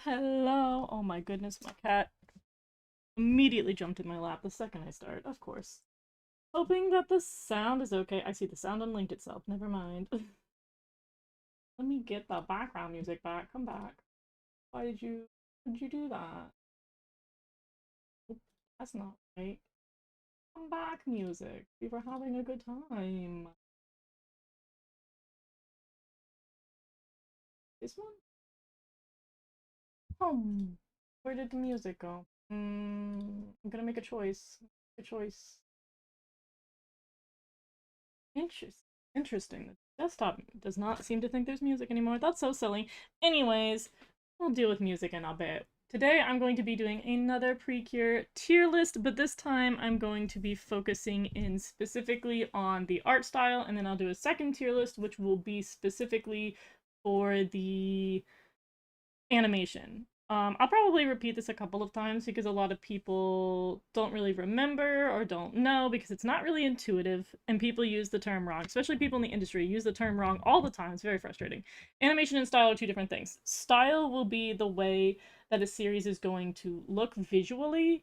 Hello. Oh my goodness, my cat immediately jumped in my lap the second I start, of course. Hoping that the sound is okay. I see the sound unlinked itself. Never mind. Let me get the background music back. Come back. Why did you do that? Oop, that's not right. Come back, music. We were having a good time. This one? Where did the music go? I'm gonna make a choice. A choice. Interesting. The desktop does not seem to think there's music anymore. That's so silly. Anyways, we'll deal with music in a bit. Today I'm going to be doing another Precure tier list, but this time I'm going to be focusing in specifically on the art style, and then I'll do a second tier list, which will be specifically for the animation. I'll probably repeat this a couple of times because a lot of people don't really remember or don't know because it's not really intuitive and people use the term wrong, especially people in the industry use the term wrong all the time. It's very frustrating. Animation and style are two different things. Style will be the way that a series is going to look visually,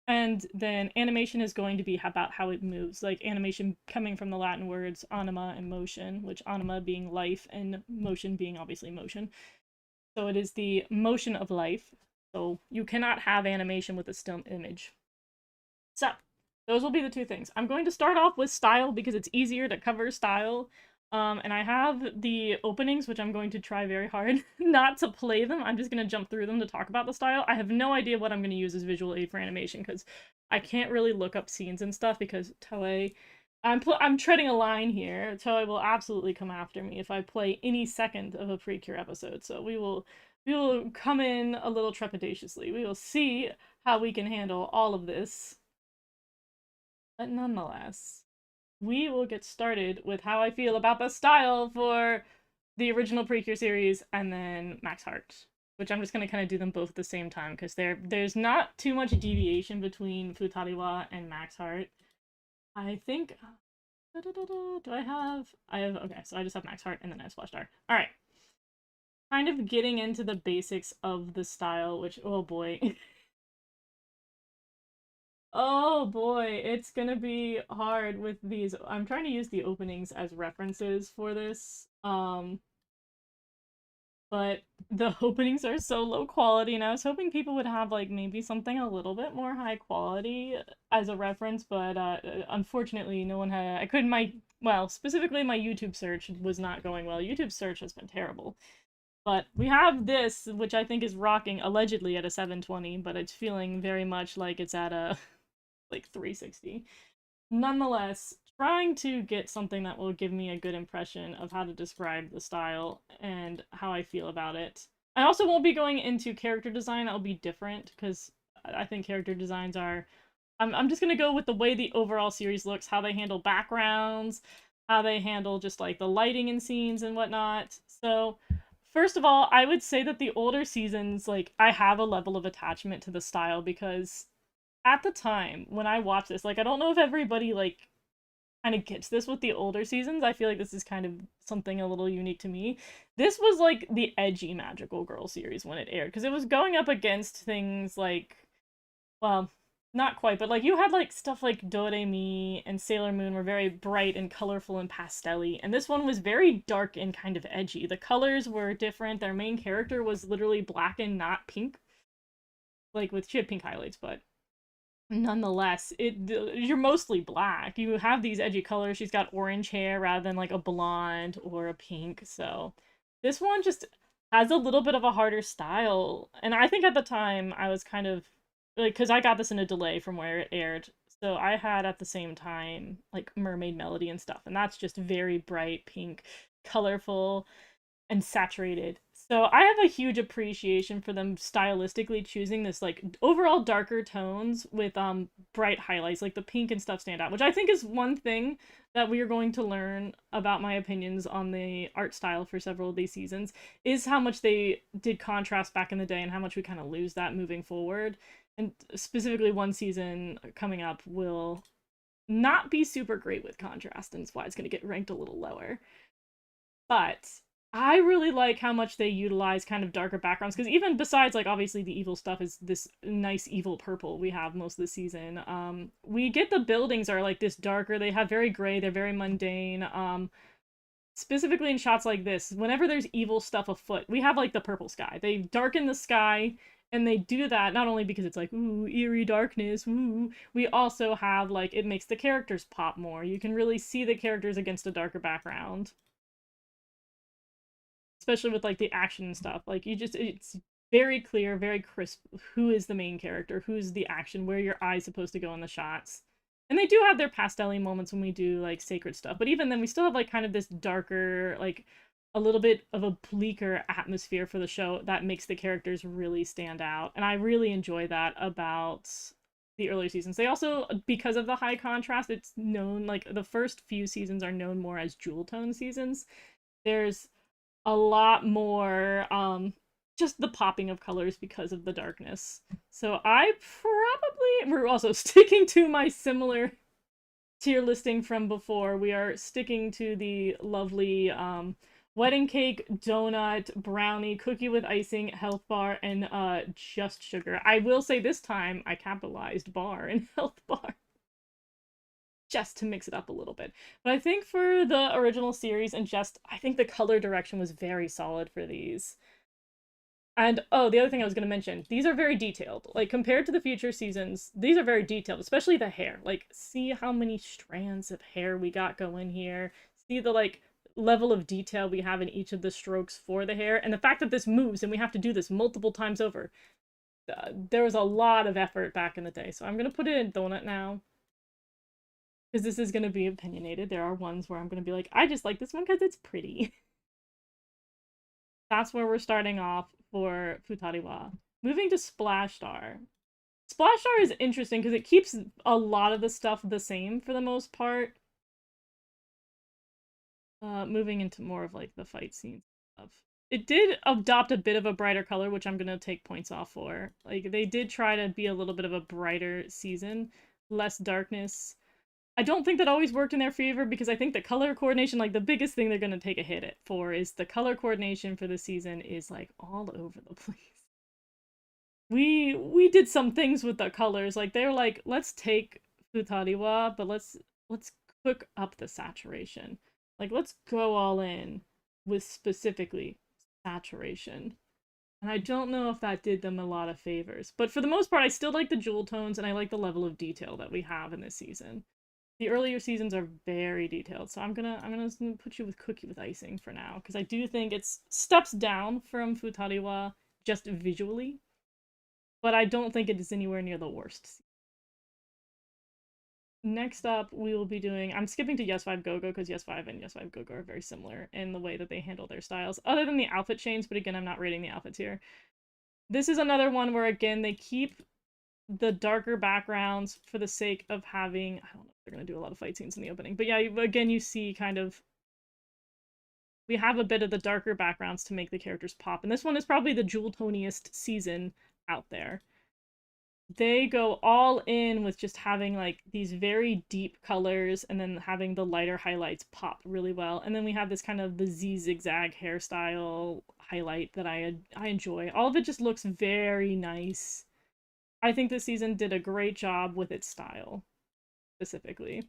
and then animation is going to be about how it moves, like animation coming from the Latin words anima and motion, which anima being life and motion being obviously motion. So it is the motion of life. So you cannot have animation with a still image. So those will be the two things. I'm going to start off with style because it's easier to cover style. And I have the openings, which I'm going to try very hard not to play them. I'm just going to jump through them to talk about the style. I have no idea what I'm going to use as visual aid for animation because I can't really look up scenes and stuff because Toei, I'm treading a line here. Toei will absolutely come after me if I play any second of a Precure episode. So we will come in a little trepidatiously. We will see how we can handle all of this. But nonetheless, we will get started with how I feel about the style for the original Precure series and then Max Heart, which I'm just going to kind of do them both at the same time because there's not too much deviation between Futari and Max Heart. I think do I have okay, so I just have Max Heart and then I have Splash Star. All right. Kind of getting into the basics of the style, which oh boy. Oh boy, it's gonna be hard with these. I'm trying to use the openings as references for this. But the openings are so low quality, and I was hoping people would have like maybe something a little bit more high quality as a reference, but unfortunately no one had I couldn't my well, specifically my YouTube search was not going well. YouTube search has been terrible. But we have this, which I think is rocking allegedly at a 720, but it's feeling very much like it's at a like 360. Nonetheless, trying to get something that will give me a good impression of how to describe the style and how I feel about it. I also won't be going into character design. That'll be different because I think character designs are. I'm just gonna go with the way the overall series looks, how they handle backgrounds, how they handle just like the lighting in scenes and whatnot. So, first of all, I would say that the older seasons, like, I have a level of attachment to the style because at the time when I watched this, like, I don't know if everybody like kind of gets this with the older seasons. I feel like this is kind of something a little unique to me. This was like the edgy magical girl series when it aired because it was going up against things like, well, not quite, but like you had like stuff like Doremi and Sailor Moon were very bright and colorful and pastel-y, and this one was very dark and kind of edgy. The colors were different. Their main character was literally black and not pink, like with she had pink highlights, but nonetheless, you're mostly black. You have these edgy colors. She's got orange hair rather than like a blonde or a pink. So this one just has a little bit of a harder style. And I think at the time I was kind of like, because I got this in a delay from where it aired. So I had at the same time like Mermaid Melody and stuff. And that's just very bright pink, colorful, and saturated. So I have a huge appreciation for them stylistically choosing this like overall darker tones with bright highlights, like the pink and stuff stand out, which I think is one thing that we are going to learn about my opinions on the art style for several of these seasons is how much they did contrast back in the day and how much we kind of lose that moving forward. And specifically one season coming up will not be super great with contrast, and it's why it's going to get ranked a little lower. But I really like how much they utilize kind of darker backgrounds, because even besides like obviously the evil stuff is this nice evil purple we have most of the season. We get the buildings are like this darker. They have very gray. They're very mundane. Specifically in shots like this, whenever there's evil stuff afoot, we have like the purple sky. They darken the sky, and they do that not only because it's like ooh eerie darkness, ooh. We also have like it makes the characters pop more. You can really see the characters against a darker background, especially with like the action and stuff. Like you just it's very clear, very crisp who is the main character, who's the action, where your eye's supposed to go in the shots. And they do have their pastel-y moments when we do like sacred stuff, but even then we still have like kind of this darker, like a little bit of a bleaker atmosphere for the show that makes the characters really stand out. And I really enjoy that about the earlier seasons. They also, because of the high contrast, it's known like the first few seasons are known more as jewel tone seasons. There's a lot more just the popping of colors because of the darkness. So we're also sticking to my similar tier listing from before. We are sticking to the lovely wedding cake, donut, brownie, cookie with icing, health bar, and just sugar. I will say this time I capitalized bar and health bar just to mix it up a little bit. But I think for the original series and just, I think the color direction was very solid for these. And oh, the other thing I was going to mention, these are very detailed. Like compared to the future seasons, these are very detailed, especially the hair. Like see how many strands of hair we got going here. See the like level of detail we have in each of the strokes for the hair, and the fact that this moves and we have to do this multiple times over. There was a lot of effort back in the day. So I'm going to put it in donut now, because this is going to be opinionated. There are ones where I'm going to be like, I just like this one because it's pretty. That's where we're starting off for Futari. Moving to Splash Star. Splash Star is interesting because it keeps a lot of the stuff the same for the most part. Moving into more of like the fight scenes stuff. It did adopt a bit of a brighter color, which I'm going to take points off for. Like, they did try to be a little bit of a brighter season, less darkness. I don't think that always worked in their favor, because I think the color coordination, like the biggest thing they're going to take a hit for is the color coordination for the season is like all over the place. We did some things with the colors. Like they're like, let's take Futariwa, but let's cook up the saturation. Like let's go all in with specifically saturation. And I don't know if that did them a lot of favors. But for the most part, I still like the jewel tones, and I like the level of detail that we have in this season. The earlier seasons are very detailed, so I'm gonna put you with cookie with icing for now, because I do think it's steps down from Futariwa just visually, but I don't think it is anywhere near the worst. Next up, we will be doing, I'm skipping to Yes 5 Go-Go because Yes 5 and Yes 5 Go-Go are very similar in the way that they handle their styles, other than the outfit change, but again, I'm not rating the outfits here. This is another one where, again, they keep the darker backgrounds for the sake of having, I don't know if they're going to do a lot of fight scenes in the opening, but yeah, again, you see kind of, we have a bit of the darker backgrounds to make the characters pop, and this one is probably the jewel toniest season out there. They go all in with just having like these very deep colors and then having the lighter highlights pop really well. And then we have this kind of the Z zigzag hairstyle highlight that I enjoy. All of it just looks very nice. I think this season did a great job with its style, specifically.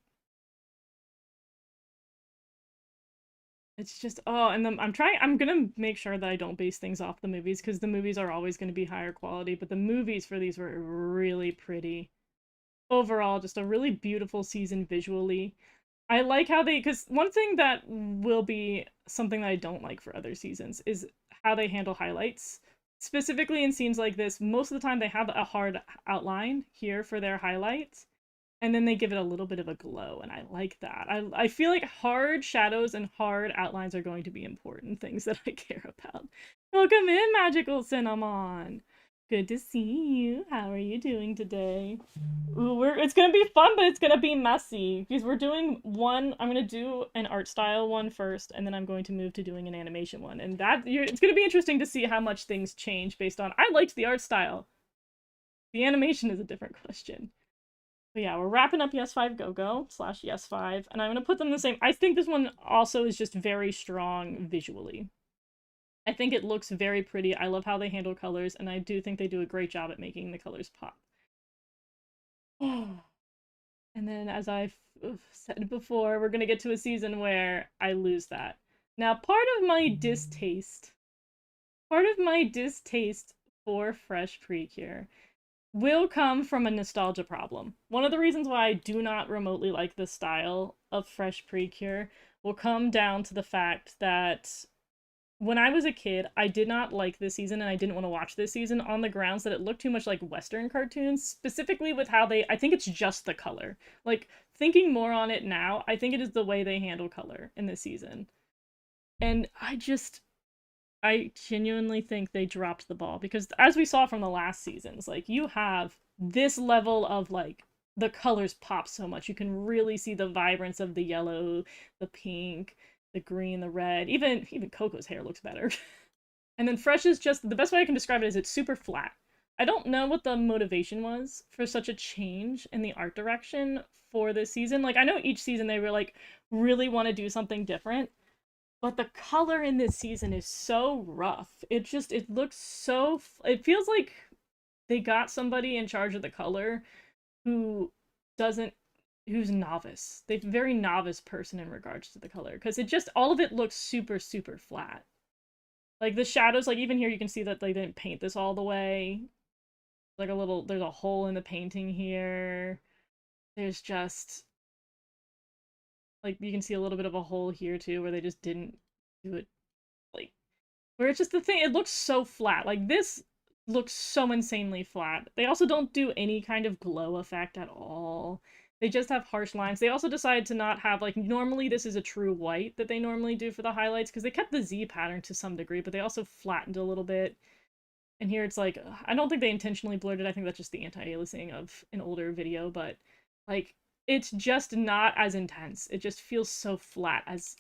It's just, oh, and then I'm gonna make sure that I don't base things off the movies, because the movies are always going to be higher quality, but the movies for these were really pretty. Overall, just a really beautiful season visually. I like how they, because one thing that will be something that I don't like for other seasons is how they handle highlights. Specifically in scenes like this, most of the time they have a hard outline here for their highlights, and then they give it a little bit of a glow, and I like that. I feel like hard shadows and hard outlines are going to be important things that I care about. Welcome in, Magical Cinnamon! Good to see you. How are you doing today? Ooh, it's gonna be fun, but it's gonna be messy, because we're doing one, I'm gonna do an art style one first, and then I'm going to move to doing an animation one, and it's gonna be interesting to see how much things change based on, I liked the art style. The animation is a different question. But yeah, we're wrapping up Yes 5 Go-Go / Yes 5, and I'm gonna put them the same. I think this one also is just very strong visually. I think it looks very pretty. I love how they handle colors, and I do think they do a great job at making the colors pop. And then, as I've said before, we're gonna get to a season where I lose that. Now, part of my distaste for Fresh Precure will come from a nostalgia problem. One of the reasons why I do not remotely like the style of Fresh Precure will come down to the fact that when I was a kid, I did not like this season and I didn't want to watch this season on the grounds that it looked too much like Western cartoons, specifically with how I think it's just the color. Like, thinking more on it now, I think it is the way they handle color in this season. And I genuinely think they dropped the ball because as we saw from the last seasons, like, you have this level of, like, the colors pop so much. You can really see the vibrance of the yellow, the pink, the green, the red. Even Coco's hair looks better. And then Fresh is just, the best way I can describe it is it's super flat. I don't know what the motivation was for such a change in the art direction for this season. Like, I know each season they were like, really want to do something different, but the color in this season is so rough. It looks so, it feels like they got somebody in charge of the color who doesn't, who's novice. They're a very novice person in regards to the color, because all of it looks super, super flat. Like, the shadows, like, even here you can see that they didn't paint this all the way. Like, there's a hole in the painting here. There's just, like, you can see a little bit of a hole here too, where they just didn't do it, like, where it's just the thing, it looks so flat. Like, this looks so insanely flat. They also don't do any kind of glow effect at all. They just have harsh lines. They also decided to not have, like, normally this is a true white that they normally do for the highlights, because they kept the Z pattern to some degree, but they also flattened a little bit. And here it's like, I don't think they intentionally blurred it. I think that's just the anti-aliasing of an older video, but, like, it's just not as intense. It just feels so flat as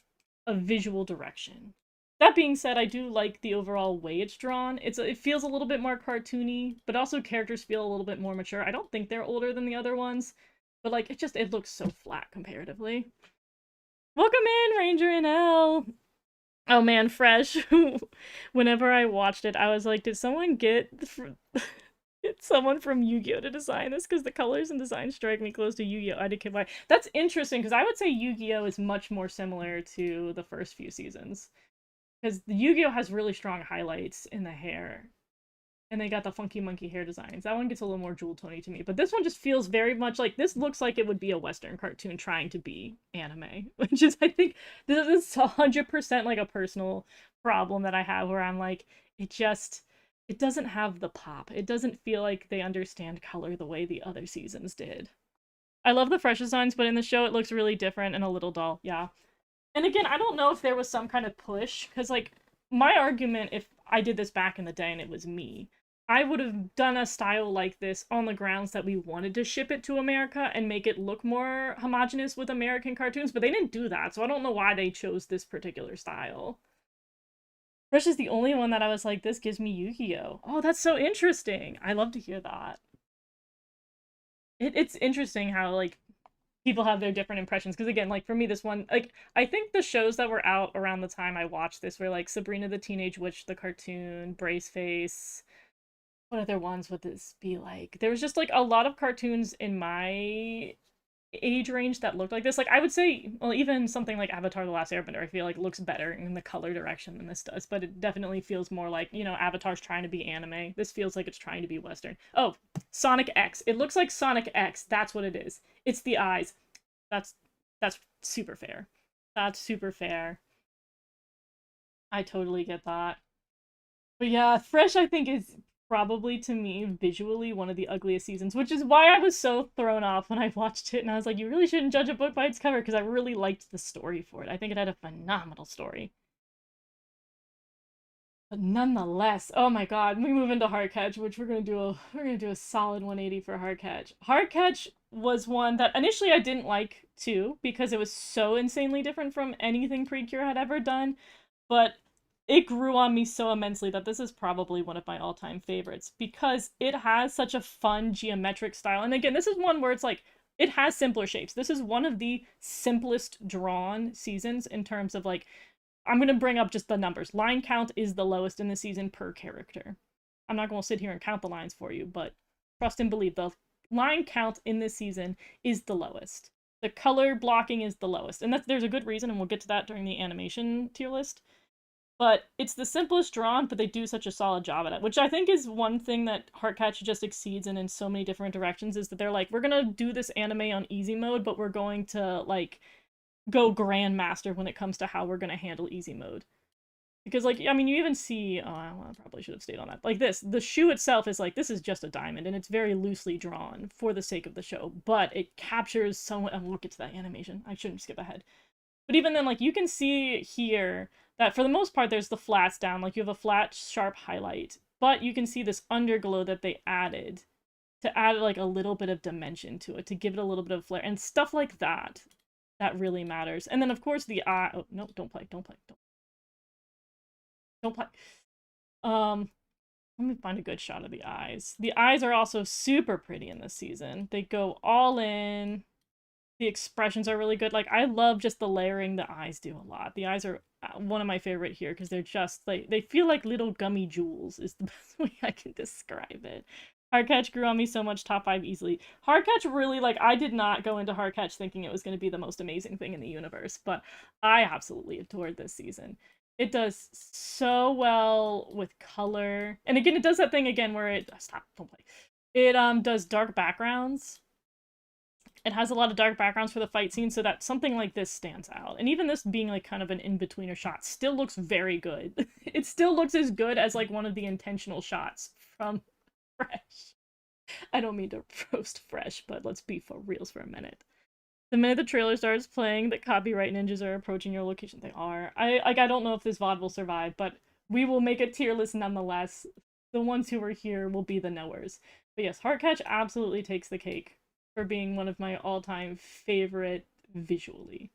a visual direction. That being said, I do like the overall way it's drawn. It feels a little bit more cartoony, but also characters feel a little bit more mature. I don't think they're older than the other ones, but, like, it looks so flat comparatively. Welcome in, Ranger NL! Oh man, Fresh. Whenever I watched it, I was like, did someone get someone from Yu-Gi-Oh to design this? Because the colors and design strike me close to Yu-Gi-Oh! IDK. That's interesting, because I would say Yu-Gi-Oh is much more similar to the first few seasons. Because Yu-Gi-Oh has really strong highlights in the hair. And they got the funky monkey hair designs. That one gets a little more jewel tony to me. But this one just feels very much like, this looks like it would be a Western cartoon trying to be anime. Which is, I think, this is 100% like a personal problem that I have, where I'm like, it doesn't have the pop. It doesn't feel like they understand color the way the other seasons did. I love the Fresh designs, but in the show it looks really different and a little dull. Yeah. And again, I don't know if there was some kind of push, because, like, my argument, if I did this back in the day and it was me, I would have done a style like this on the grounds that we wanted to ship it to America and make it look more homogenous with American cartoons, but they didn't do that, so I don't know why they chose this particular style. Fresh is the only one that I was like, this gives me Yu-Gi-Oh! Oh, that's so interesting! I love to hear that. It's interesting how, like, people have their different impressions, because again, like, for me, this one, like, I think the shows that were out around the time I watched this were like Sabrina the Teenage Witch, the cartoon, Braceface. What other ones would this be like? There was just, like, a lot of cartoons in my age range that looked like this. Like, I would say, well, even something like Avatar The Last Airbender, I feel like looks better in the color direction than this does, but it definitely feels more like, you know, Avatar's trying to be anime. This feels like it's trying to be Western. Oh, Sonic X. It looks like Sonic X. That's what it is. It's the eyes. That's super fair. That's super fair. I totally get that. But yeah, Fresh, I think, is probably, to me, visually one of the ugliest seasons, which is why I was so thrown off when I watched it, and I was like, you really shouldn't judge a book by its cover, because I really liked the story for it. I think it had a phenomenal story. But nonetheless, oh my god, we move into Heartcatch, which we're gonna do a solid 180 for Heartcatch. Heartcatch was one that initially I didn't like too, because it was so insanely different from anything Precure had ever done, but it grew on me so immensely that this is probably one of my all-time favorites, because it has such a fun geometric style. And again, this is one where it's like, it has simpler shapes. This is one of the simplest drawn seasons in terms of, like, I'm going to bring up just the numbers. Line count is the lowest in the season per character. I'm not going to sit here and count the lines for you, but trust and believe the line count in this season is the lowest. The color blocking is the lowest. And there's a good reason, and we'll get to that during the animation tier list. But it's the simplest drawn, but they do such a solid job at it, which I think is one thing that Heartcatch just exceeds in so many different directions, is that they're like, we're going to do this anime on easy mode, but we're going to, like, go grandmaster when it comes to how we're going to handle easy mode. Because, like, I mean, you even see, oh, I probably should have stayed on that. Like this, the shoe itself is like, this is just a diamond, and it's very loosely drawn for the sake of the show, but it captures so much. We'll get to that animation. I shouldn't skip ahead. But even then, like, you can see here that for the most part, there's the flats down. Like, you have a flat, sharp highlight, but you can see this underglow that they added to add, like, a little bit of dimension to it, to give it a little bit of flair, and stuff like that. That really matters. And then, of course, the eye. Oh, no, don't play. Don't play. Let me find a good shot of the eyes. The eyes are also super pretty in this season. They go all in. The expressions are really good. Like, I love just the layering the eyes do a lot. The eyes are one of my favorite here because they're just, like, they feel like little gummy jewels is the best way I can describe it. Heartcatch grew on me so much, top 5 easily. Heartcatch really, like, I did not go into Heartcatch thinking it was going to be the most amazing thing in the universe, but I absolutely adored this season. It does so well with color. And again, it does that thing again where it... Stop, don't play. It does dark backgrounds. It has a lot of dark backgrounds for the fight scene, so that something like this stands out. And even this being, like, kind of an in-betweener shot still looks very good. It still looks as good as, like, one of the intentional shots from Fresh. I don't mean to roast Fresh, but let's be for reals for a minute. The minute the trailer starts playing, the copyright ninjas are approaching your location. They are. I don't know if this VOD will survive, but we will make a tier list nonetheless. The ones who are here will be the knowers. But yes, Heartcatch absolutely takes the cake for being one of my all-time favorite visually.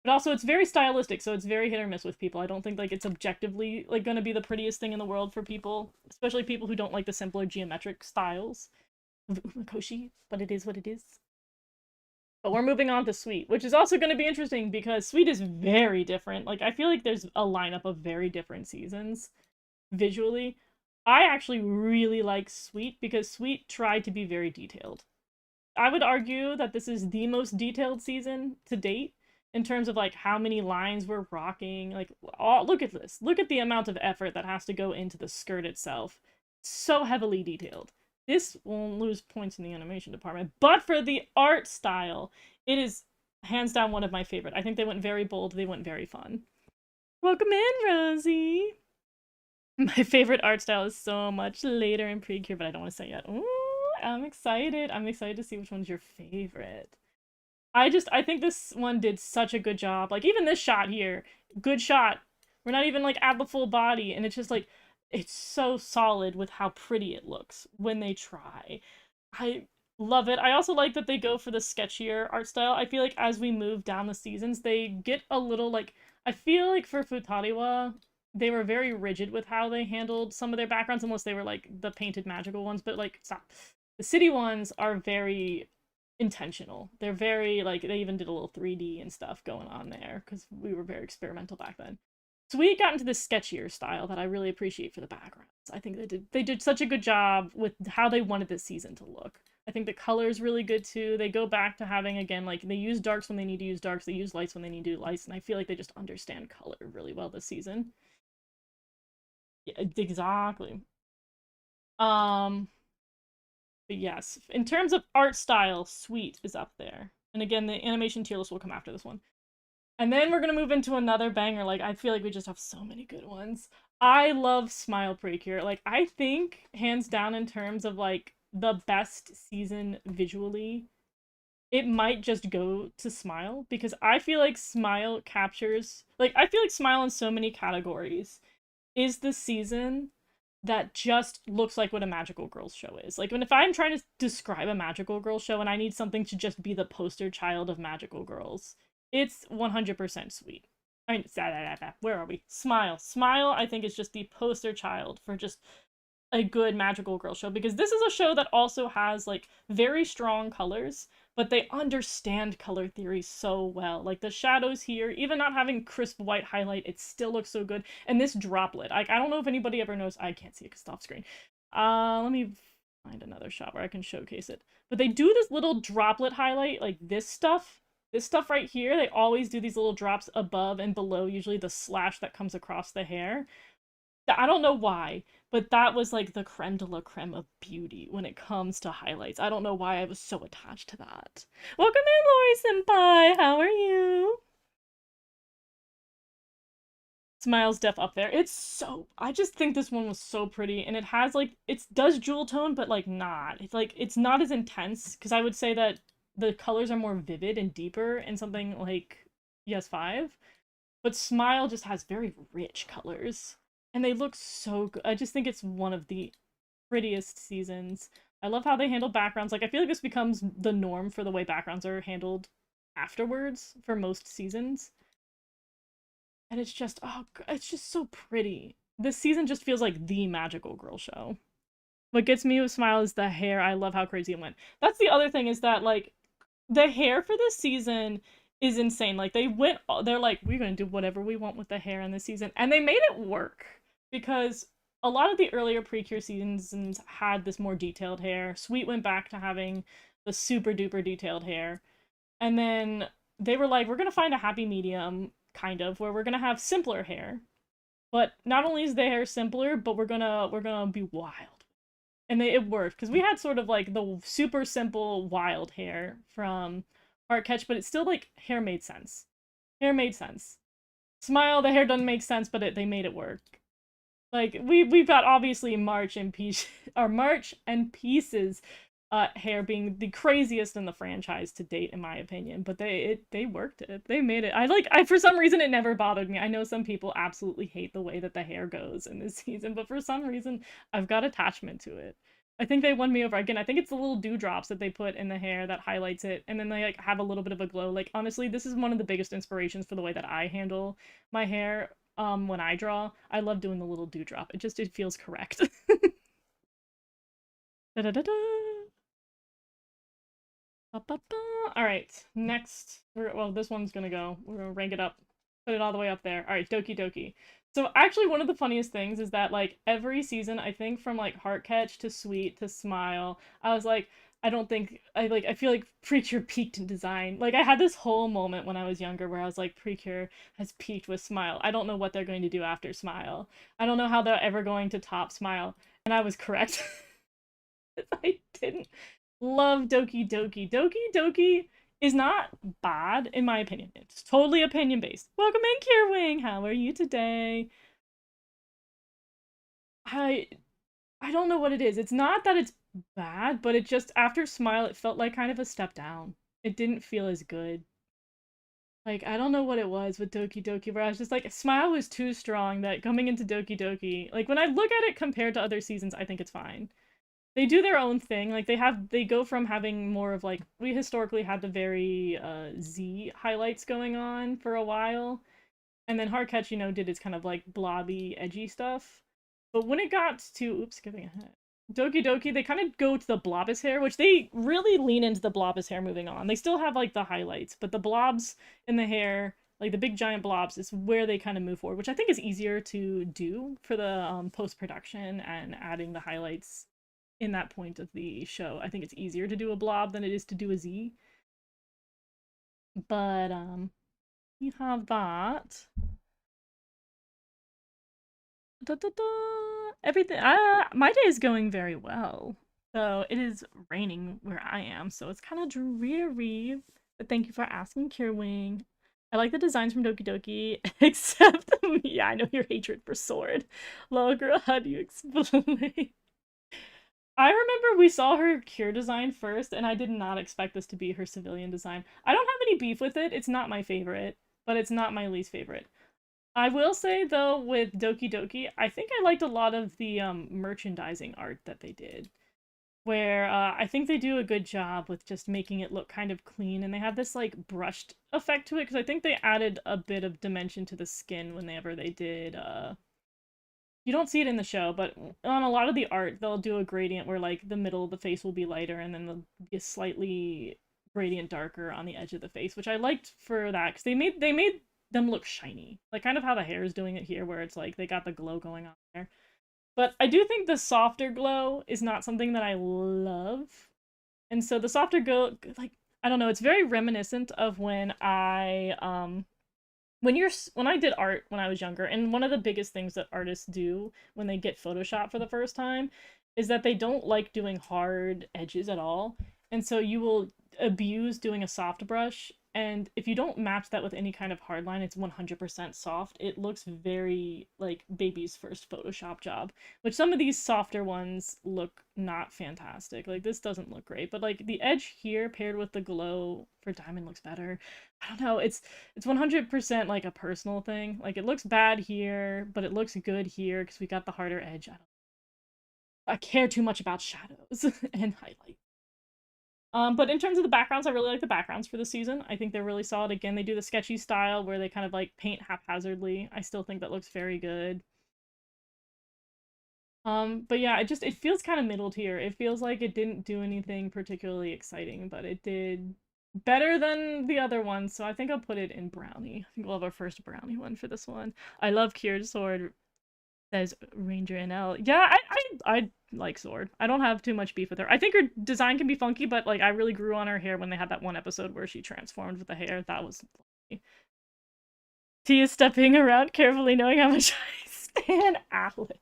But also, it's very stylistic, so it's very hit or miss with people. I don't think, like, it's objectively, like, gonna be the prettiest thing in the world for people, especially people who don't like the simpler geometric styles of Umakoshi, but it is what it is. But we're moving on to Sweet, which is also going to be interesting because Sweet is very different. Like, I feel like there's a lineup of very different seasons visually. I actually really like Sweet because Sweet tried to be very detailed. I would argue that this is the most detailed season to date in terms of, like, how many lines we're rocking. Like, look at this. Look at the amount of effort that has to go into the skirt itself. So heavily detailed. This won't lose points in the animation department, but for the art style, it is hands down one of my favorite. I think they went very bold, they went very fun. Welcome in, Rosie! My favorite art style is so much later in Precure, but I don't want to say yet. Ooh, I'm excited. I'm excited to see which one's your favorite. I think this one did such a good job. Like, even this shot here, good shot. We're not even, like, at the full body, and it's just, like, it's so solid with how pretty it looks when they try. I love it. I also like that they go for the sketchier art style. I feel like as we move down the seasons, they get a little, like, I feel like for Futari, they were very rigid with how they handled some of their backgrounds, unless they were, like, the painted magical ones, but, like, stop. The city ones are very intentional. They're very, like, they even did a little 3D and stuff going on there, because we were very experimental back then. So we got into this sketchier style that I really appreciate for the backgrounds. I think they did such a good job with how they wanted this season to look. I think the color is really good too. They go back to having, again, like, they use darks when they need to use darks, they use lights when they need to do lights, and I feel like they just understand color really well this season. Yeah, exactly. But yes, in terms of art style, Sweet is up there. And again, the animation tier list will come after this one. And then we're gonna move into another banger. Like, I feel like we just have so many good ones. I love Smile Precure. Like, I think, hands down, in terms of, like, the best season visually, it might just go to Smile, because I feel like Smile captures... Like, I feel like Smile in so many categories is the season that just looks like what a Magical Girls show is. Like, if I'm trying to describe a Magical Girls show and I need something to just be the poster child of Magical Girls, it's 100% Sweet. I mean, where are we? Smile. Smile, I think, is just the poster child for just a good magical girl show, because this is a show that also has like very strong colors, but they understand color theory so well. Like the shadows here, even not having crisp white highlight, it still looks so good. And this droplet, I don't know if anybody ever knows, I can't see it because it's off screen. Let me find another shot where I can showcase it. But they do this little droplet highlight, like this stuff right here. They always do these little drops above and below, usually the slash that comes across the hair. I don't know why, but that was like the creme de la creme of beauty when it comes to highlights. I don't know why I was so attached to that. Welcome in, Lori Senpai! How are you? Smiles Def up there. It's so... I just think this one was so pretty, and it has like... It does jewel tone, but like not. It's like, it's not as intense, because I would say that the colors are more vivid and deeper in something like ES5. But Smile just has very rich colors. And they look so good. I just think it's one of the prettiest seasons. I love how they handle backgrounds. Like, I feel like this becomes the norm for the way backgrounds are handled afterwards for most seasons. And it's just, oh, it's just so pretty. This season just feels like the magical girl show. What gets me with Smile is the hair. I love how crazy it went. That's the other thing, is that, like, the hair for this season is insane. Like, they're like, we're gonna do whatever we want with the hair in this season. And they made it work. Because a lot of the earlier Precure seasons had this more detailed hair. Sweet went back to having the super duper detailed hair. And then they were like, we're gonna find a happy medium, kind of, where we're gonna have simpler hair. But not only is the hair simpler, but we're gonna be wild. And it worked, because we had sort of like the super simple wild hair from Heartcatch, but it's still like hair made sense. Hair made sense. Smile, the hair doesn't make sense, but they made it work. Like, we've got obviously March and Pieces hair being the craziest in the franchise to date, in my opinion. But they worked it. They made it. I for some reason it never bothered me. I know some people absolutely hate the way that the hair goes in this season, but for some reason I've got attachment to it. I think they won me over. Again, I think it's the little dewdrops that they put in the hair that highlights it, and then they like have a little bit of a glow. Like, honestly, this is one of the biggest inspirations for the way that I handle my hair. When I draw, I love doing the little dewdrop. It feels correct. Da da da da. Alright, next. Well, this one's gonna go. We're gonna rank it up. Put it all the way up there. Alright, Doki Doki. So actually one of the funniest things is that, like, every season, I think from, like, Heartcatch to Sweet to Smile, I was like, I feel like Precure peaked in design. Like, I had this whole moment when I was younger where I was like, Precure has peaked with Smile. I don't know what they're going to do after Smile. I don't know how they're ever going to top Smile. And I was correct. I didn't love Doki Doki. Doki Doki is not bad, in my opinion. It's totally opinion-based. Welcome in, Kierwing! How are you today? I don't know what it is. It's not that it's bad, but it just, after Smile, it felt like kind of a step down. It didn't feel as good. Like, I don't know what it was with Doki Doki, where I was just like, Smile was too strong that coming into Doki Doki, like, when I look at it compared to other seasons, I think it's fine. They do their own thing. Like, they go from having more of, like, we historically had the very, Z highlights going on for a while. And then Heartcatch, you know, did its kind of, like, blobby, edgy stuff. But when it got to, oops, skipping ahead. Doki Doki, they kind of go to the blobus hair, which they really lean into the blobus hair moving on. They still have, like, the highlights, but the blobs in the hair, like the big giant blobs, is where they kind of move forward, which I think is easier to do for the post-production and adding the highlights in that point of the show. I think it's easier to do a blob than it is to do a Z. But, you have that. Da, da, da. Everything, my day is going very well. So it is raining where I am, so it's kind of dreary. But thank you for asking, Kierwing. I like the designs from Doki Doki, except, yeah, I know your hatred for Sword. Lol, girl, how do you explain? I remember we saw her Cure design first, and I did not expect this to be her civilian design. I don't have any beef with it. It's not my favorite, but it's not my least favorite. I will say, though, with Doki Doki, I think I liked a lot of the merchandising art that they did, where I think they do a good job with just making it look kind of clean, and they have this, like, brushed effect to it, because I think they added a bit of dimension to the skin whenever they did You don't see it in the show, but on a lot of the art, they'll do a gradient where like the middle of the face will be lighter and then there'll be a slightly gradient darker on the edge of the face, which I liked for that because they made them look shiny, like kind of how the hair is doing it here, where it's like they got the glow going on there. But I do think the softer glow is not something that I love, and so the softer glow, like I don't know, it's very reminiscent of when I did art when I was younger, and one of the biggest things that artists do when they get Photoshop for the first time is that they don't like doing hard edges at all. And so you will abuse doing a soft brush. And if you don't match that with any kind of hard line, it's 100% soft. It looks very like baby's first Photoshop job, which some of these softer ones look not fantastic. Like this doesn't look great, but like the edge here paired with the glow for Diamond looks better. I don't know. It's 100% like a personal thing. Like it looks bad here, but it looks good here because we got the harder edge. I care too much about shadows and highlight. But in terms of the backgrounds, I really like the backgrounds for the season. I think they're really solid. Again, they do the sketchy style where they kind of like paint haphazardly. I still think that looks very good. But yeah, it feels kind of middle tier. It feels like it didn't do anything particularly exciting, but it did better than the other ones, so I think I'll put it in brownie. I think we'll have our first brownie one for this one. I love Cured Sword, says Ranger NL. Yeah, I like Sword. I don't have too much beef with her. I think her design can be funky, but like I really grew on her hair when they had that one episode where she transformed with the hair. That was funny. T is stepping around carefully, knowing how much I stand Alex.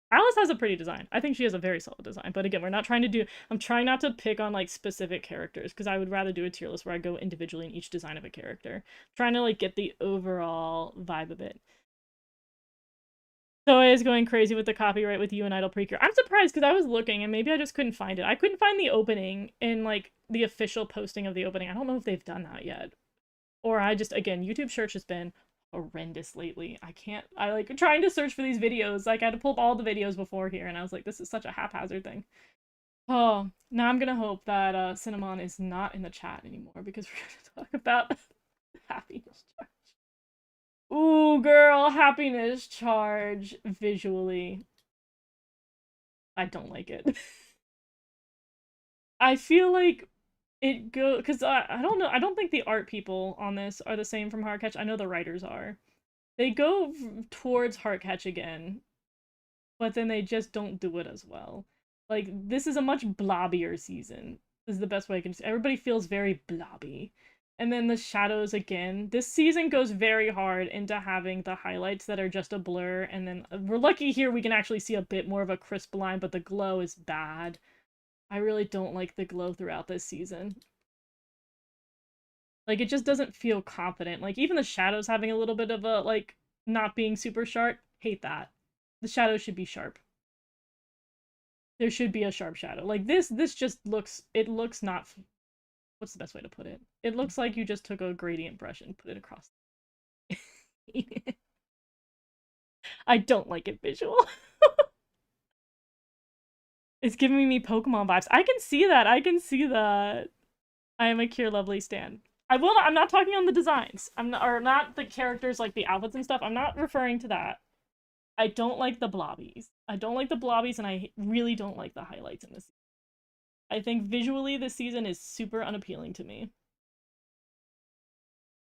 Alice has a pretty design. I think she has a very solid design. But again, I'm trying not to pick on like specific characters because I would rather do a tier list where I go individually in each design of a character. I'm trying to like get the overall vibe of it. Zoe is going crazy with the copyright with you and Idol Precure. I'm surprised because I was looking and maybe I just couldn't find it. I couldn't find the opening in like the official posting of the opening. I don't know if they've done that yet. Or again, YouTube search has been horrendous lately. I like trying to search for these videos. Like I had to pull up all the videos before here and I was like, this is such a haphazard thing. Oh, now I'm gonna hope that Cinnamon is not in the chat anymore because we're gonna talk about happiness charge. Ooh, girl, happiness charge visually. I don't like it. I feel like it go because I don't know. I don't think the art people on this are the same from Heartcatch. I know the writers are. They go towards Heartcatch again, but then they just don't do it as well. Like this is a much blobbier season. Is the best way I can say. Everybody feels very blobby. And then the shadows again. This season goes very hard into having the highlights that are just a blur, and then we're lucky here we can actually see a bit more of a crisp line, but the glow is bad. I really don't like the glow throughout this season. Like, it just doesn't feel confident. Like, even the shadows having a little bit of a, like, not being super sharp, hate that. The shadows should be sharp. There should be a sharp shadow. Like, this just looks, it looks not, what's the best way to put it? It looks like you just took a gradient brush and put it across. I don't like it visual. It's giving me Pokemon vibes. I can see that. I can see that. I am a Cure Lovely stan. I'm not talking on the designs. Or not the characters, like the outfits and stuff. I'm not referring to that. I don't like the blobbies. I don't like the blobbies, and I really don't like the highlights in this. I think visually this season is super unappealing to me.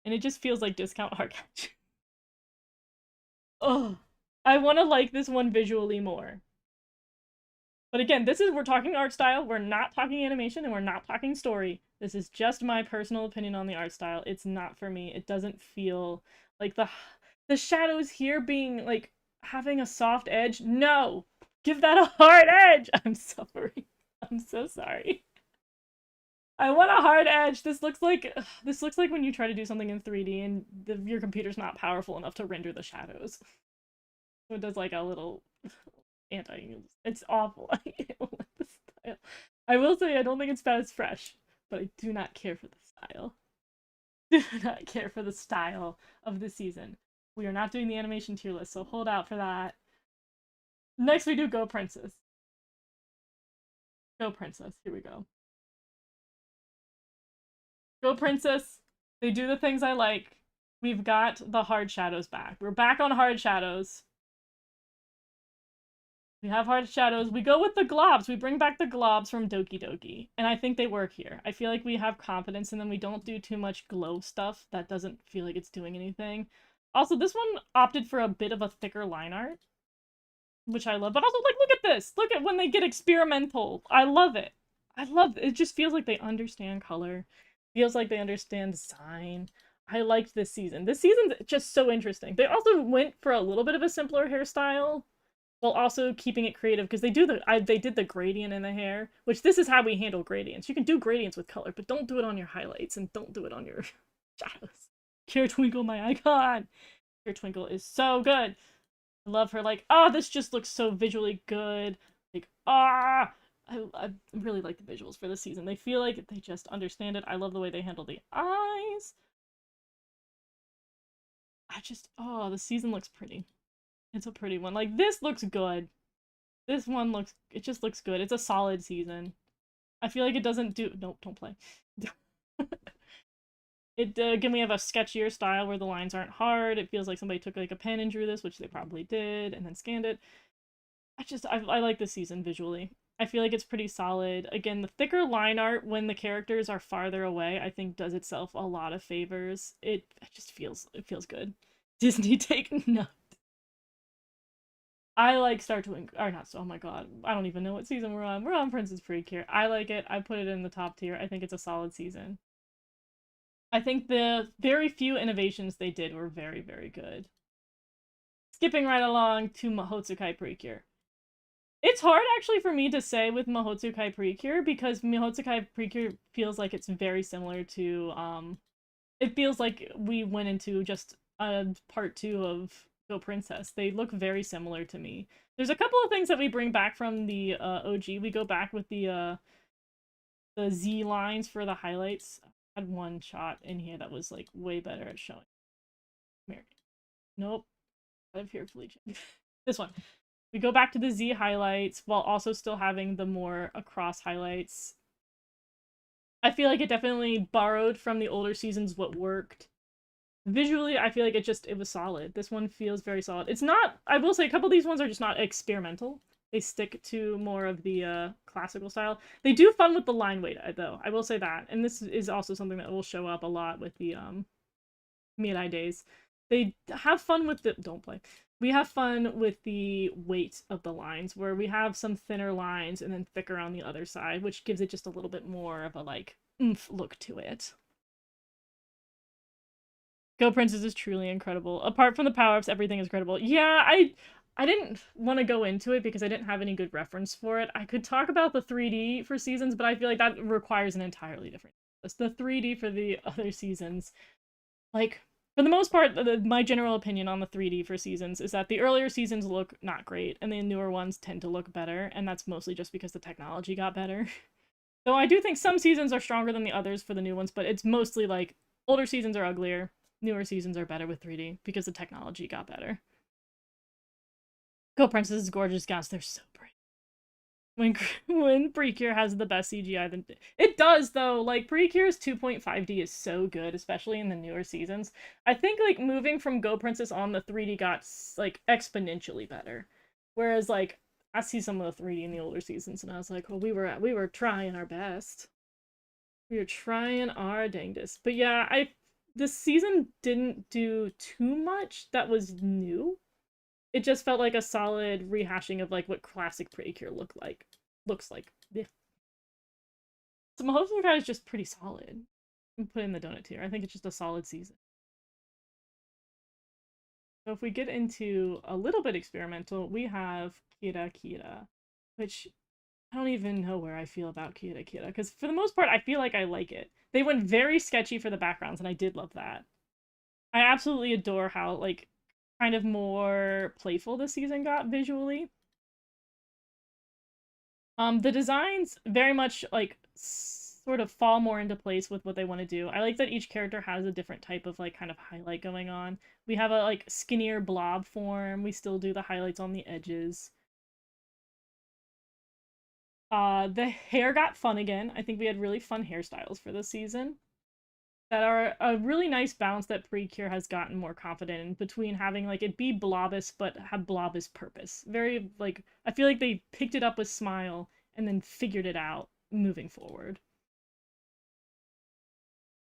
And it just feels like discount Heartcatch. Ugh. I want to like this one visually more. But again, we're talking art style, we're not talking animation, and we're not talking story. This is just my personal opinion on the art style. It's not for me. It doesn't feel like the shadows here being like having a soft edge. No! Give that a hard edge! I'm suffering. I'm so sorry. I want a hard edge. This looks like when you try to do something in 3D and your computer's not powerful enough to render the shadows. So it does like a little it's awful. I don't like the style. I will say I don't think it's bad as fresh, but I do not care for the style. Do not care for the style of the season. We are not doing the animation tier list, so hold out for that. Next we do Go Princess. Go Princess. Here we go. Go Princess. They do the things I like. We've got the hard shadows back. We're back on hard shadows. We have hard shadows. We go with the globs. We bring back the globs from Doki Doki. And I think they work here. I feel like we have confidence in them. We don't do too much glow stuff that doesn't feel like it's doing anything. Also, this one opted for a bit of a thicker line art, which I love. But also, like, look at this. Look at when they get experimental. I love it. I love it. It just feels like they understand color. Feels like they understand design. I liked this season. This season's just so interesting. They also went for a little bit of a simpler hairstyle while also keeping it creative because they did the gradient in the hair, which this is how we handle gradients. You can do gradients with color, but don't do it on your highlights and don't do it on your shadows. Kier Twinkle, my icon. Kier Twinkle is so good. I love her. Like, oh, this just looks so visually good. Like, ah. I really like the visuals for this season. They feel like they just understand it. I love the way they handle the eyes. Oh, the season looks pretty. It's a pretty one. Like, this looks good. This one it just looks good. It's a solid season. I feel like it doesn't do, nope, don't play. Again, we have a sketchier style where the lines aren't hard. It feels like somebody took like a pen and drew this, which they probably did, and then scanned it. I like this season visually. I feel like it's pretty solid. Again, the thicker line art when the characters are farther away, I think does itself a lot of favors. It feels good. Disney take note. I like Star Twin, or not, oh my god, I don't even know what season we're on. We're on Princess Precure. I like it. I put it in the top tier. I think it's a solid season. I think the very few innovations they did were very, very good. Skipping right along to Mahotsukai Precure. It's hard actually for me to say with Mahotsukai Precure because Mahotsukai Precure feels like it's very similar to it feels like we went into just a part 2 of Go Princess. They look very similar to me. There's a couple of things that we bring back from the OG. We go back with the Z lines for the highlights. I had one shot in here that was like way better at showing. Come here. Nope. Out of here, Felicia. This one. We go back to the Z highlights while also still having the more across highlights. I feel like it definitely borrowed from the older seasons what worked. Visually, I feel like it was solid. This one feels very solid. It's not, I will say, a couple of these ones are just not experimental. They stick to more of the classical style. They do fun with the line weight, though. I will say that. And this is also something that will show up a lot with the Mirai days. They have fun with the, don't play. We have fun with the weight of the lines, where we have some thinner lines and then thicker on the other side, which gives it just a little bit more of a, like, oomph look to it. Go Princess is truly incredible. Apart from the power-ups, everything is incredible. Yeah, I didn't want to go into it because I didn't have any good reference for it. I could talk about the 3D for seasons, but I feel like that requires an entirely different list. The 3D for the other seasons, like, for the most part, my general opinion on the 3D for seasons is that the earlier seasons look not great, and the newer ones tend to look better, and that's mostly just because the technology got better. Though I do think some seasons are stronger than the others for the new ones, but it's mostly like older seasons are uglier, newer seasons are better with 3D because the technology got better. Go Princess is gorgeous, guys. They're so pretty. When Precure has the best CGI, then it does though. Like Precure's 2.5D is so good, especially in the newer seasons. I think like moving from Go Princess on, the 3D got like exponentially better. Whereas like I see some of the 3D in the older seasons, and I was like, well, we were trying our best. We were trying our dangest. But yeah, this season didn't do too much that was new. It just felt like a solid rehashing of like what classic Precure looks like. Yeah. So Mahotsukai is just pretty solid. Put in the donut tier. I think it's just a solid season. So if we get into a little bit experimental, we have Kira Kira, which I don't even know where I feel about Kira Kira, because for the most part, I feel like I like it. They went very sketchy for the backgrounds, and I did love that. I absolutely adore how, like, kind of more playful this season got visually. The designs very much, like, sort of fall more into place with what they want to do. I like that each character has a different type of, like, kind of highlight going on. We have a, like, skinnier blob form. We still do the highlights on the edges. The hair got fun again. I think we had really fun hairstyles for this season. that are a really nice balance that Precure has gotten more confident in between having like it be Blobus but have Blobus purpose. Very like I feel like they picked it up with Smile and then figured it out moving forward.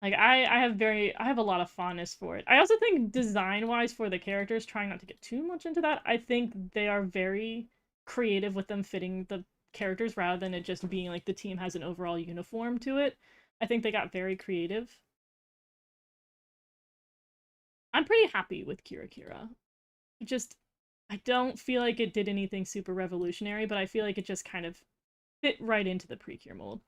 Like I have a lot of fondness for it. I also think design wise for the characters, trying not to get too much into that, I think they are very creative with them fitting the characters rather than it just being like the team has an overall uniform to it. I think they got very creative. I'm pretty happy with Kira Kira. It just I don't feel like it did anything super revolutionary, but I feel like it just kind of fit right into the Precure mold.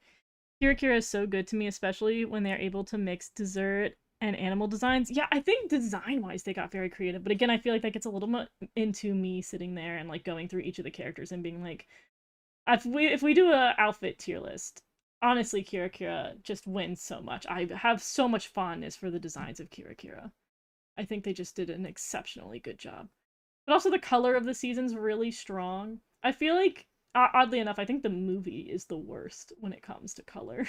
Kira Kira is so good to me, especially when they're able to mix dessert and animal designs. Yeah, I think design wise they got very creative, but again, I feel like that gets a little bit into me sitting there and like going through each of the characters and being like, if we do a outfit tier list, honestly, Kira Kira just wins so much. I have so much fondness for the designs of Kira Kira. I think they just did an exceptionally good job. But also the color of the season's really strong. I feel like, oddly enough, I think the movie is the worst when it comes to color.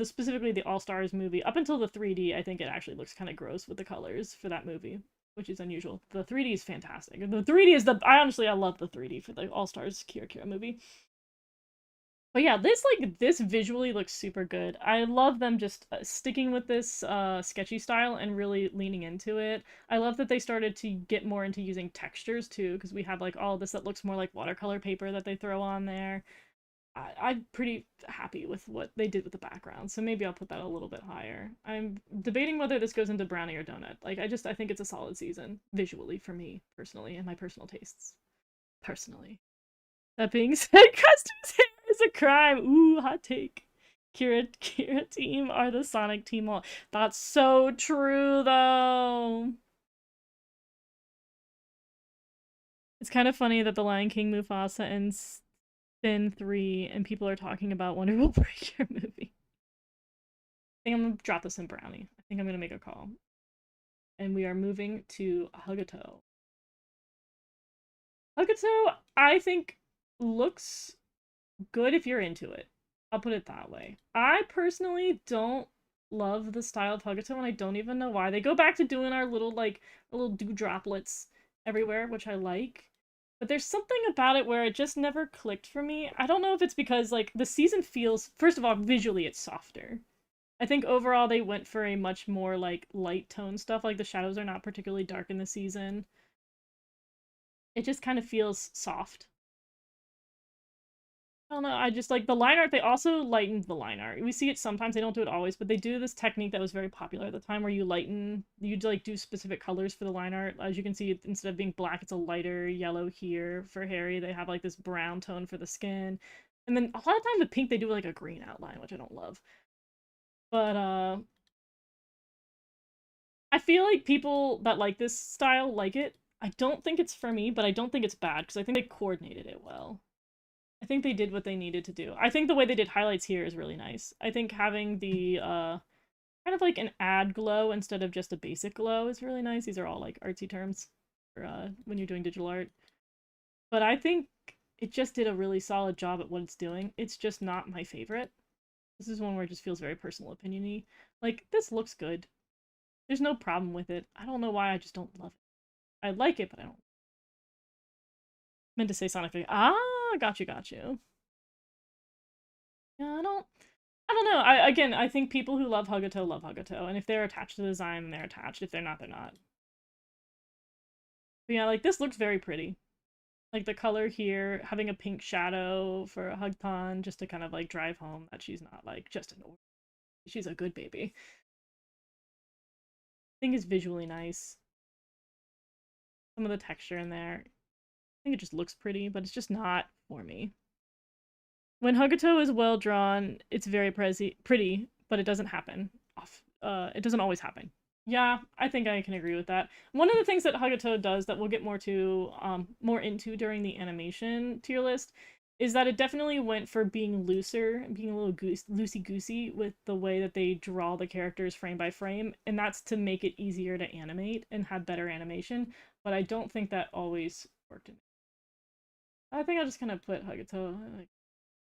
Specifically the All Stars movie. Up until the 3D, I think it actually looks kind of gross with the colors for that movie, which is unusual. The 3D is fantastic. The 3D is the I love the 3D for the All Stars Kira Kira movie. But yeah, this visually looks super good. I love them just sticking with this sketchy style and really leaning into it. I love that they started to get more into using textures too, because we have like all this that looks more like watercolor paper that they throw on there. I'm pretty happy with what they did with the background, so maybe I'll put that a little bit higher. I'm debating whether this goes into brownie or donut. Like I think it's a solid season visually for me personally and my personal tastes. Personally. That being said, Custer's hair is a crime. Ooh, hot take. Kira team are the Sonic team. That's so true, though. It's kind of funny that The Lion King Mufasa ends Spin 3 and people are talking about Wonderful Breaker movie. I think I'm gonna drop this in brownie. I think I'm gonna make a call. And we are moving to Hugато. Hugато, I think, looks good if you're into it. I'll put it that way. I personally don't love the style of Hugато, and I don't even know why. They go back to doing our little dew droplets everywhere, which I like. But there's something about it where it just never clicked for me. I don't know if it's because like the season feels, first of all, visually it's softer. I think overall they went for a much more like light tone stuff. Like the shadows are not particularly dark in the season. It just kind of feels soft. I don't know. I just like the line art. They also lightened the line art. We see it sometimes. They don't do it always, but they do this technique that was very popular at the time, where you like do specific colors for the line art. As you can see, instead of being black, it's a lighter yellow here for Harry. They have like this brown tone for the skin, and then a lot of times the pink they do like a green outline, which I don't love. But I feel like people that like this style like it. I don't think it's for me, but I don't think it's bad because I think they coordinated it well. I think they did what they needed to do. I think the way they did highlights here is really nice. I think having the kind of like an ad glow instead of just a basic glow is really nice. These are all like artsy terms for when you're doing digital art. But I think it just did a really solid job at what it's doing. It's just not my favorite. This is one where it just feels very personal opinion-y. Like, this looks good. There's no problem with it. I don't know why I just don't love it. I like it, but I don't. Meant to say Sonic 3. Ah, got you. Yeah, I don't know. I think people who love Hugато, and if they're attached to the design, they're attached. If they're not, they're not. But yeah, like this looks very pretty. Like the color here, having a pink shadow for a Hugton, just to kind of like drive home that she's not like just an orphan. She's a good baby. I think it's visually nice. Some of the texture in there. I think it just looks pretty, but it's just not for me. When Hugато is well drawn, it's very pretty, but it doesn't happen. It doesn't always happen. Yeah, I think I can agree with that. One of the things that Hagito does that we'll get more into during the animation tier list is that it definitely went for being looser, being a little loosey-goosey with the way that they draw the characters frame by frame, and that's to make it easier to animate and have better animation, but I don't think that always worked. I think I'll just kind of put Hagito, like,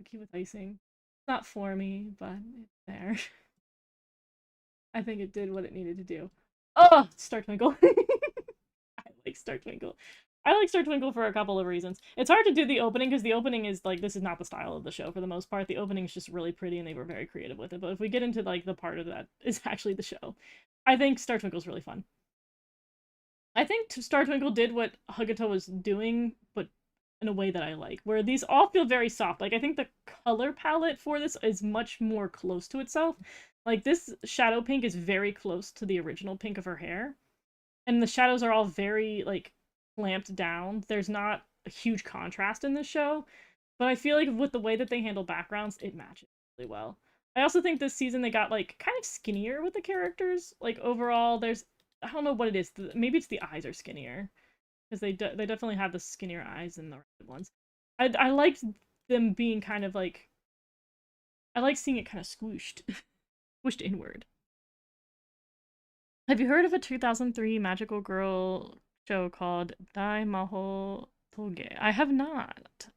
keep with icing. It's not for me, but it's there. I think it did what it needed to do. Oh, Star Twinkle. I like Star Twinkle. I like Star Twinkle for a couple of reasons. It's hard to do the opening because the opening is like this is not the style of the show for the most part. The opening is just really pretty and they were very creative with it. But if we get into like the part of that is actually the show, I think Star Twinkle's really fun. I think Star Twinkle did what Hagato was doing, but in a way that I like, where these all feel very soft. Like, I think the color palette for this is much more close to itself. Like, this shadow pink is very close to the original pink of her hair. And the shadows are all very, like, clamped down. There's not a huge contrast in this show. But I feel like with the way that they handle backgrounds, it matches really well. I also think this season they got, like, kind of skinnier with the characters. Like, overall, there's I don't know what it is. Maybe it's the eyes are skinnier because they definitely have the skinnier eyes than the red ones. I liked them being kind of like I like seeing it kind of squished, squished inward. Have you heard of a 2003 magical girl show called Dai Maho Toge? I have not.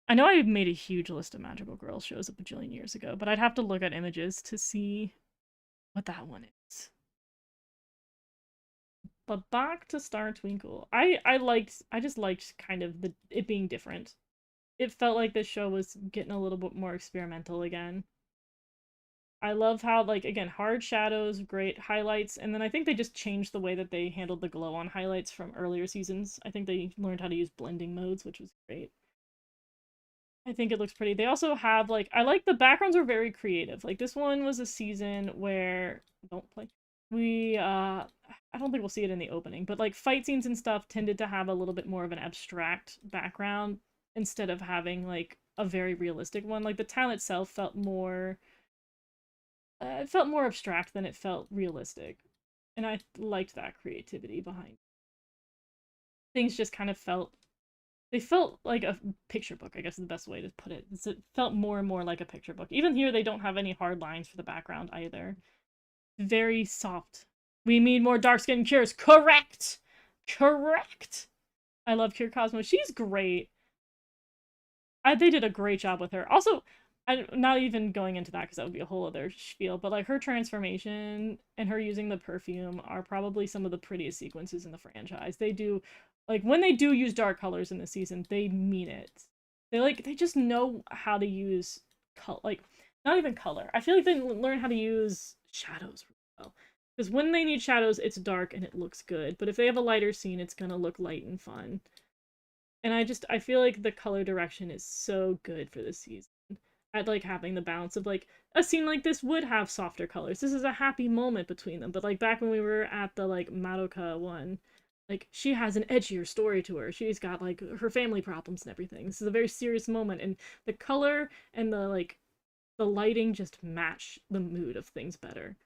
I know I made a huge list of magical girl shows a bajillion years ago, but I'd have to look at images to see what that one is. But back to Star Twinkle. I just liked kind of it being different. It felt like this show was getting a little bit more experimental again. I love how, like, again, hard shadows, great highlights, and then I think they just changed the way that they handled the glow on highlights from earlier seasons. I think they learned how to use blending modes, which was great. I think it looks pretty. They also have, like, I like the backgrounds were very creative. Like, this one was a season where, don't play, I don't think we'll see it in the opening, but, like, fight scenes and stuff tended to have a little bit more of an abstract background instead of having, like, a very realistic one. Like, the town itself felt more, it felt more abstract than it felt realistic. And I liked that creativity behind it. Things just kind of felt they felt like a picture book, I guess is the best way to put it. It felt more and more like a picture book. Even here, they don't have any hard lines for the background either. Very soft. We need more dark skin cures. Correct! Correct! I love Cure Cosmo. She's great. They did a great job with her. Also, I'm not even going into that because that would be a whole other spiel, but like her transformation and her using the perfume are probably some of the prettiest sequences in the franchise. They do, like, when they do use dark colors in the season, they mean it. They just know how to use color, like, not even color. I feel like they learn how to use shadows really well. Because when they need shadows, it's dark and it looks good. But if they have a lighter scene, it's gonna look light and fun. And I feel like the color direction is so good for this season. I'd like having the balance of like a scene like this would have softer colors. This is a happy moment between them. But like back when we were at the like Madoka one, like she has an edgier story to her. She's got like her family problems and everything. This is a very serious moment and the color and the lighting just match the mood of things better.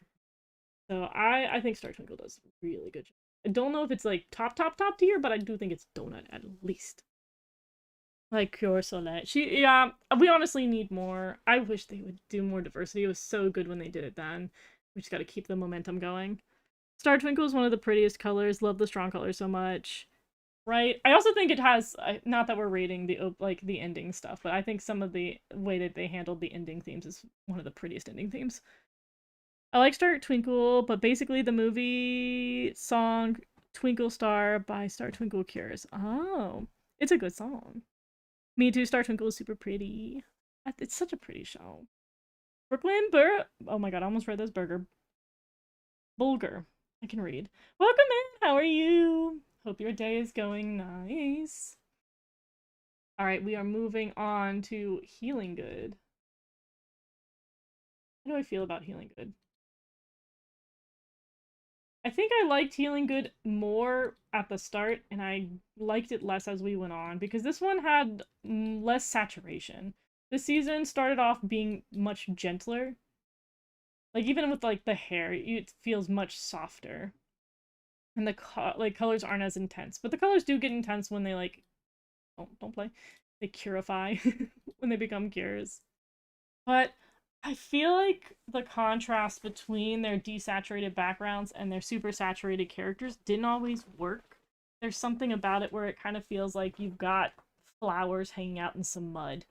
So I think Star Twinkle does really good job. I don't know if it's like top tier, but I do think it's donut at least. Like Pure Soleil. Yeah, we honestly need more. I wish they would do more diversity. It was so good when they did it then. We just gotta keep the momentum going. Star Twinkle is one of the prettiest colors. Love the strong colors so much. Right? I also think it has, not that we're rating the ending stuff, but I think some of the way that they handled the ending themes is one of the prettiest ending themes. I like Star Twinkle, but basically the movie song Twinkle Star by Star Twinkle Cures. Oh, it's a good song. Me too, Star Twinkle is super pretty. It's such a pretty show. Brooklyn Bur Oh my god, I almost read this burger. Bulgur. I can read. Welcome in, how are you? Hope your day is going nice. Alright, we are moving on to Healing Good. How do I feel about Healing Good? I think I liked Healing Good more at the start, and I liked it less as we went on, because this one had less saturation. This season started off being much gentler. Like, even with, like, the hair, it feels much softer. And the colors aren't as intense. But the colors do get intense when they, like, don't play. They curify when they become cures. But I feel like the contrast between their desaturated backgrounds and their super saturated characters didn't always work. There's something about it where it kind of feels like you've got flowers hanging out in some mud.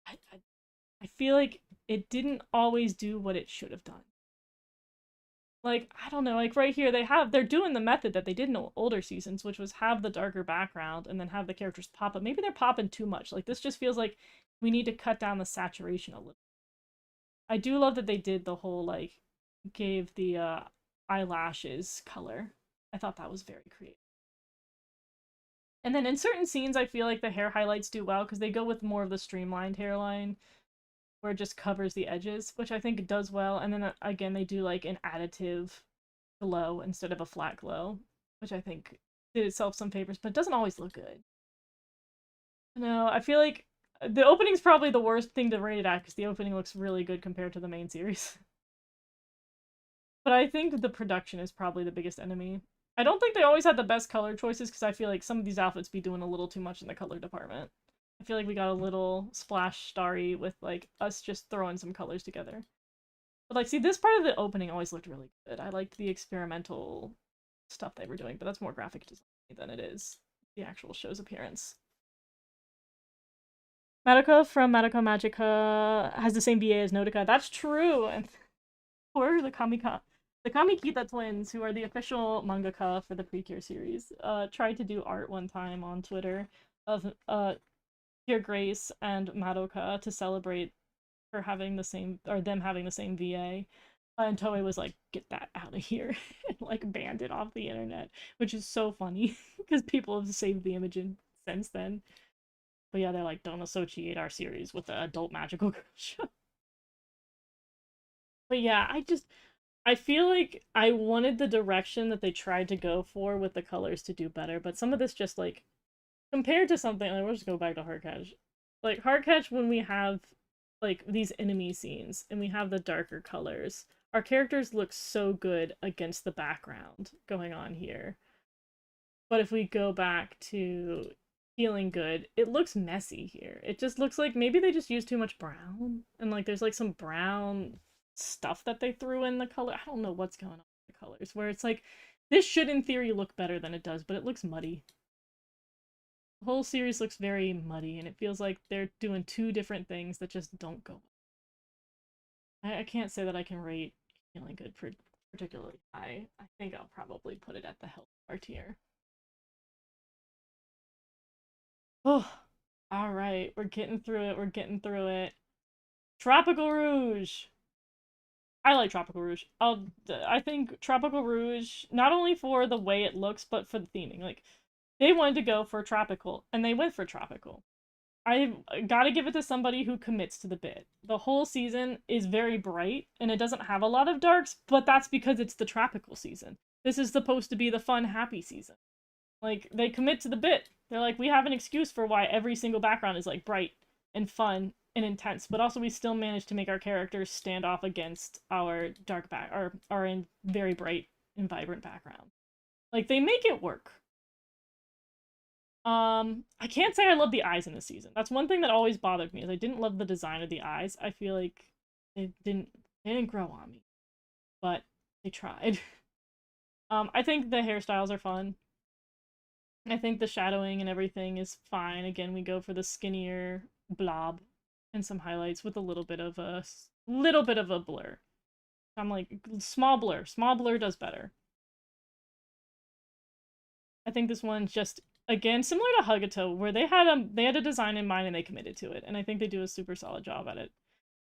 I feel like it didn't always do what it should have done. Like, I don't know, like right here they're doing the method that they did in older seasons, which was have the darker background and then have the characters pop up. Maybe they're popping too much. Like this just feels like we need to cut down the saturation a little. I do love that they did the whole like gave the eyelashes color. I thought that was very creative. And then in certain scenes I feel like the hair highlights do well because they go with more of the streamlined hairline where it just covers the edges, which I think it does well. And then again they do like an additive glow instead of a flat glow, which I think did itself some favors, but it doesn't always look good. No, I feel like the opening's probably the worst thing to rate it at because the opening looks really good compared to the main series. But I think the production is probably the biggest enemy. I don't think they always had the best color choices because I feel like some of these outfits be doing a little too much in the color department. I feel like we got a little splash starry with like us just throwing some colors together. But like, see, this part of the opening always looked really good. I liked the experimental stuff they were doing, but that's more graphic design than it is the actual show's appearance. Madoka from Madoka Magica has the same VA as Nodoka. That's true. And for the Kamikita twins, who are the official mangaka for the Precure series, tried to do art one time on Twitter of Pure Grace and Madoka to celebrate her having the same or them having the same VA. And Toei was like, "Get that out of here," and like banned it off the internet, which is so funny because people have saved the image since then. But yeah, they're like, "Don't associate our series with the adult magical girl show." But yeah, I feel like I wanted the direction that they tried to go for with the colors to do better, but some of this just like compared to something like we'll just go back to Hardcatch. Like Hardcatch when we have like these enemy scenes and we have the darker colors, our characters look so good against the background going on here. But if we go back to feeling good, it looks messy here. It just looks like maybe they just used too much brown and like there's like some brown stuff that they threw in the color. I don't know what's going on with the colors where it's like this should in theory look better than it does, but it looks muddy. The whole series looks very muddy and it feels like they're doing two different things that just don't go well. I can't say that I can rate Feeling Good particularly high. I think I'll probably put it at the health bar tier. Oh, all right, we're getting through it. We're getting through it. Tropical Rouge. I like Tropical Rouge. I think Tropical Rouge not only for the way it looks, but for the theming. Like they wanted to go for tropical, and they went for tropical. I gotta give it to somebody who commits to the bit. The whole season is very bright, and it doesn't have a lot of darks, but that's because it's the tropical season. This is supposed to be the fun, happy season. Like they commit to the bit. They're like, we have an excuse for why every single background is like bright and fun and intense, but also we still manage to make our characters stand off against our dark back our in very bright and vibrant background. Like they make it work. I can't say I love the eyes in this season. That's one thing that always bothered me is I didn't love the design of the eyes. I feel like they didn't grow on me, but they tried. I think the hairstyles are fun. I think the shadowing and everything is fine. Again, we go for the skinnier blob and some highlights with a little bit of a blur. I'm like small blur. Small blur does better. I think this one's just again similar to Hagato, where they had a design in mind and they committed to it, and I think they do a super solid job at it.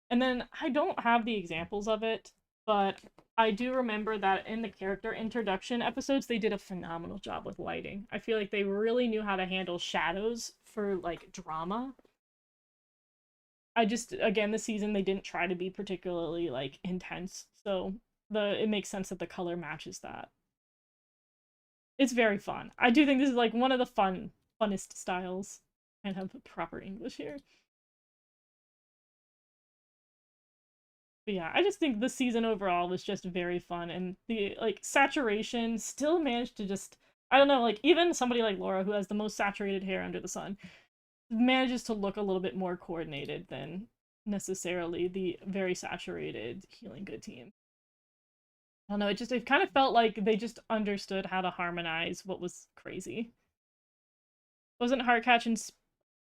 And then I don't have the examples of it, but I do remember that in the character introduction episodes, they did a phenomenal job with lighting. I feel like they really knew how to handle shadows for like drama. I just again this season they didn't try to be particularly like intense, so it makes sense that the color matches that. It's very fun. I do think this is like one of the funnest styles. I have proper English here. But yeah, I just think the season overall was just very fun and the like saturation still managed to just I don't know, like even somebody like Laura who has the most saturated hair under the sun manages to look a little bit more coordinated than necessarily the very saturated Healing Good team. I don't know, it kind of felt like they just understood how to harmonize what was crazy. Wasn't Heartcatch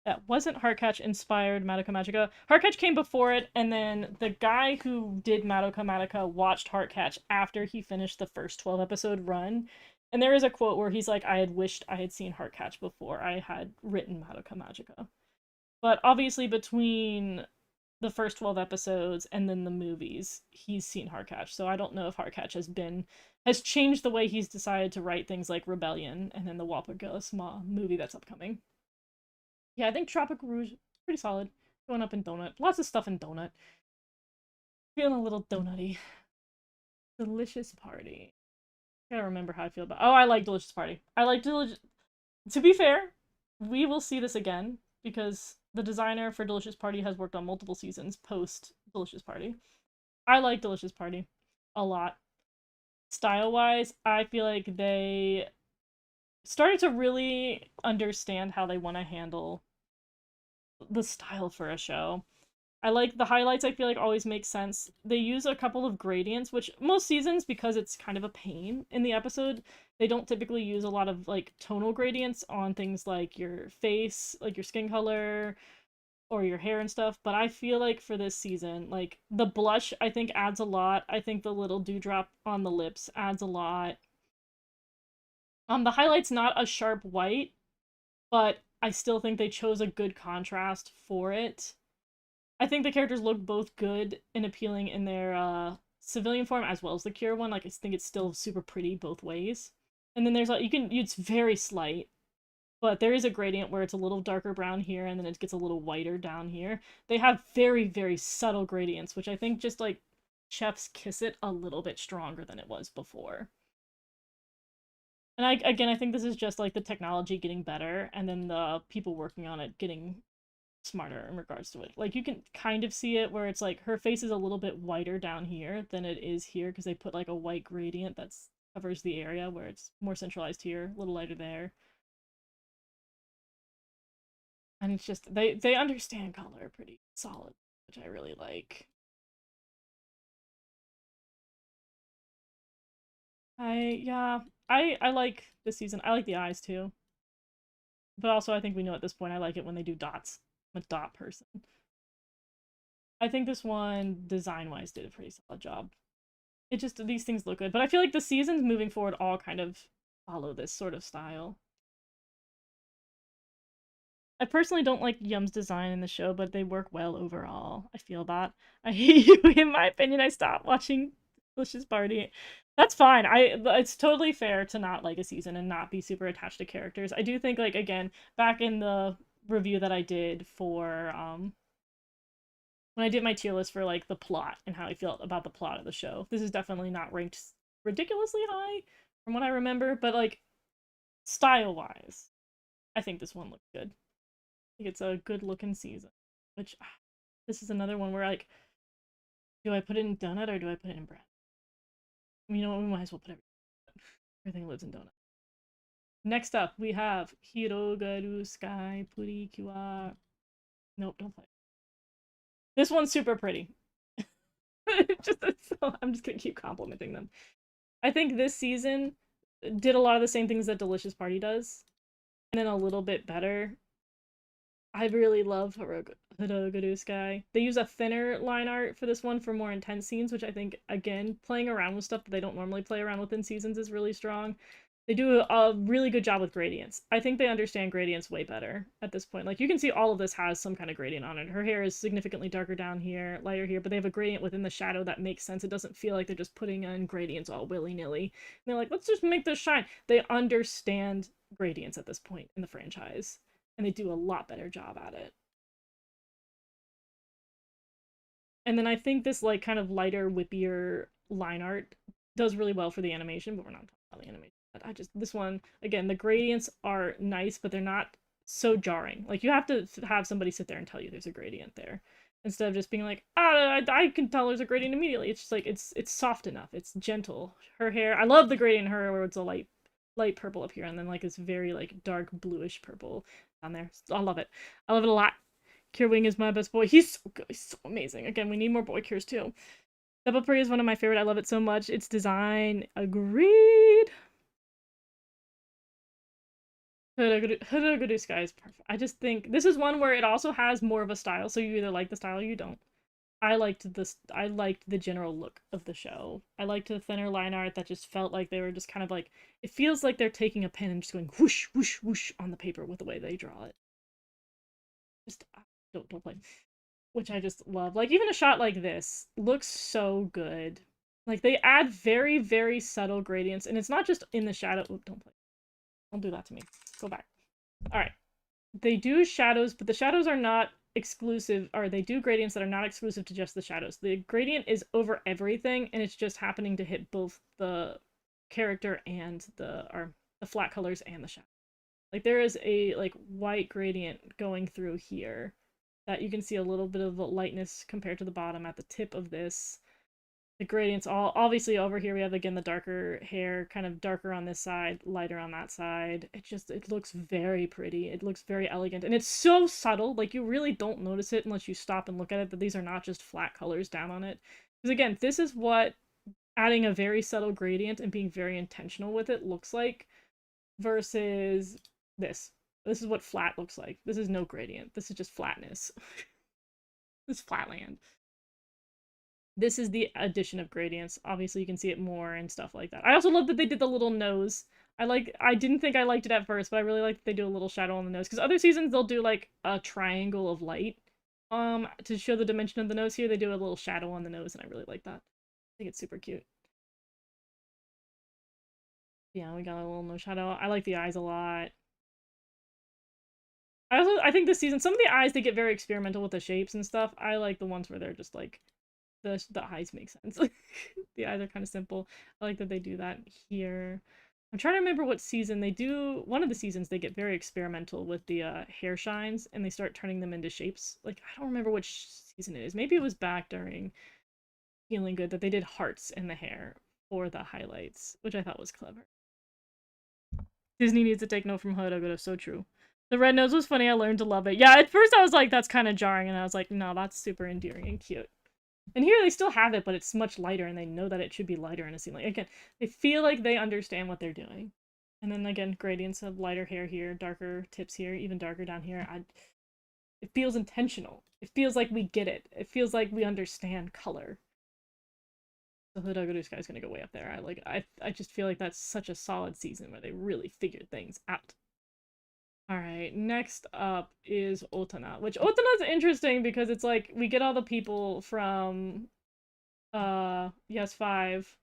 that wasn't Heartcatch inspired Madoka Magica. Heartcatch came before it, and then the guy who did Madoka Magica watched Heartcatch after he finished the first 12 episode run. And there is a quote where he's like, I had wished I had seen Heartcatch before I had written Madoka Magica. But obviously, between the first 12 episodes and then the movies, he's seen Heartcatch. So I don't know if Heartcatch has changed the way he's decided to write things like Rebellion and then the Wapagosma movie that's upcoming. Yeah, I think Tropic Rouge is pretty solid. Going up in Donut. Lots of stuff in Donut. Feeling a little donutty. Delicious Party. I gotta remember how I feel about. Oh, I like Delicious Party. I like Delicious. To be fair, we will see this again because the designer for Delicious Party has worked on multiple seasons post Delicious Party. I like Delicious Party a lot. Style wise, I feel like they started to really understand how they want to handle the style for a show. I like the highlights, I feel like always make sense. They use a couple of gradients, which most seasons, because it's kind of a pain in the episode, they don't typically use a lot of like tonal gradients on things like your face, like your skin color, or your hair and stuff. But I feel like for this season, like the blush I think adds a lot. I think the little dewdrop on the lips adds a lot. The highlight's not a sharp white, but I still think they chose a good contrast for it. I think the characters look both good and appealing in their civilian form as well as the Cure one. Like I think it's still super pretty both ways. And then there's like it's very slight, but there is a gradient where it's a little darker brown here and then it gets a little whiter down here. They have very, very subtle gradients, which I think just like chefs kiss it a little bit stronger than it was before. And I think this is just like the technology getting better and then the people working on it getting smarter in regards to it. Like you can kind of see it where it's like her face is a little bit whiter down here than it is here because they put like a white gradient that covers the area where it's more centralized here, a little lighter there. And it's just they understand color pretty solid, which I really like. Yeah, I like this season. I like the eyes too. But also I think we know at this point I like it when they do dots. I'm a dot person. I think this one design-wise did a pretty solid job. It just these things look good. But I feel like the seasons moving forward all kind of follow this sort of style. I personally don't like Yum's design in the show, but they work well overall. I feel that. I hate you. In my opinion, I stopped watching Delicious Party. That's fine. It's totally fair to not like a season and not be super attached to characters. I do think like again, back in the review that I did for when I did my tier list for like the plot and how I felt about the plot of the show. This is definitely not ranked ridiculously high from what I remember, but like style-wise, I think this one looks good. I think it's a good looking season. Which this is another one where like, do I put it in donut or do I put it in bread? You know what? We might as well put everything lives in donut. Next up, we have Hirogaru Sky Purikua. Nope, don't play. This one's super pretty. I'm just gonna keep complimenting them. I think this season did a lot of the same things that Delicious Party does, and then a little bit better. I really love Hirogaru Sky. They use a thinner line art for this one for more intense scenes, which I think, again, playing around with stuff that they don't normally play around with in seasons is really strong. They do a really good job with gradients. I think they understand gradients way better at this point. Like, you can see all of this has some kind of gradient on it. Her hair is significantly darker down here, lighter here, but they have a gradient within the shadow that makes sense. It doesn't feel like they're just putting in gradients all willy-nilly. They're like, let's just make this shine. They understand gradients at this point in the franchise, and they do a lot better job at it. And then I think this like kind of lighter, whippier line art does really well for the animation, but we're not talking about the animation. But this one, again, the gradients are nice, but they're not so jarring. Like you have to have somebody sit there and tell you there's a gradient there. Instead of just being like, I can tell there's a gradient immediately. It's just like it's soft enough. It's gentle. Her hair, I love the gradient in her where it's a light purple up here and then like it's very like dark bluish purple down there. I love it. I love it a lot. Cure Wing is my best boy. He's so good. He's so amazing. Again, we need more boy cures too. Double Prey is one of my favorite. I love it so much. Its design, agreed. Hoodoo Sky is perfect. I just think this is one where it also has more of a style, so you either like the style or you don't. I liked this. I liked the general look of the show. I liked the thinner line art that just felt like they were just kind of like, it feels like they're taking a pen and just going whoosh whoosh whoosh on the paper with the way they draw it. Just don't play. Which I just love. Like even a shot like this looks so good. Like they add very very subtle gradients, and it's not just in the shadow. Oop, don't play. Don't do that to me. Go back. All right. They do shadows, but the shadows are not exclusive, or they do gradients that are not exclusive to just the shadows. The gradient is over everything, and it's just happening to hit both the character and the flat colors and the shadow. Like there is a like white gradient going through here that you can see a little bit of lightness compared to the bottom at the tip of this. The gradients all obviously over here we have again the darker hair, kind of darker on this side, lighter on that side. It looks very pretty. It looks very elegant, and it's so subtle. Like you really don't notice it unless you stop and look at it, that these are not just flat colors down on it. Because again, this is what adding a very subtle gradient and being very intentional with it looks like, versus this. This is what flat looks like. This is no gradient. This is just flatness. This is flatland. This is the addition of gradients. Obviously, you can see it more and stuff like that. I also love that they did the little nose. I didn't think I liked it at first, but I really like that they do a little shadow on the nose. Because other seasons, they'll do, like, a triangle of light. To show the dimension of the nose here, they do a little shadow on the nose, and I really like that. I think it's super cute. Yeah, we got a little nose shadow. I like the eyes a lot. I think this season, some of the eyes, they get very experimental with the shapes and stuff. I like the ones where they're just, like, the eyes make sense. The eyes are kind of simple. I like that they do that here. I'm trying to remember what season they do. One of the seasons they get very experimental with the hair shines, and they start turning them into shapes. Like I don't remember which season it is. Maybe it was back during Feeling Good that they did hearts in the hair for the highlights, which I thought was clever. Disney needs to take note from Hood. So true. The red nose was funny. I learned to love it. Yeah, at first I was like, that's kind of jarring, and I was like, no, that's super endearing and cute. And here they still have it, but it's much lighter, and they know that it should be lighter in a scene. Like, again, they feel like they understand what they're doing. And then, again, gradients of lighter hair here, darker tips here, even darker down here. It feels intentional. It feels like we get it. It feels like we understand color. The Hood Sky is going to go way up there. I just feel like that's such a solid season where they really figured things out. Alright, next up is Otana, which Otana's interesting because it's like, we get all the people from, Yes 5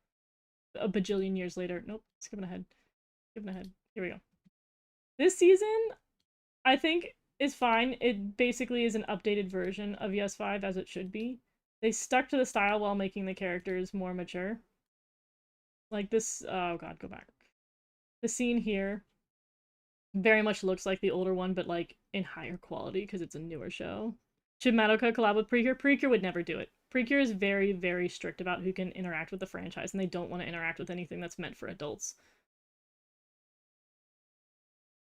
a bajillion years later. Nope, skipping ahead. Skipping ahead. Here we go. This season, I think, is fine. It basically is an updated version of Yes 5 as it should be. They stuck to the style while making the characters more mature. Like this, oh god, go back. The scene here very much looks like the older one, but like in higher quality because it's a newer show. Should Madoka collab with Precure? Precure would never do it. Precure is very, very strict about who can interact with the franchise, and they don't want to interact with anything that's meant for adults.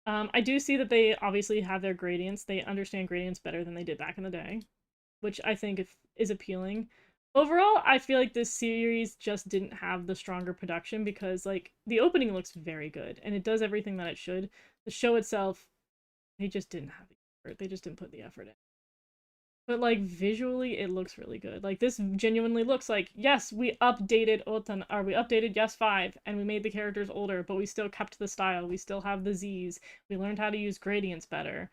I do see that they obviously have their gradients. They understand gradients better than they did back in the day, which I think is appealing. Overall, I feel like this series just didn't have the stronger production because, like, the opening looks very good, and it does everything that it should. The show itself, they just didn't have the effort. They just didn't put the effort in. But, like, visually, it looks really good. Like, this genuinely looks like, yes, we updated Otan, or we updated Yes 5, and we made the characters older, but we still kept the style. We still have the Z's. We learned how to use gradients better.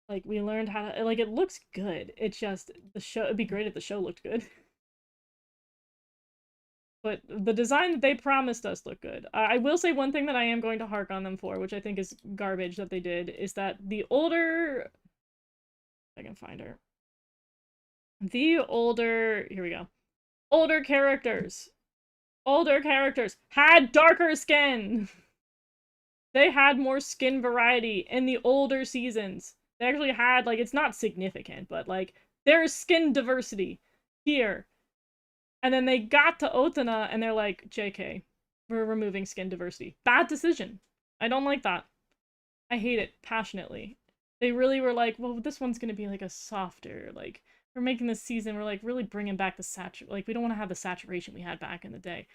Like, we learned how to, like, it looks good. It's just, the show, it'd be great if the show looked good. But the design that they promised us looked good. I will say one thing that I am going to hark on them for, which I think is garbage that they did, is that the older... I can find her. The older... Here we go. Older characters had darker skin! They had more skin variety in the older seasons. They actually had, like, it's not significant, but, like, there's skin diversity here. And then they got to Otana, and they're like, JK, we're removing skin diversity. Bad decision. I don't like that. I hate it passionately. They really were like, well, this one's gonna be, like, a softer, like, we're making this season, we're, like, really bringing back the like, we don't want to have the saturation we had back in the day.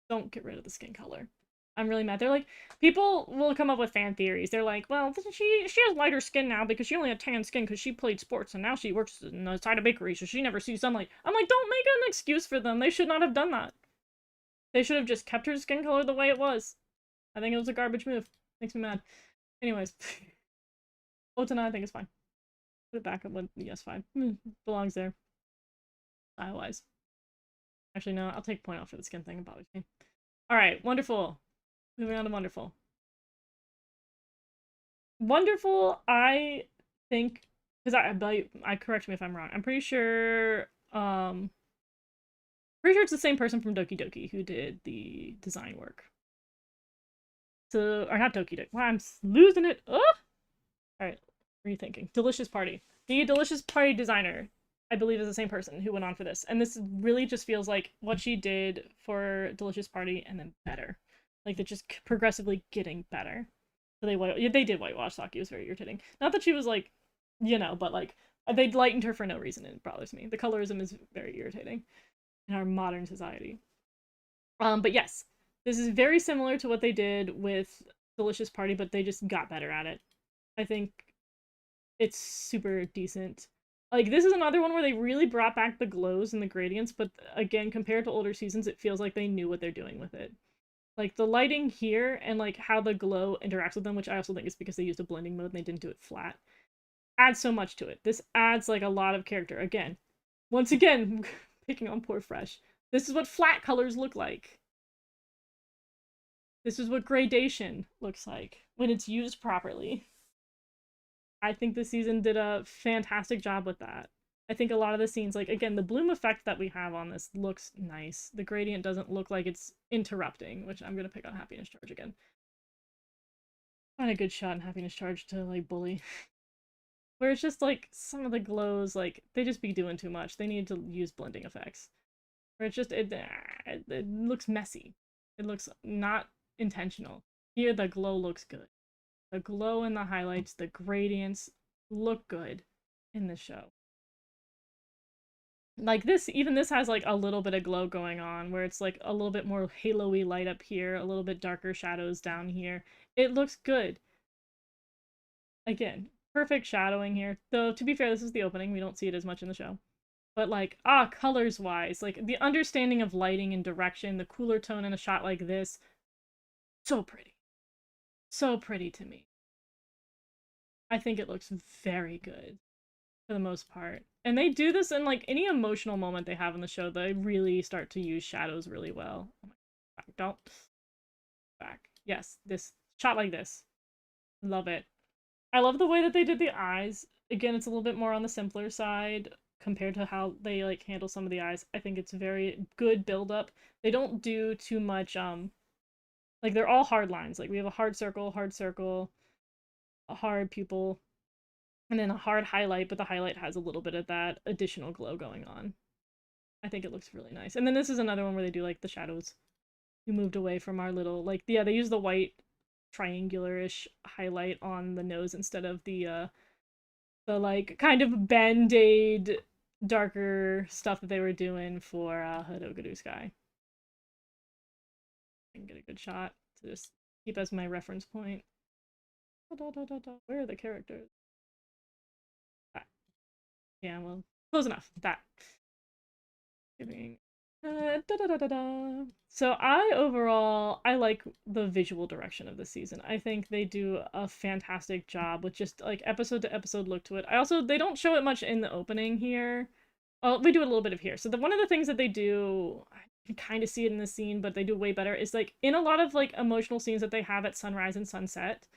Don't get rid of the skin color. I'm really mad. They're like, people will come up with fan theories. They're like, well, she has lighter skin now because she only had tan skin because she played sports and now she works inside a bakery, so she never sees sunlight. I'm like, don't make an excuse for them. They should not have done that. They should have just kept her skin color the way it was. I think it was a garbage move. Makes me mad. Anyways, Otana I think is fine. Put it back up with yes, fine. Belongs there. Style-wise. Actually, no, I'll take a point off for the skin thing. It bothers me. Alright, wonderful. Moving on to wonderful. Wonderful, I think, because I correct me if I'm wrong. I'm pretty sure it's the same person from Doki Doki who did the design work. So, or not Doki Doki. Wow, I'm losing it. Oh! Alright, rethinking. Delicious Party. The Delicious Party designer, I believe, is the same person who went on for this. And this really just feels like what she did for Delicious Party and then better. Like, they're just progressively getting better. So they did whitewash Saki. It was very irritating. Not that she was, like, you know, but, like, they lightened her for no reason, and it bothers me. The colorism is very irritating in our modern society. But yes, this is very similar to what they did with Delicious Party, but they just got better at it. I think it's super decent. Like, this is another one where they really brought back the glows and the gradients, but again, compared to older seasons, it feels like they knew what they're doing with it. Like, the lighting here and, like, how the glow interacts with them, which I also think is because they used a blending mode and they didn't do it flat, adds so much to it. This adds, like, a lot of character. Again, once again, picking on poor Fresh. This is what flat colors look like. This is what gradation looks like when it's used properly. I think this season did a fantastic job with that. I think a lot of the scenes, like, again, the bloom effect that we have on this looks nice. The gradient doesn't look like it's interrupting, which I'm gonna pick on Happiness Charge again. Find a good shot in Happiness Charge to, like, bully. Where it's just, like, some of the glows, like, they just be doing too much. They need to use blending effects. Where it's just, it looks messy. It looks not intentional. Here, the glow looks good. The glow and the highlights, the gradients look good in this show. Like this, even this has like a little bit of glow going on where it's like a little bit more halo-y light up here, a little bit darker shadows down here. It looks good. Again, perfect shadowing here. Though, to be fair, this is the opening. We don't see it as much in the show. But like, colors-wise, like the understanding of lighting and direction, the cooler tone in a shot like this, so pretty. So pretty to me. I think it looks very good for the most part. And they do this in like any emotional moment they have in the show. They really start to use shadows really well. Oh my God, don't back. Yes, this shot like this. Love it. I love the way that they did the eyes. Again, it's a little bit more on the simpler side compared to how they like handle some of the eyes. I think it's very good build up. They don't do too much like they're all hard lines. Like we have a hard circle, a hard pupil, and then a hard highlight, but the highlight has a little bit of that additional glow going on. I think it looks really nice. And then this is another one where they do like the shadows. We moved away from our little like yeah, they use the white triangular-ish highlight on the nose instead of the like kind of band-aid darker stuff that they were doing for Hodogaru Sky. I can get a good shot to just keep as my reference point. Where are the characters? That. Yeah, well, close enough. That. Giving. So I like the visual direction of the season. I think they do a fantastic job with just like episode to episode look to it. They don't show it much in the opening here. Well, we do it a little bit of here. So one of the things that they do, I can kind of see it in the scene, but they do way better, is like in a lot of like emotional scenes that they have at sunrise and sunset,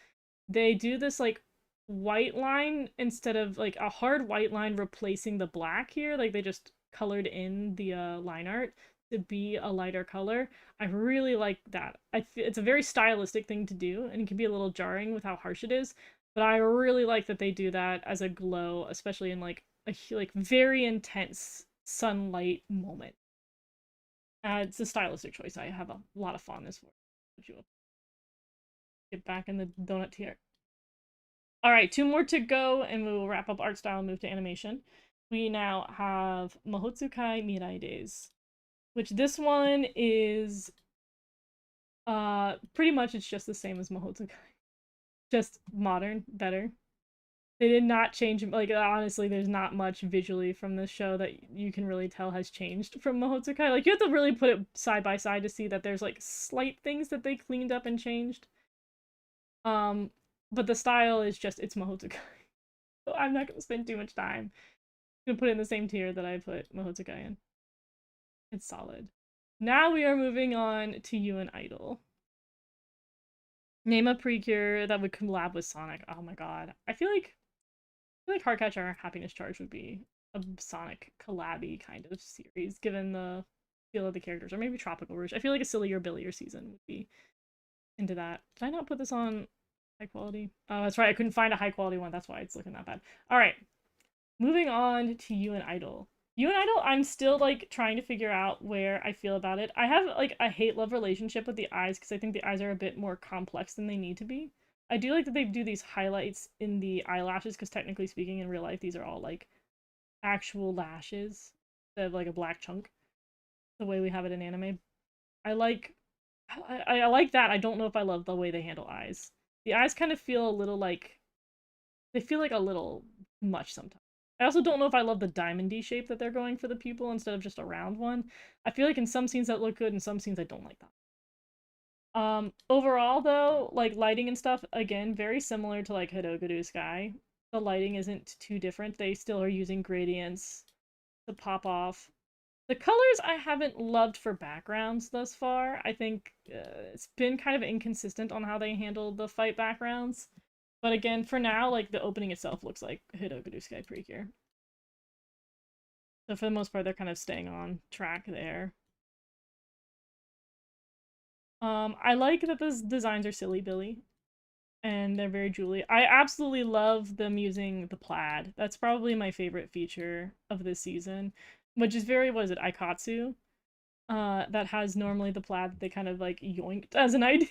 they do this like white line instead of like a hard white line replacing the black here. Like they just colored in the line art to be a lighter color. I really like that. It's a very stylistic thing to do, and it can be a little jarring with how harsh it is, but I really like that they do that as a glow, especially in like a like very intense sunlight moment. It's a stylistic choice. I have a lot of fondness for it. Get back in the donut tier. All right, 2 more to go, and we will wrap up art style and move to animation. We now have Mahotsukai Mirai Days, which this one is Pretty much it's just the same as Mahotsukai. Just modern, better. They did not change, like, honestly, there's not much visually from this show that you can really tell has changed from Mahotsukai. Like, you have to really put it side by side to see that there's, like, slight things that they cleaned up and changed. Um, but the style is just, it's Mahotsukai. So I'm not gonna spend too much time. I'm gonna put it in the same tier that I put Mahotsukai in. It's solid. Now we are moving on to You and Idol. Name a Precure that would collab with Sonic. Oh my god. I feel like Heartcatcher or Happiness Charge would be a Sonic collabby kind of series, given the feel of the characters. Or maybe Tropical Rouge. I feel like a sillier, billier season would be into that. Did I not put this on high quality? Oh, that's right. I couldn't find a high quality one. That's why it's looking that bad. All right. Moving on to You and Idol. You and Idol, I'm still like trying to figure out where I feel about it. I have like a hate-love relationship with the eyes because I think the eyes are a bit more complex than they need to be. I do like that they do these highlights in the eyelashes because technically speaking in real life these are all like actual lashes instead of like a black chunk the way we have it in anime. I like I like that. I don't know if I love the way they handle eyes. The eyes kind of feel a little like they feel like a little much sometimes. I also don't know if I love the diamondy shape that they're going for the pupil instead of just a round one. I feel like in some scenes that look good, in some scenes I don't like that. Overall though, like lighting and stuff, again, very similar to like Hidogaru Sky. The lighting isn't too different. They still are using gradients to pop off. The colors I haven't loved for backgrounds thus far. I think it's been kind of inconsistent on how they handle the fight backgrounds. But again, for now, like the opening itself looks like Hidogaru Sky Precure. So for the most part, they're kind of staying on track there. I like that the designs are silly Billy and they're very Julie. I absolutely love them using the plaid. That's probably my favorite feature of this season, which is very, what is it, Aikatsu? That has normally the plaid that they kind of like yoinked as an idea.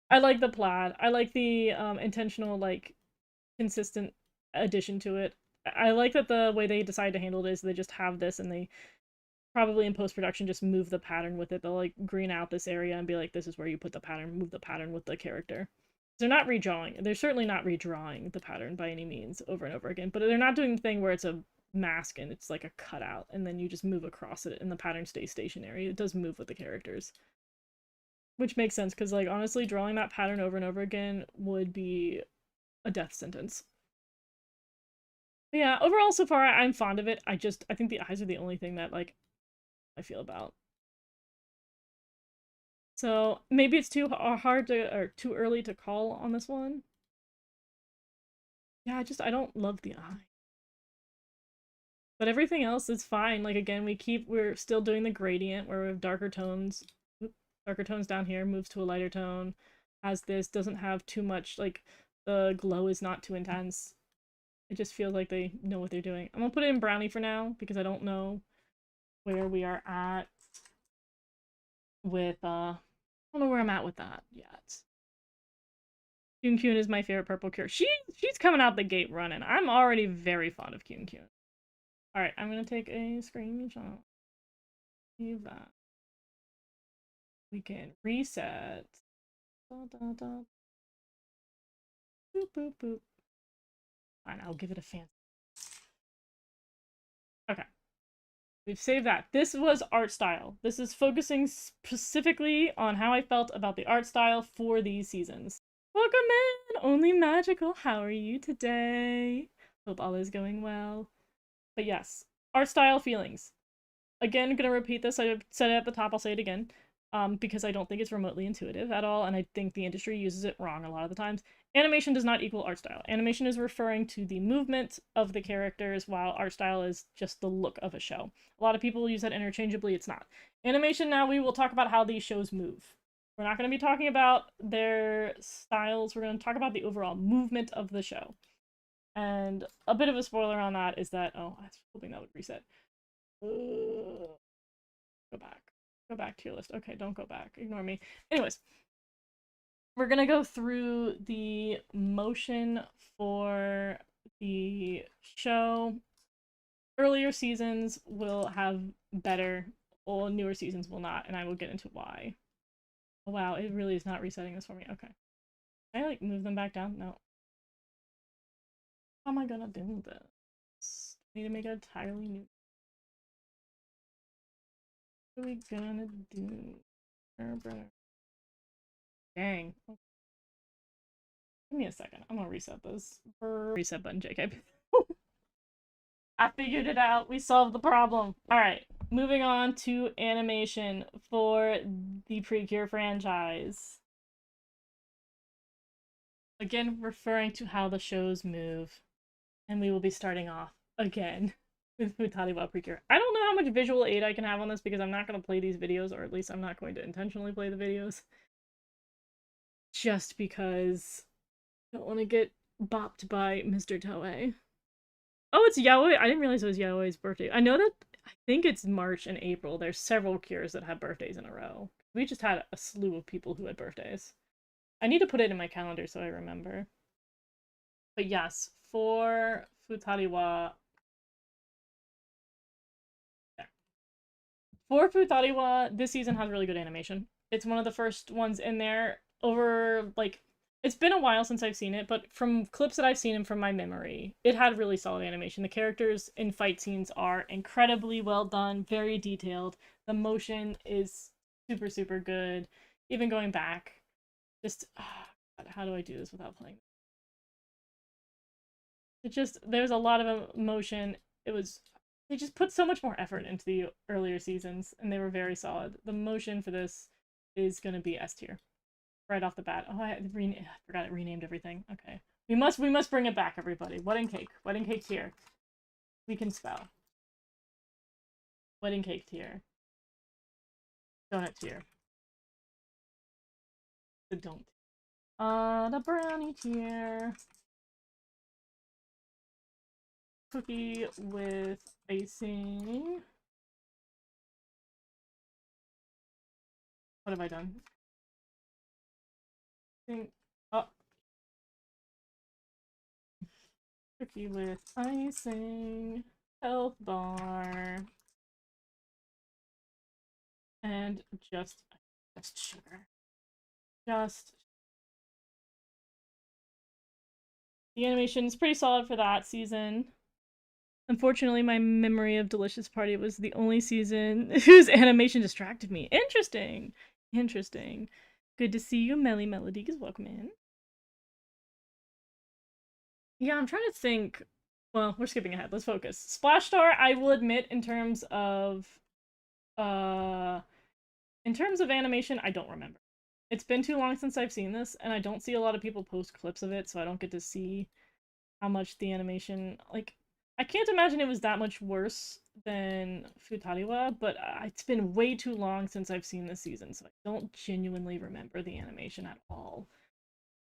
I like the plaid. I like the intentional, like, consistent addition to it. I like that the way they decide to handle it is they just have this and they probably in post-production just move the pattern with it. They'll like green out this area and be like, this is where you put the pattern, move the pattern with the character. They're not redrawing. They're certainly not redrawing the pattern by any means over and over again, but they're not doing the thing where it's a mask and it's like a cutout and then you just move across it and the pattern stays stationary. It does move with the characters. Which makes sense because, like, honestly, drawing that pattern over and over again would be a death sentence. But yeah, overall, so far, I'm fond of it. I think the eyes are the only thing that, like, I feel about. So maybe it's too hard to, or too early to call on this one. Yeah, I don't love the eye. But everything else is fine. Like, again, we're still doing the gradient where we have darker tones. Darker tones down here, moves to a lighter tone. Has this, doesn't have too much, like, the glow is not too intense. It just feels like they know what they're doing. I'm gonna put it in brownie for now because I don't know where we are at with I don't know where I'm at with that yet. Kyun Kyun is my favorite purple cure. She's coming out the gate running. I'm already very fond of Kyun Kyun. Alright, I'm gonna take a screenshot. Leave that. We can reset. Da, da, da. Boop boop boop. Fine, I'll give it a fancy. Okay. We've saved that. This was art style. This is focusing specifically on how I felt about the art style for these seasons. Welcome in! Only Magical, how are you today? Hope all is going well. But yes, art style feelings. Again, gonna repeat this. I said it at the top, I'll say it again. Because I don't think it's remotely intuitive at all, and I think the industry uses it wrong a lot of the times. Animation does not equal art style. Animation is referring to the movement of the characters, while art style is just the look of a show. A lot of people use that interchangeably, it's not. Animation, now we will talk about how these shows move. We're not going to be talking about their styles, we're going to talk about the overall movement of the show. And a bit of a spoiler on that is that, oh, I was hoping that would reset. Go back. Go back to your list. Okay, don't go back. Ignore me. Anyways, we're gonna go through the motion for the show. Earlier seasons will have better, or newer seasons will not, and I will get into why. Oh, wow, it really is not resetting this for me. Okay. Can I, like, move them back down? No. How am I gonna do this? I need to make an entirely new... What are we gonna do? Dang. Give me a second. I'm gonna reset this. Reset button, JK. I figured it out. We solved the problem. Alright. Moving on to animation for the Precure franchise. Again, referring to how the shows move. And we will be starting off again with Futari wa Precure. I don't know how much visual aid I can have on this because I'm not going to play these videos, or at least I'm not going to intentionally play the videos. Just because I don't want to get bopped by Mr. Toei. Oh, it's Yaoi. I didn't realize it was Yaoi's birthday. I know that, I think it's March and April. There's several Cures that have birthdays in a row. We just had a slew of people who had birthdays. I need to put it in my calendar so I remember. But yes, for Futari wa... For Futari wa, this season has really good animation. It's one of the first ones in there over, like, it's been a while since I've seen it, but from clips that I've seen and from my memory, it had really solid animation. The characters in fight scenes are incredibly well done, very detailed. The motion is super, super good. Even going back, just, how do I do this without playing? It just, there's a lot of emotion. They just put so much more effort into the earlier seasons, and they were very solid. The motion for this is going to be S tier. Right off the bat. Oh, I forgot it renamed everything. Okay. We must bring it back, everybody. Wedding cake. Wedding cake tier. We can spell. Wedding cake tier. Donut tier. The don't. The brownie tier. Cookie with icing. What have I done? Oh. Cookie with icing. Health bar. And just sugar. The animation is pretty solid for that season. Unfortunately, my memory of Delicious Party was the only season whose animation distracted me. Interesting. Interesting. Good to see you, Melly Melodies. Welcome in. Yeah, I'm trying to think. Well, we're skipping ahead. Let's focus. Splash Star, I will admit, in terms of animation, I don't remember. It's been too long since I've seen this, and I don't see a lot of people post clips of it, so I don't get to see how much the animation, like, I can't imagine it was that much worse than Futari wa, but it's been way too long since I've seen this season, so I don't genuinely remember the animation at all.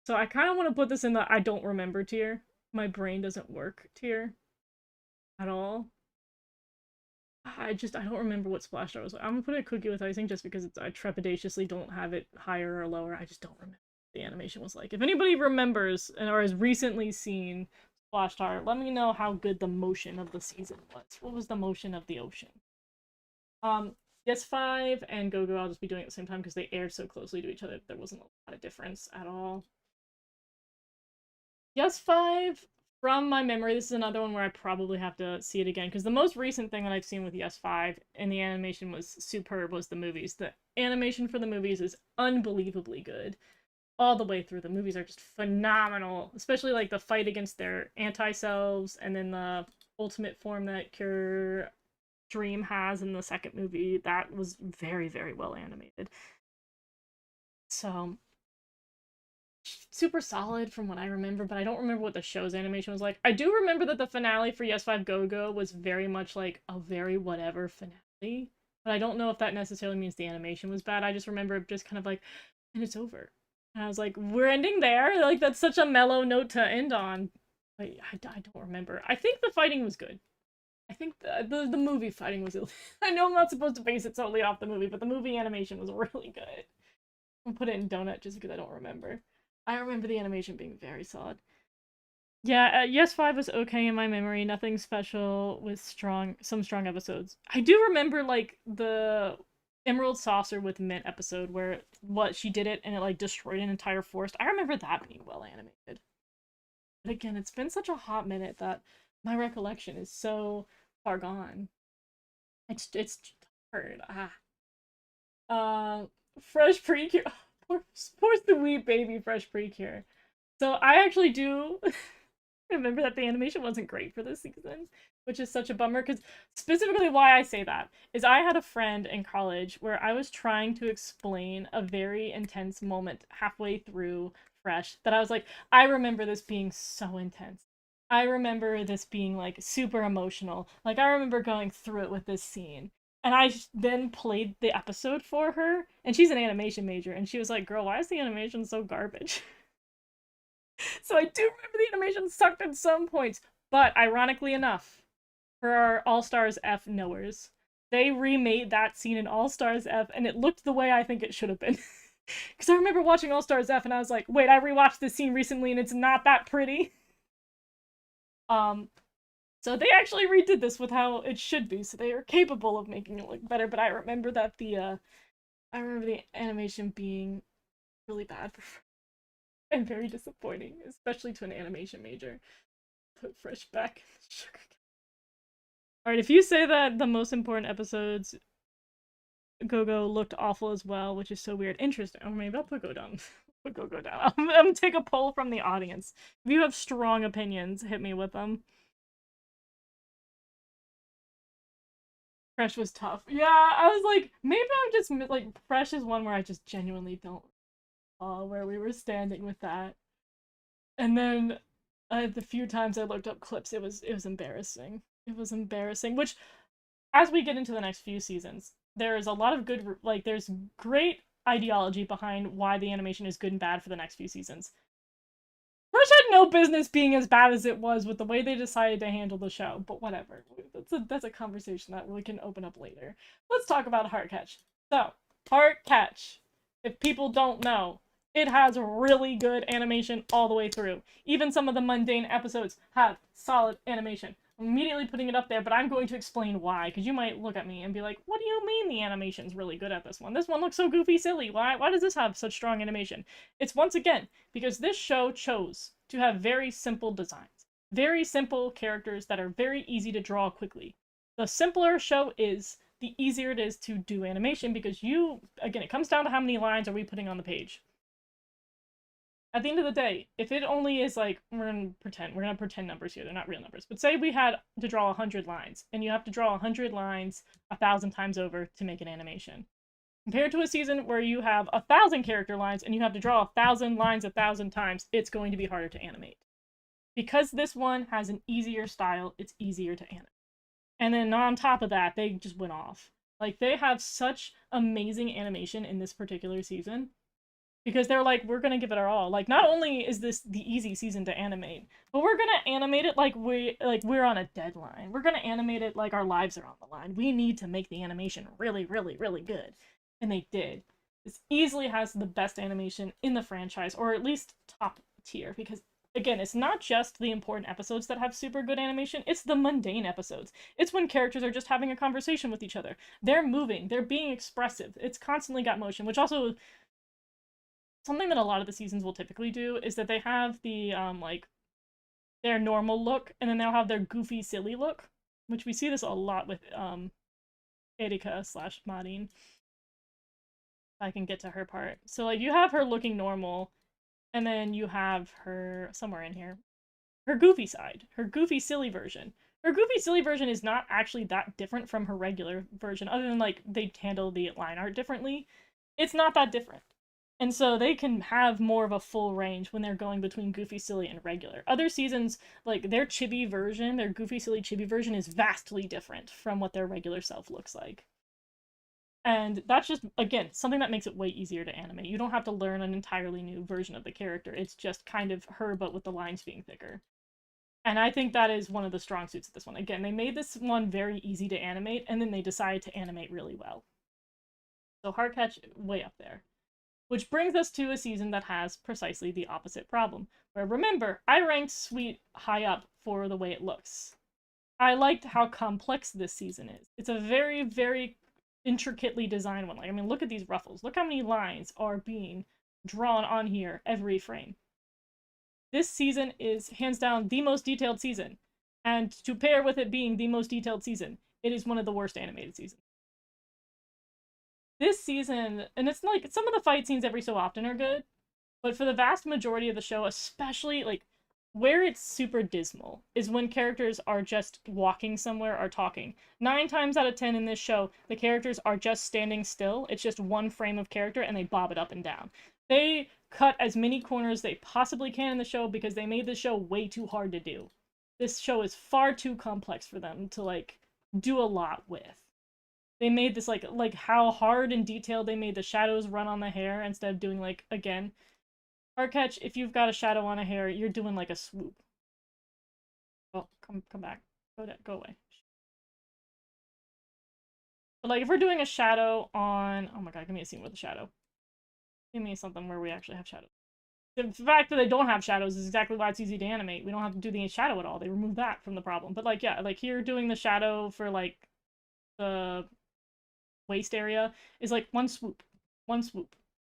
So I kind of want to put this in the I don't remember tier. My brain doesn't work tier at all. I don't remember what Splash Star was. I'm gonna put a Cookie with icing just because I trepidatiously don't have it higher or lower. I just don't remember what the animation was like. If anybody remembers or has recently seen Splash Star, let me know how good the motion of the season was. What was the motion of the ocean? Yes 5 and Go Go I'll just be doing it at the same time because they aired so closely to each other. There wasn't a lot of difference at all. Yes 5, from my memory, this is another one where I probably have to see it again, because the most recent thing that I've seen with Yes 5, and the animation was superb, was the movies. The animation for the movies is unbelievably good. All the way through. The movies are just phenomenal, especially like the fight against their anti-selves, and then the ultimate form that Cure Dream has in the second movie. That was very, very well animated. So super solid from what I remember, but I don't remember what the show's animation was like. I do remember that the finale for Yes 5 Go Go was very much like a very whatever finale, but I don't know if that necessarily means the animation was bad. I just remember it just kind of like, and it's over. And I was like, we're ending there? Like, that's such a mellow note to end on. But I don't remember. I think the fighting was good. I think the movie fighting was... I know I'm not supposed to base it solely off the movie, but the movie animation was really good. I'll put it in donut just because I don't remember. I remember the animation being very solid. Yeah, Yes 5 was okay in my memory. Nothing special with some strong episodes. I do remember, like, the Emerald Saucer with Mint episode where what she did it and it like destroyed an entire forest. I remember that being well animated. But again, it's been such a hot minute that my recollection is so far gone. It's hard. Ah. Uh, Fresh Precure. Poor sweet baby Fresh Precure. So I actually do remember that the animation wasn't great for this season, which is such a bummer because specifically why I say that is I had a friend in college where I was trying to explain a very intense moment halfway through Fresh that I was like, I remember this being so intense. I remember this being like super emotional. Like I remember going through it with this scene. And I then played the episode for her, and she's an animation major, and she was like, "Girl, why is the animation so garbage?" So I do remember the animation sucked at some points, but ironically enough, for our All Stars F knowers, they remade that scene in All Stars F, and it looked the way I think it should have been. Because I remember watching All Stars F, and I was like, wait, I rewatched this scene recently, and it's not that pretty. Um, so they actually redid this with how it should be, so they are capable of making it look better. But I remember that I remember the animation being really bad and very disappointing, especially to an animation major. Put Fresh back in the sugar. Alright, if you say that the most important episodes Go-Go looked awful as well, which is so weird. Interesting. Oh, maybe I'll put Go down. Put Go down. I'm gonna take a poll from the audience. If you have strong opinions, hit me with them. Fresh was tough. Yeah, I was like, maybe I'm just like Fresh is one where I just genuinely don't recall where we were standing with that. And then the few times I looked up clips, it was embarrassing. It was embarrassing. Which, as we get into the next few seasons, there is a lot of good like there's great ideology behind why the animation is good and bad for the next few seasons. Fresh had no business being as bad as it was with the way they decided to handle the show, but whatever. That's a conversation that we can open up later. Let's talk about Heartcatch. So, Heartcatch, if people don't know, it has really good animation all the way through. Even some of the mundane episodes have solid animation. I'm immediately putting it up there, but I'm going to explain why, because you might look at me and be like, what do you mean the animation's really good at this one? This one looks so goofy silly. Why does this have such strong animation? It's once again because this show chose to have very simple designs. Very simple characters that are very easy to draw quickly. The simpler a show is, the easier it is to do animation because again, it comes down to how many lines are we putting on the page. At the end of the day, if it only is like, we're gonna pretend numbers here, they're not real numbers, but say we had to draw 100 lines, and you have to draw 100 lines 1,000 times over to make an animation. Compared to a season where you have 1,000 character lines and you have to draw 1,000 lines 1,000 times, it's going to be harder to animate. Because this one has an easier style, it's easier to animate. And then on top of that, they just went off. Like, they have such amazing animation in this particular season because they're like, we're gonna give it our all. Like, not only is this the easy season to animate, but we're gonna animate it like we're on a deadline. We're gonna animate it like our lives are on the line. We need to make the animation really, really, really good. And they did. This easily has the best animation in the franchise, or at least top tier, because again, it's not just the important episodes that have super good animation, it's the mundane episodes. It's when characters are just having a conversation with each other. They're moving, they're being expressive. It's constantly got motion, which also something that a lot of the seasons will typically do is that they have the like their normal look and then they'll have their goofy silly look, which we see this a lot with Erika slash Marin. If I can get to her part. So like you have her looking normal and then you have her somewhere in here. Her goofy side, her goofy silly version. Her goofy silly version is not actually that different from her regular version, other than like they handle the line art differently. It's not that different. And so they can have more of a full range when they're going between goofy, silly, and regular. Other seasons, like their chibi version, their goofy, silly, chibi version is vastly different from what their regular self looks like. And that's just, again, something that makes it way easier to animate. You don't have to learn an entirely new version of the character. It's just kind of her, but with the lines being thicker. And I think that is one of the strong suits of this one. Again, they made this one very easy to animate, and then they decided to animate really well. So Heartcatch, way up there. Which brings us to a season that has precisely the opposite problem. Where, remember, I ranked Sweet high up for the way it looks. I liked how complex this season is. It's a very, very intricately designed one. Like, I mean, look at these ruffles. Look how many lines are being drawn on here every frame. This season is hands down the most detailed season. And to pair with it being the most detailed season, it is one of the worst animated seasons. This season, and it's like some of the fight scenes every so often are good, but for the vast majority of the show, especially like where it's super dismal, is when characters are just walking somewhere or talking. 9 times out of 10 in this show, the characters are just standing still. It's just one frame of character and they bob it up and down. They cut as many corners they possibly can in the show because they made the show way too hard to do. This show is far too complex for them to like do a lot with. They made this like how hard and detailed they made the shadows run on the hair instead of doing like, again, Art catch, if you've got a shadow on a hair, you're doing like a swoop. Oh, come back. Go away. But like if we're doing a shadow on, oh my god, give me a scene with a shadow. Give me something where we actually have shadows. The fact that they don't have shadows is exactly why it's easy to animate. We don't have to do the shadow at all. They remove that from the problem. But like, yeah, like here doing the shadow for like the waist area is like one swoop, and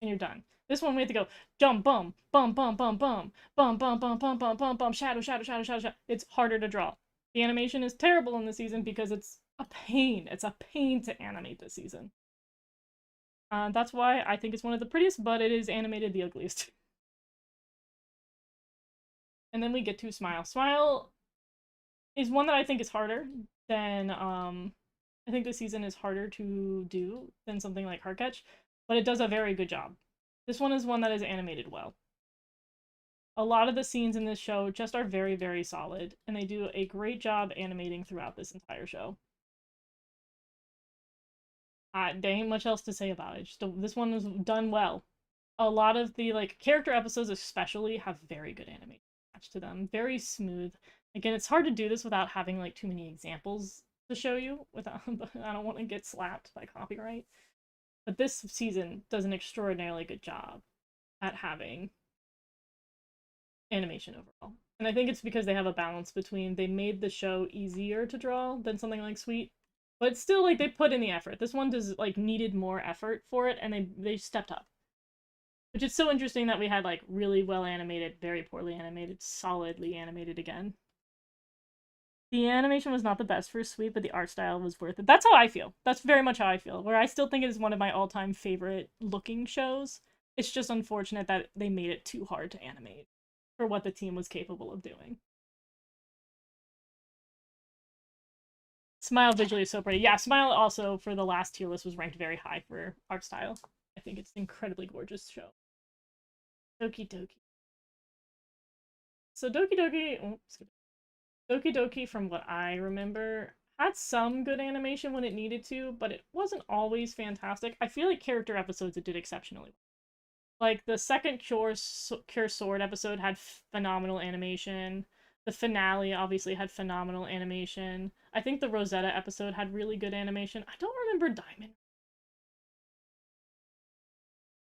you're done. This one we have to go jump, bum, bum, bum, bum, bum, bum, bum, bum, bum, bum, bum, bum, shadow, shadow, shadow, shadow, shadow. It's harder to draw. The animation is terrible in this season because it's a pain. It's a pain to animate this season. That's why I think it's one of the prettiest, but it is animated the ugliest. And then we get to Smile. Smile is one that I think is harder than, I think this season is harder to do than something like Heartcatch, but it does a very good job. This one is one that is animated well. A lot of the scenes in this show just are very, very solid, and they do a great job animating throughout this entire show. There ain't much else to say about it. Just this one was done well. A lot of the like character episodes especially have very good animation attached to them. Very smooth. Again, it's hard to do this without having like too many examples to show you. Without, I don't want to get slapped by copyright. But this season does an extraordinarily good job at having animation overall. And I think it's because they have a balance between they made the show easier to draw than something like Sweet, but still like they put in the effort. This one does like needed more effort for it, and they stepped up. Which is so interesting that we had like really well animated, very poorly animated, solidly animated again. The animation was not the best for Sweet, but the art style was worth it. That's how I feel. That's very much how I feel. Where I still think it is one of my all-time favorite looking shows. It's just unfortunate that they made it too hard to animate for what the team was capable of doing. Smile visually is so pretty. Yeah, Smile also for the last tier list was ranked very high for art style. I think it's an incredibly gorgeous show. Doki Doki. So Doki Doki, Doki Doki, from what I remember, had some good animation when it needed to, but it wasn't always fantastic. I feel like character episodes it did exceptionally well. Like the second Cure Sword episode had phenomenal animation. The finale obviously had phenomenal animation. I think the Rosetta episode had really good animation. I don't remember Diamond.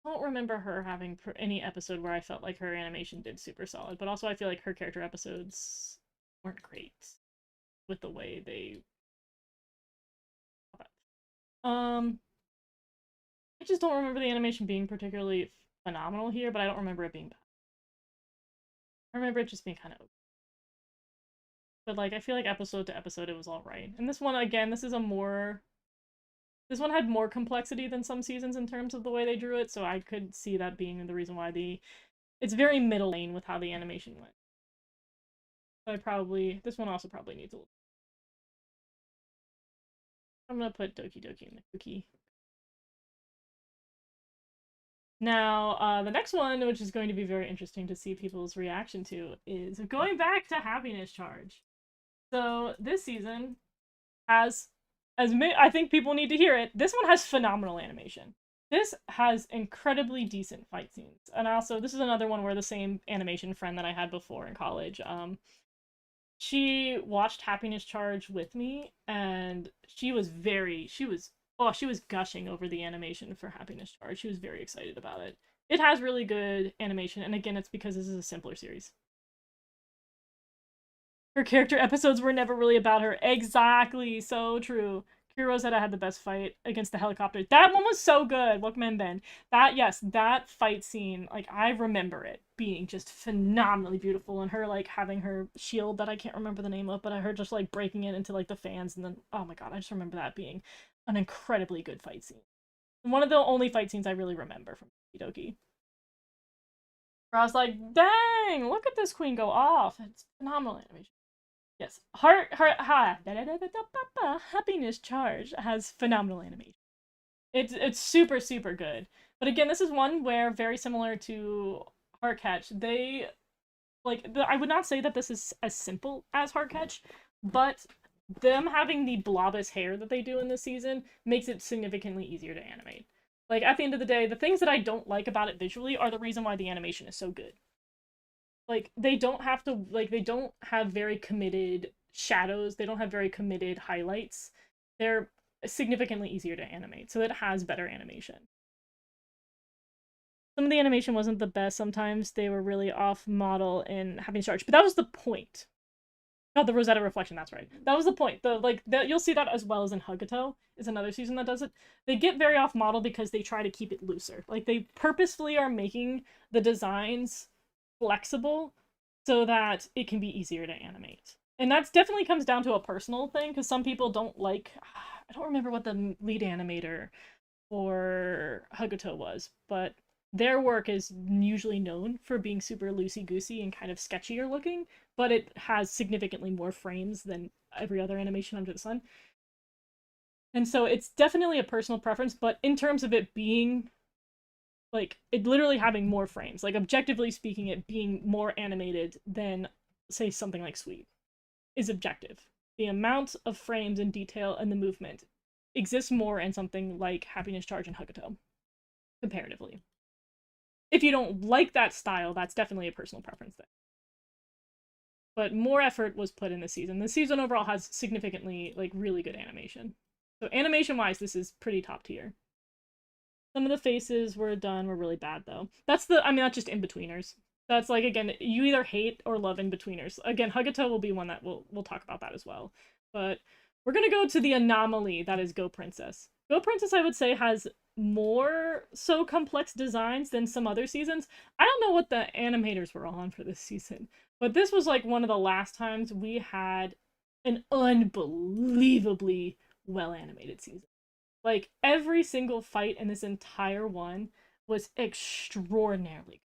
I don't remember her having any episode where I felt like her animation did super solid, but also I feel like her character episodes weren't great with the way they... I just don't remember the animation being particularly phenomenal here, but I don't remember it being bad. I remember it just being kind of... But, like, I feel like episode to episode it was alright. And this one, again, this is a more... This one had more complexity than some seasons in terms of the way they drew it, so I could see that being the reason why the... It's very middle lane with how the animation went. So I probably... This one also probably needs a little... I'm gonna put Doki Doki in the cookie. Now, the next one, which is going to be very interesting to see people's reaction to, is going back to Happiness Charge. So, this season has, I think people need to hear it, this one has phenomenal animation. This has incredibly decent fight scenes. And also, this is another one where the same animation friend that I had before in college, she watched Happiness Charge with me, and she was gushing over the animation for Happiness Charge. She was very excited about it. It has really good animation, and again, it's because this is a simpler series. Her character episodes were never really about her. Exactly, so true. Precure Rosetta had the best fight against the helicopter. That one was so good. Welcome Ben. That, yes, that fight scene, like, I remember it being just phenomenally beautiful, and her, like, having her shield that I can't remember the name of, but I heard just, like, breaking it into, like, the fans, and then, oh my god, I just remember that being an incredibly good fight scene. One of the only fight scenes I really remember from Doki. Where I was like, dang, look at this queen go off. It's phenomenal animation. Yes, Happiness Charge has phenomenal animation. It's super, super good. But again, this is one where, very similar to Heartcatch, they, like, I would not say that this is as simple as Heartcatch, but them having the blobous hair that they do in this season makes it significantly easier to animate. Like, at the end of the day, the things that I don't like about it visually are the reason why the animation is so good. Like, they don't have to, like, they don't have very committed shadows, they don't have very committed highlights. They're significantly easier to animate, so it has better animation. Some of the animation wasn't the best, sometimes they were really off model in Happiness Charge, but that was the point. Not the Rosetta Reflection, that's right. That was the point. You'll see that as well as in Hakuto, is another season that does it. They get very off model because they try to keep it looser. Like, they purposefully are making the designs flexible so that it can be easier to animate. And that definitely comes down to a personal thing, because some people don't like... I don't remember what the lead animator for Hakuto was, but their work is usually known for being super loosey-goosey and kind of sketchier looking, but it has significantly more frames than every other animation under the sun. And so it's definitely a personal preference, but in terms of it being, like, it literally having more frames, like, objectively speaking, it being more animated than, say, something like Sweet, is objective. The amount of frames and detail and the movement exists more in something like Happiness Charge and Hakuto, comparatively. If you don't like that style, that's definitely a personal preference thing. But more effort was put in this season. The season overall has significantly, like, really good animation. So animation-wise, this is pretty top tier. Some of the faces were really bad, though. That's just in-betweeners. That's, like, again, you either hate or love in-betweeners. Again, Hakuto will be one that we'll talk about that as well. But we're gonna go to the anomaly that is Go Princess. Go Princess, I would say, has more so complex designs than some other seasons. I don't know what the animators were on for this season, but this was, like, one of the last times we had an unbelievably well-animated season. Like, every single fight in this entire one was extraordinarily good.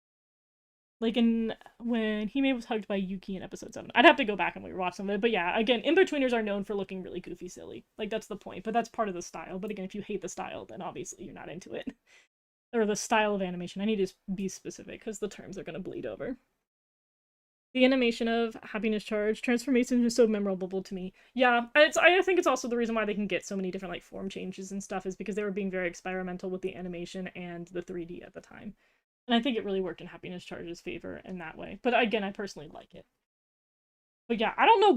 Like, when Hime was hugged by Yuki in episode 7. I'd have to go back and rewatch some of it, but yeah, again, in-betweeners are known for looking really goofy silly. Like, that's the point, but that's part of the style. But again, if you hate the style, then obviously you're not into it. Or the style of animation. I need to be specific, because the terms are going to bleed over. The animation of Happiness Charge transformation is so memorable to me. Yeah, I think it's also the reason why they can get so many different, like, form changes and stuff, is because they were being very experimental with the animation and the 3D at the time. And I think it really worked in Happiness Charge's favor in that way. But again, I personally like it. But yeah, I don't know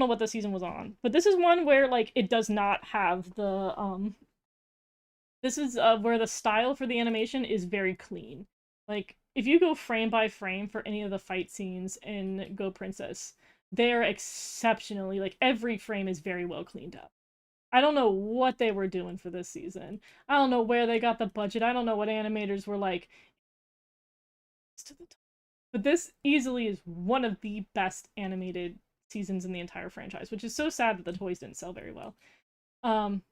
what the season was on. But this is one where, like, it does not have the this is where the style for the animation is very clean. Like, if you go frame by frame for any of the fight scenes in Go Princess, they're exceptionally, like, every frame is very well cleaned up. I don't know what they were doing for this season. I don't know where they got the budget. I don't know what animators were like. But this easily is one of the best animated seasons in the entire franchise, which is so sad that the toys didn't sell very well. And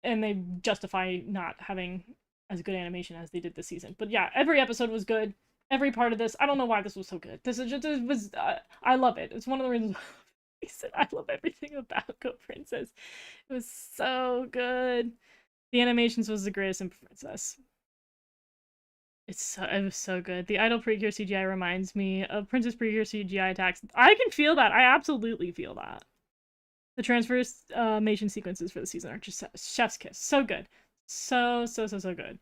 they justify not having as good animation as they did this season. But yeah, every episode was good. Every part of this, I don't know why this was so good. This is just, it was, I love it. It's one of the reasons I said I love everything about Go Princess. It was so good. The animations was the greatest in Princess. It was so good. The Idol Precure CGI reminds me of Princess Precure CGI attacks. I can feel that. I absolutely feel that. The transformation sequences for the season are just chef's kiss. So good. So good.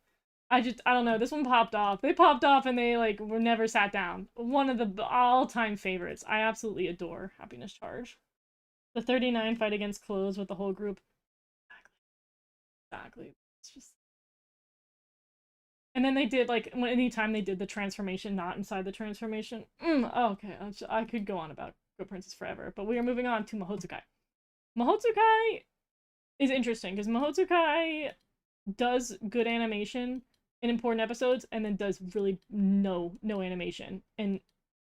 I don't know. This one popped off. They popped off and they, like, were never sat down. One of the all-time favorites. I absolutely adore Happiness Charge. The 39 fight against clothes with the whole group. Exactly. It's just... And then they did, like, anytime they did the transformation not inside the transformation. Okay, I could go on about Go Princess forever. But we are moving on to Mahotsukai. Mahotsukai is interesting because Mahotsukai does good animation in important episodes and then does really no animation in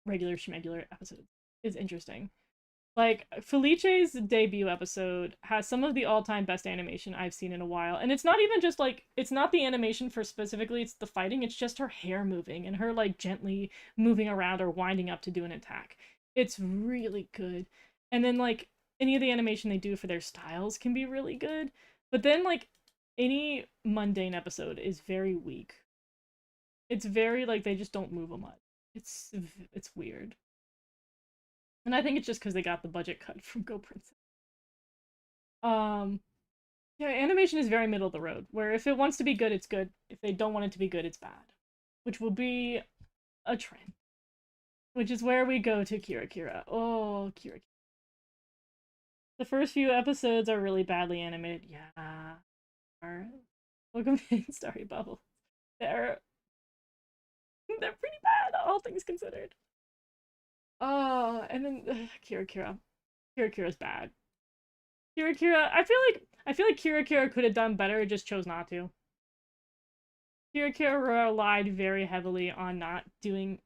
regular schmegular episodes. Is interesting. Like Felice's debut episode has some of the all-time best animation I've seen in a while. And it's not even just like it's not the animation for specifically it's the fighting, it's just her hair moving and her like gently moving around or winding up to do an attack. It's really good. And then like any of the animation they do for their styles can be really good. But then like any mundane episode is very weak. It's very like they just don't move a much. It's weird. And I think it's just because they got the budget cut from Go Princess. Um, yeah, animation is very middle of the road, where if it wants to be good, it's good. If they don't want it to be good, it's bad. Which will be a trend. Which is where we go to Kira Kira. Oh, Kira Kira. The first few episodes are really badly animated. Yeah. Welcome in, Starry Bubble. They're they're pretty bad, all things considered. Oh, and then Kira Kira. Kira Kira's bad. Kira Kira, I feel like Kira Kira could have done better, just chose not to. Kira Kira relied very heavily on not doing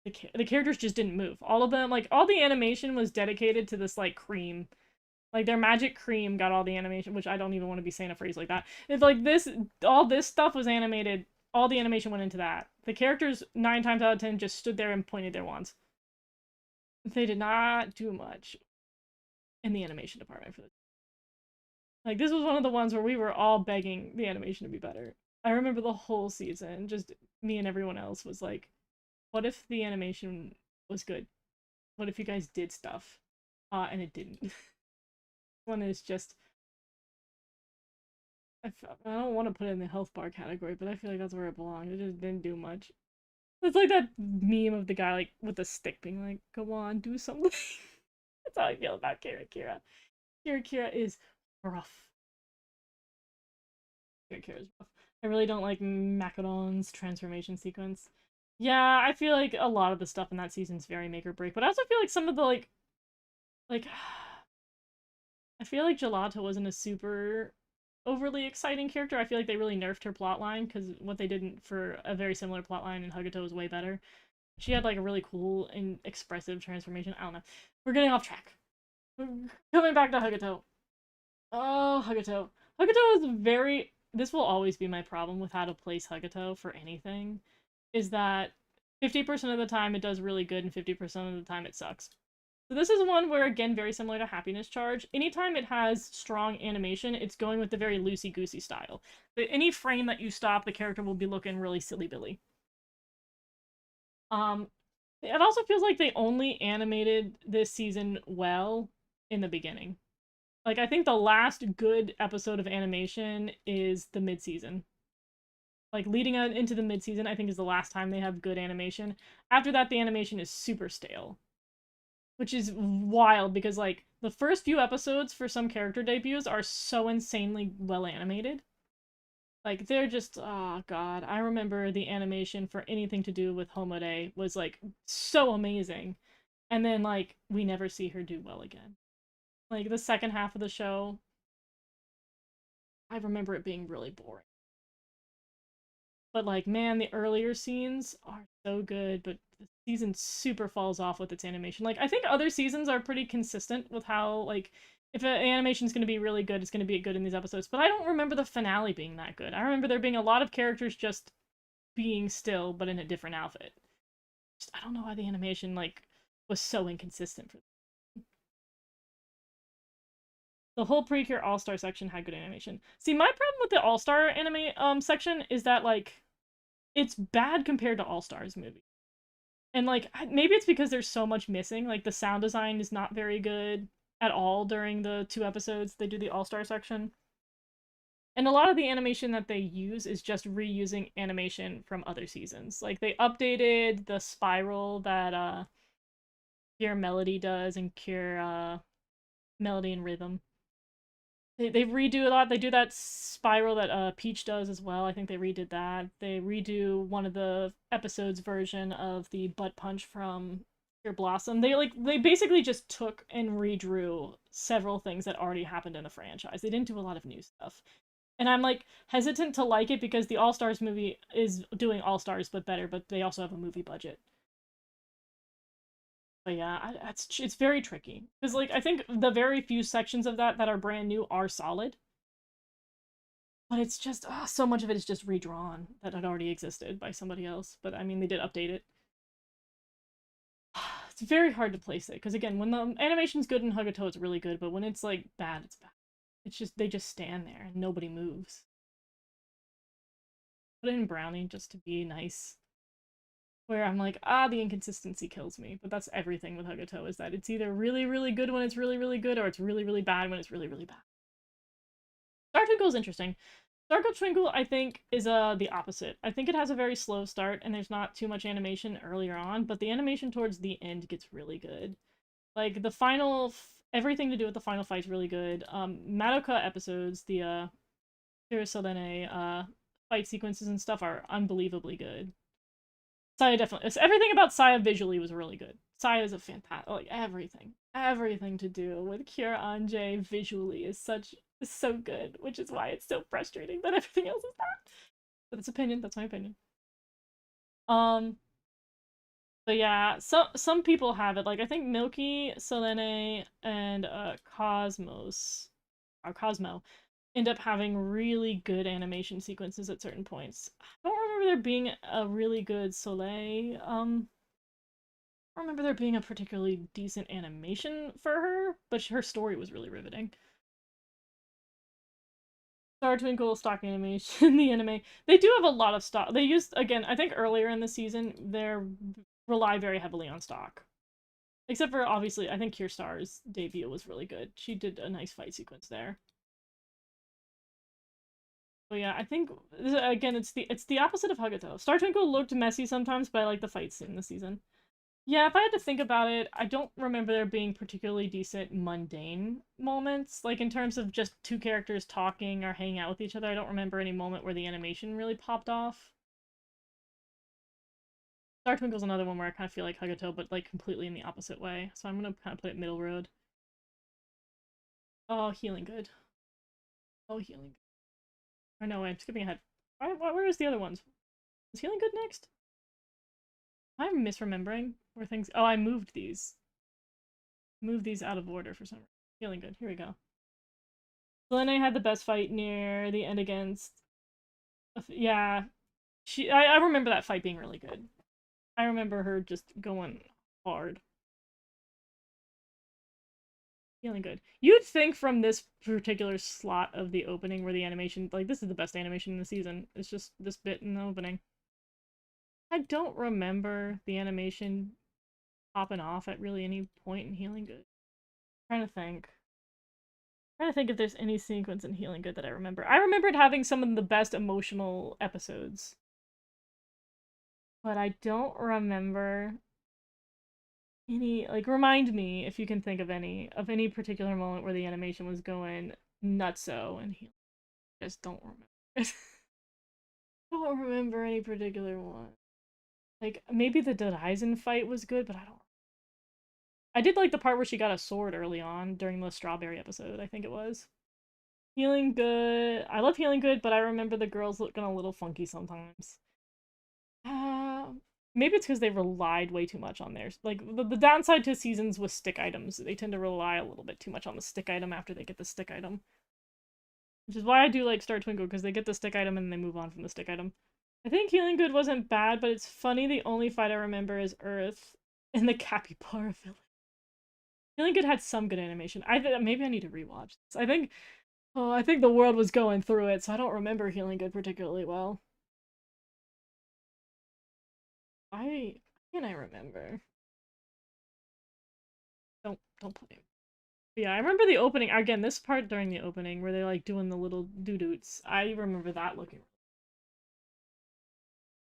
the characters just didn't move. All of them, like all the animation was dedicated to this like cream. Like their magic cream got all the animation, which I don't even want to be saying a phrase like that. It's like this all this stuff was animated, all the animation went into that. The characters 9 times out of 10 just stood there and pointed their wands. They did not do much in the animation department for this. Like this was one of the ones where we were all begging the animation to be better. I remember the whole season, just me and everyone else was like, what if the animation was good? What if you guys did stuff? And it didn't. One is just I don't want to put it in the health bar category, but I feel like that's where it belongs. It just didn't do much. It's like that meme of the guy like with the stick being like, "Go on, do something." That's how I feel about Kira Kira. Kira Kira is rough. Kira Kira is rough. I really don't like Macedon's transformation sequence. Yeah, I feel like a lot of the stuff in that season is very make or break, but I also feel like some of the like I feel like Gelato wasn't a super overly exciting character. I feel like they really nerfed her plotline because what they did for a very similar plotline in Hakuto was way better. She had like a really cool and expressive transformation. I don't know. We're getting off track. Coming back to Hakuto. Oh, Hakuto. Hakuto is very. This will always be my problem with how to place Hakuto for anything. Is that 50% of the time it does really good and 50% of the time it sucks. So this is one where, again, very similar to Happiness Charge. Anytime it has strong animation, it's going with the very loosey-goosey style. But any frame that you stop, the character will be looking really silly-billy. It also feels like they only animated this season well in the beginning. Like, I think the last good episode of animation is the mid-season. Like, leading out into the mid-season, I think is the last time they have good animation. After that, the animation is super stale. Which is wild because like the first few episodes for some character debuts are so insanely well animated. Like they're just oh god, I remember the animation for anything to do with Homode was like so amazing. And then like we never see her do well again. Like the second half of the show, I remember it being really boring. But like man, the earlier scenes are so good, but the season super falls off with its animation. Like I think other seasons are pretty consistent with how like if an animation is going to be really good, it's going to be good in these episodes. But I don't remember the finale being that good. I remember there being a lot of characters just being still, but in a different outfit. Just, I don't know why the animation like was so inconsistent for the whole Precure All Star section had good animation. See, my problem with the All Star anime section is that like it's bad compared to All Stars movie. And like maybe it's because there's so much missing. Like the sound design is not very good at all during the 2 episodes they do the All-Star section. And a lot of the animation that they use is just reusing animation from other seasons. Like they updated the spiral that Cure Melody does and Cure Melody and Rhythm. They redo a lot. They do that spiral that Peach does as well. I think they redid that. They redo one of the episodes version of the butt punch from Pure Blossom. They basically just took and redrew several things that already happened in the franchise. They didn't do a lot of new stuff. And I'm like hesitant to like it because the All Stars movie is doing All Stars but better, but they also have a movie budget. But yeah, it's very tricky because like I think the very few sections of that are brand new are solid, but it's just so much of it is just redrawn that had already existed by somebody else. But I mean, they did update it. It's very hard to place it because again, when the animation's good in Hagato, it's really good, but when it's like bad, it's bad. It's just they just stand there and nobody moves. Put it in Brownie just to be nice. Where I'm like, the inconsistency kills me. But that's everything with Hagato is that it's either really, really good when it's really, really good, or it's really, really bad when it's really, really bad. Star Twinkle is interesting. Sparkle Twinkle, I think, is the opposite. I think it has a very slow start, and there's not too much animation earlier on, but the animation towards the end gets really good. Like, the final... everything to do with the final fight's really good. Madoka episodes, the, Hirosolene, fight sequences and stuff are unbelievably good. Saya definitely... everything about Saya visually was really good. Saya is a fantastic... like, everything. Everything to do with Kira Anje visually is so good, which is why it's so frustrating that everything else is not. But that's opinion. That's my opinion. Um, but yeah, some people have it. Like I think Milky, Selene, and Cosmos, or Cosmo, end up having really good animation sequences at certain points. I don't remember there being a really good Soleil. I don't remember there being a particularly decent animation for her, but her story was really riveting. Star Twinkle stock animation, the anime. They do have a lot of stock. They used, again, I think earlier in the season, they rely very heavily on stock. Except for, obviously, I think Kirstar's debut was really good. She did a nice fight sequence there. But yeah, I think, again, it's the opposite of Hagato. Star Twinkle looked messy sometimes, but I like the fights in the season. Yeah, if I had to think about it, I don't remember there being particularly decent mundane moments. Like, in terms of just two characters talking or hanging out with each other, I don't remember any moment where the animation really popped off. Star Twinkle's another one where I kind of feel like Hagato, but, like, completely in the opposite way. So I'm gonna kind of put it middle road. Oh, Healing Good. Oh, Healing Good. Or no, I'm skipping ahead. Where is the other ones? Is Healing Good next? I'm misremembering where things... oh, I moved these. Moved these out of order for some reason. Healing Good. Here we go. Selene had the best fight near the end against... yeah. I remember that fight being really good. I remember her just going hard. Feeling good. You'd think from this particular slot of the opening where the animation... like, this is the best animation in the season. It's just this bit in the opening. I don't remember the animation popping off at really any point in Healing Good. I'm trying to think. Trying to think if there's any sequence in Healing Good that I remember. I remembered having some of the best emotional episodes. But I don't remember any, like, remind me if you can think of any particular moment where the animation was going nutso and Healing. I just don't remember. I don't remember any particular one. Like, maybe the Dodaizen fight was good, but I don't. I did like the part where she got a sword early on during the strawberry episode, I think it was. Healing Good. I love Healing Good, but I remember the girls looking a little funky sometimes. Uh, maybe it's because they relied way too much on theirs. Like, the downside to seasons with stick items, they tend to rely a little bit too much on the stick item after they get the stick item. Which is why I do like Star Twinkle, because they get the stick item and they move on from the stick item. I think Healing Good wasn't bad, but it's funny the only fight I remember is Earth in the Capybara Village. Healing Good had some good animation. Maybe I need to rewatch this. I think the world was going through it, so I don't remember Healing Good particularly well. Can I remember? Don't play. But yeah, I remember the opening again. This part during the opening where they're like doing the little doo-doots. I remember that looking.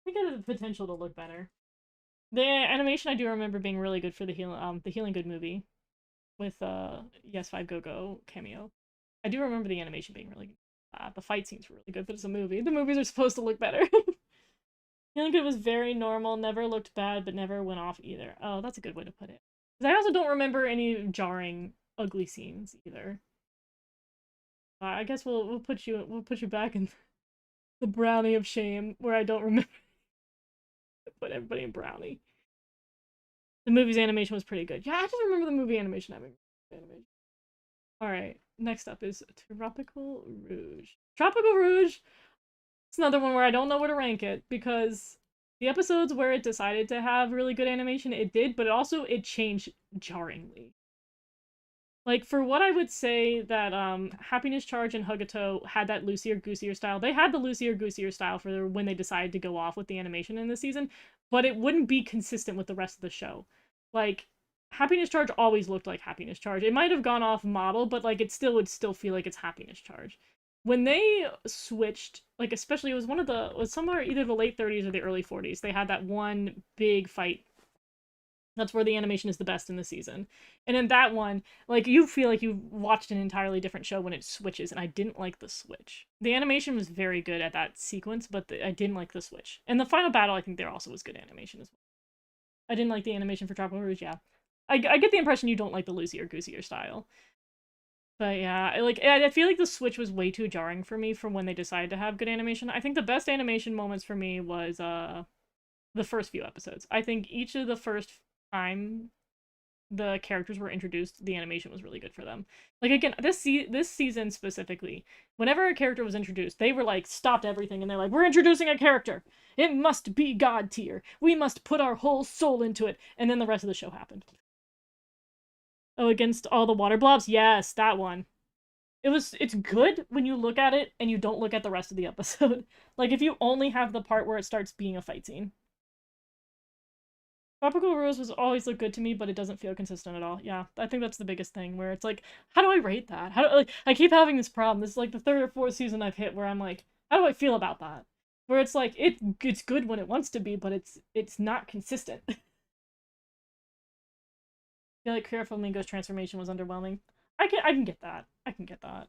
I think it has the potential to look better. The animation I do remember being really good for the Healing Good movie with Yes 5 Go Go cameo. I do remember the animation being really good. The fight scenes were really good, but it's a movie. The movies are supposed to look better. Feeling Good was very normal, never looked bad, but never went off either. Oh, that's a good way to put it. Because I also don't remember any jarring, ugly scenes either. I guess we'll put you back in the brownie of shame where I don't remember put everybody in brownie. The movie's animation was pretty good. Yeah, I just remember the movie animation having animation. All right, next up is Tropical Rouge. Tropical Rouge. It's another one where I don't know where to rank it because the episodes where it decided to have really good animation, it did, but it changed jarringly. Like, for what I would say that Happiness Charge and Hugato had that loosier goosier style. They had the loosier goosier style for when they decided to go off with the animation in the season, but it wouldn't be consistent with the rest of the show. Like, Happiness Charge always looked like Happiness Charge. It might have gone off model, but like it still would still feel like it's Happiness Charge. When they switched, like especially it was somewhere either the late 30s or the early 40s. They had that one big fight. That's where the animation is the best in the season. And in that one, like you feel like you watched an entirely different show when it switches, and I didn't like the switch. The animation was very good at that sequence, but I didn't like the switch. And the final battle, I think there also was good animation as well. I didn't like the animation for Tropical Rouge, yeah. I get the impression you don't like the loosier goosier style. But yeah, I feel like the switch was way too jarring for me from when they decided to have good animation. I think the best animation moments for me was the first few episodes. I think each of the first time the characters were introduced, the animation was really good for them. Like again, this season specifically, whenever a character was introduced, they were like stopped everything and they're like, "We're introducing a character. It must be god tier. We must put our whole soul into it." And then the rest of the show happened. Oh, against all the water blobs? Yes, that one. It's good when you look at it and you don't look at the rest of the episode. Like if you only have the part where it starts being a fight scene. Tropical Rose was always look good to me, but it doesn't feel consistent at all. Yeah, I think that's the biggest thing where it's like, how do I rate that? How do like I keep having this problem. This is like the third or fourth season I've hit where I'm like, how do I feel about that? Where it's like it's good when it wants to be, but it's not consistent. I feel like Clear Flamingo's transformation was underwhelming. I can get that. I can get that.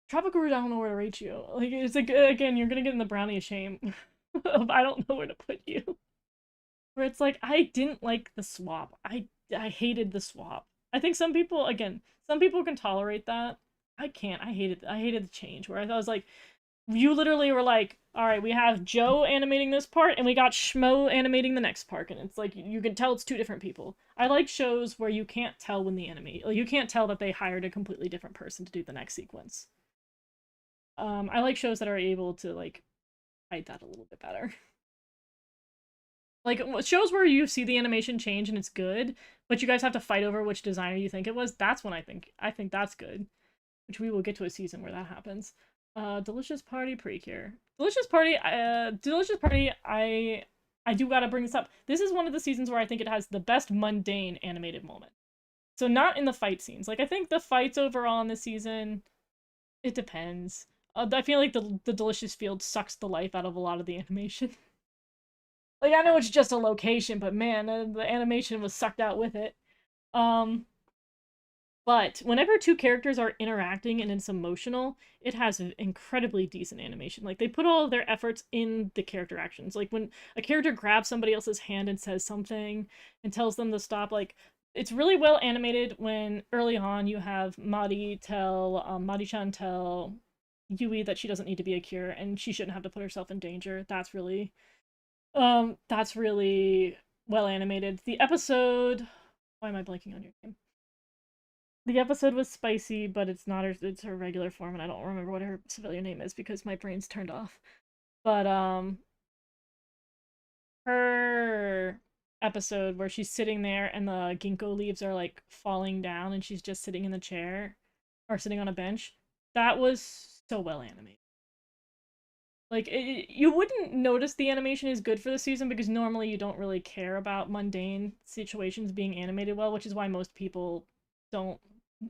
Tropical Root, I don't know where to rate you. Like it's like again, you're gonna get in the brownie of shame of I don't know where to put you. Where it's like I didn't like the swap. I hated the swap. I think some people can tolerate that. I can't. I hated the change where I was like, you literally were like, all right, we have Joe animating this part and we got Schmo animating the next part, and it's like you can tell it's two different people. I like shows where you can't tell when the animate, like, you can't tell that they hired a completely different person to do the next sequence. I like shows that are able to like hide that a little bit better. Like shows where you see the animation change and it's good, but you guys have to fight over which designer you think it was. That's when I think that's good. Which we will get to a season where that happens. Delicious Party Precure. Delicious Party, I do gotta bring this up. This is one of the seasons where I think it has the best mundane animated moment. So not in the fight scenes. Like I think the fights overall in this season, it depends. I feel like the Delicious Field sucks the life out of a lot of the animation. Like I know it's just a location, but man, the animation was sucked out with it. Um, but whenever two characters are interacting and it's emotional, it has an incredibly decent animation. Like they put all of their efforts in the character actions. Like when a character grabs somebody else's hand and says something and tells them to stop, like it's really well animated when early on you have Mari-chan tell Yui that she doesn't need to be a cure and she shouldn't have to put herself in danger. That's really well animated. The episode, why am I blanking on your name? The episode was spicy, but it's her regular form, and I don't remember what her civilian name is because my brain's turned off. But her episode where she's sitting there and the ginkgo leaves are like falling down and she's just sitting in the chair or sitting on a bench, that was so well animated. Like you wouldn't notice the animation is good for the season because normally you don't really care about mundane situations being animated well, which is why most people don't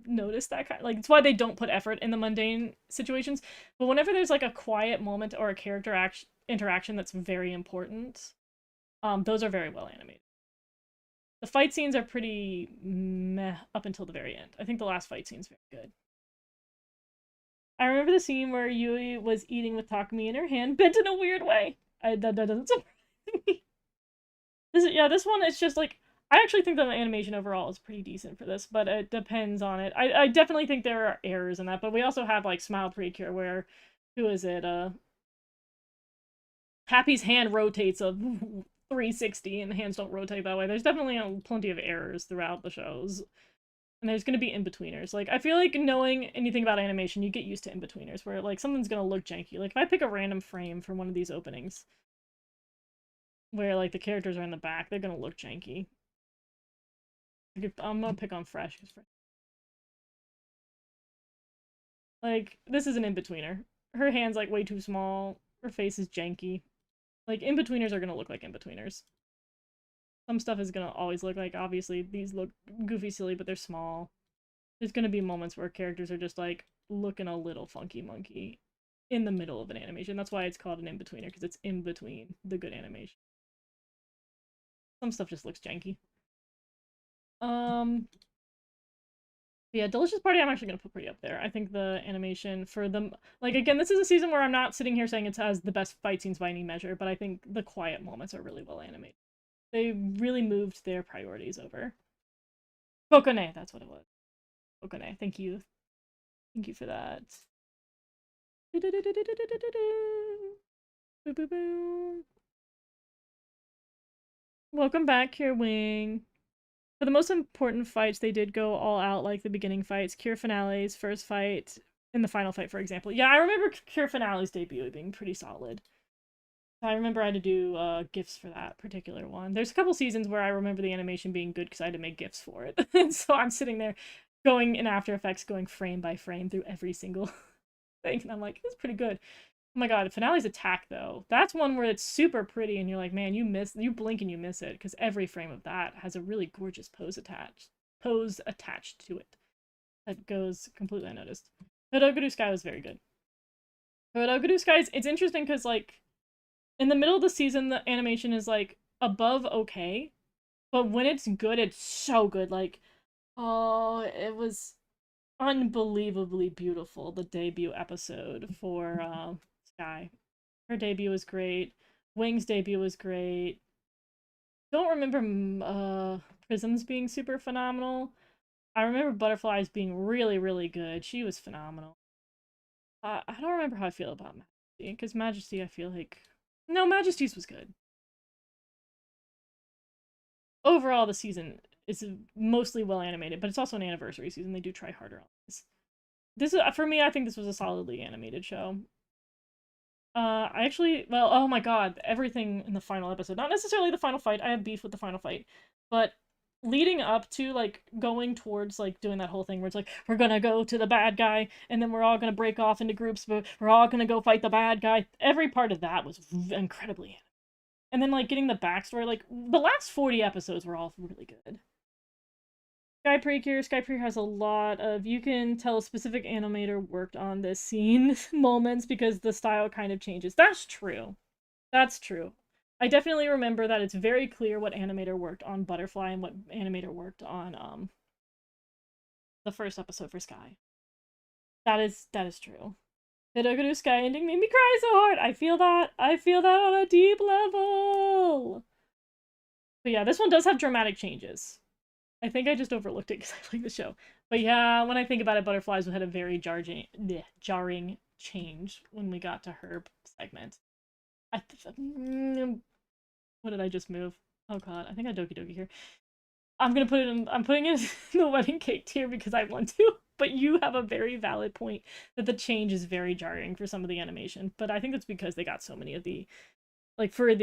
notice that kind like it's why they don't put effort in the mundane situations. But whenever there's like a quiet moment or a character interaction that's very important, those are very well animated. The fight scenes are pretty meh up until the very end. I think the last fight scene's very good. I remember the scene where Yui was eating with Takumi in her hand, bent in a weird way. that doesn't surprise me. This one, it's just like, I actually think the animation overall is pretty decent for this, but it depends on it. I definitely think there are errors in that, but we also have like Smile Precure where, who is it? Happy's hand rotates a 360 and the hands don't rotate that way. There's definitely plenty of errors throughout the shows. And there's going to be in-betweeners. Like, I feel like knowing anything about animation, you get used to in-betweeners, where, like, something's going to look janky. Like, if I pick a random frame from one of these openings, where, like, the characters are in the back, they're going to look janky. I'm going to pick on Fresh. Like, this is an in-betweener. Her hand's, like, way too small. Her face is janky. Like, in-betweeners are going to look like in-betweeners. Some stuff is going to always look like, obviously, these look goofy, silly, but they're small. There's going to be moments where characters are just, like, looking a little funky monkey in the middle of an animation. That's why it's called an in-betweener, because it's in between the good animation. Some stuff just looks janky. Yeah, Delicious Party I'm actually going to put pretty up there. I think the animation for them... Like, again, this is a season where I'm not sitting here saying it has the best fight scenes by any measure, but I think the quiet moments are really well animated. They really moved their priorities over. Kokone, that's what it was. Kokone, thank you. Thank you for that. Welcome back, Cure Wing. For the most important fights, they did go all out, like the beginning fights. Cure Finale's first fight, and the final fight, for example. Yeah, I remember Cure Finale's debut being pretty solid. I remember I had to do GIFs for that particular one. There's a couple seasons where I remember the animation being good because I had to make GIFs for it. And so I'm sitting there going in After Effects, going frame by frame through every single thing. And I'm like, it's pretty good. Oh my god, Finale's attack, though. That's one where it's super pretty and you're like, man, you blink and you miss it, because every frame of that has a really gorgeous pose attached to it. That goes completely unnoticed. Hodogaru Sky was very good. Hodogaru Sky, it's interesting because, like, in the middle of the season, the animation is, like, above okay, but when it's good, it's so good. Like, oh, it was unbelievably beautiful, the debut episode for Sky. Her debut was great. Wing's debut was great. Don't remember Prisms being super phenomenal. I remember Butterflies being really, really good. She was phenomenal. I don't remember how I feel about Majesty, because Majesty, I feel like... No, Majesty's was good. Overall, the season is mostly well animated, but it's also an anniversary season. They do try harder on this. This is, for me, I think this was a solidly animated show. I actually, well, oh my god, everything in the final episode, not necessarily the final fight, I have beef with the final fight, but leading up to, like, going towards, like, doing that whole thing where it's like, we're gonna go to the bad guy, and then we're all gonna break off into groups, but we're all gonna go fight the bad guy. Every part of that was incredibly animated. And then, like, getting the backstory, like, the last 40 episodes were all really good. Sky Precure has a lot of, you can tell a specific animator worked on this scene moments because the style kind of changes. That's true. That's true. I definitely remember that it's very clear what animator worked on Butterfly and what animator worked on the first episode for Sky. That is true. The Hodogaru Sky ending made me cry so hard. I feel that on a deep level. But yeah, this one does have dramatic changes. I think I just overlooked it because I like the show. But yeah, when I think about it, Butterflies had a very jarring change when we got to her segment. What did I just move? Oh god, I think I Doki Doki here. I'm putting it in the wedding cake tier because I want to, but you have a very valid point that the change is very jarring for some of the animation. But I think that's because they got so many of the, like, for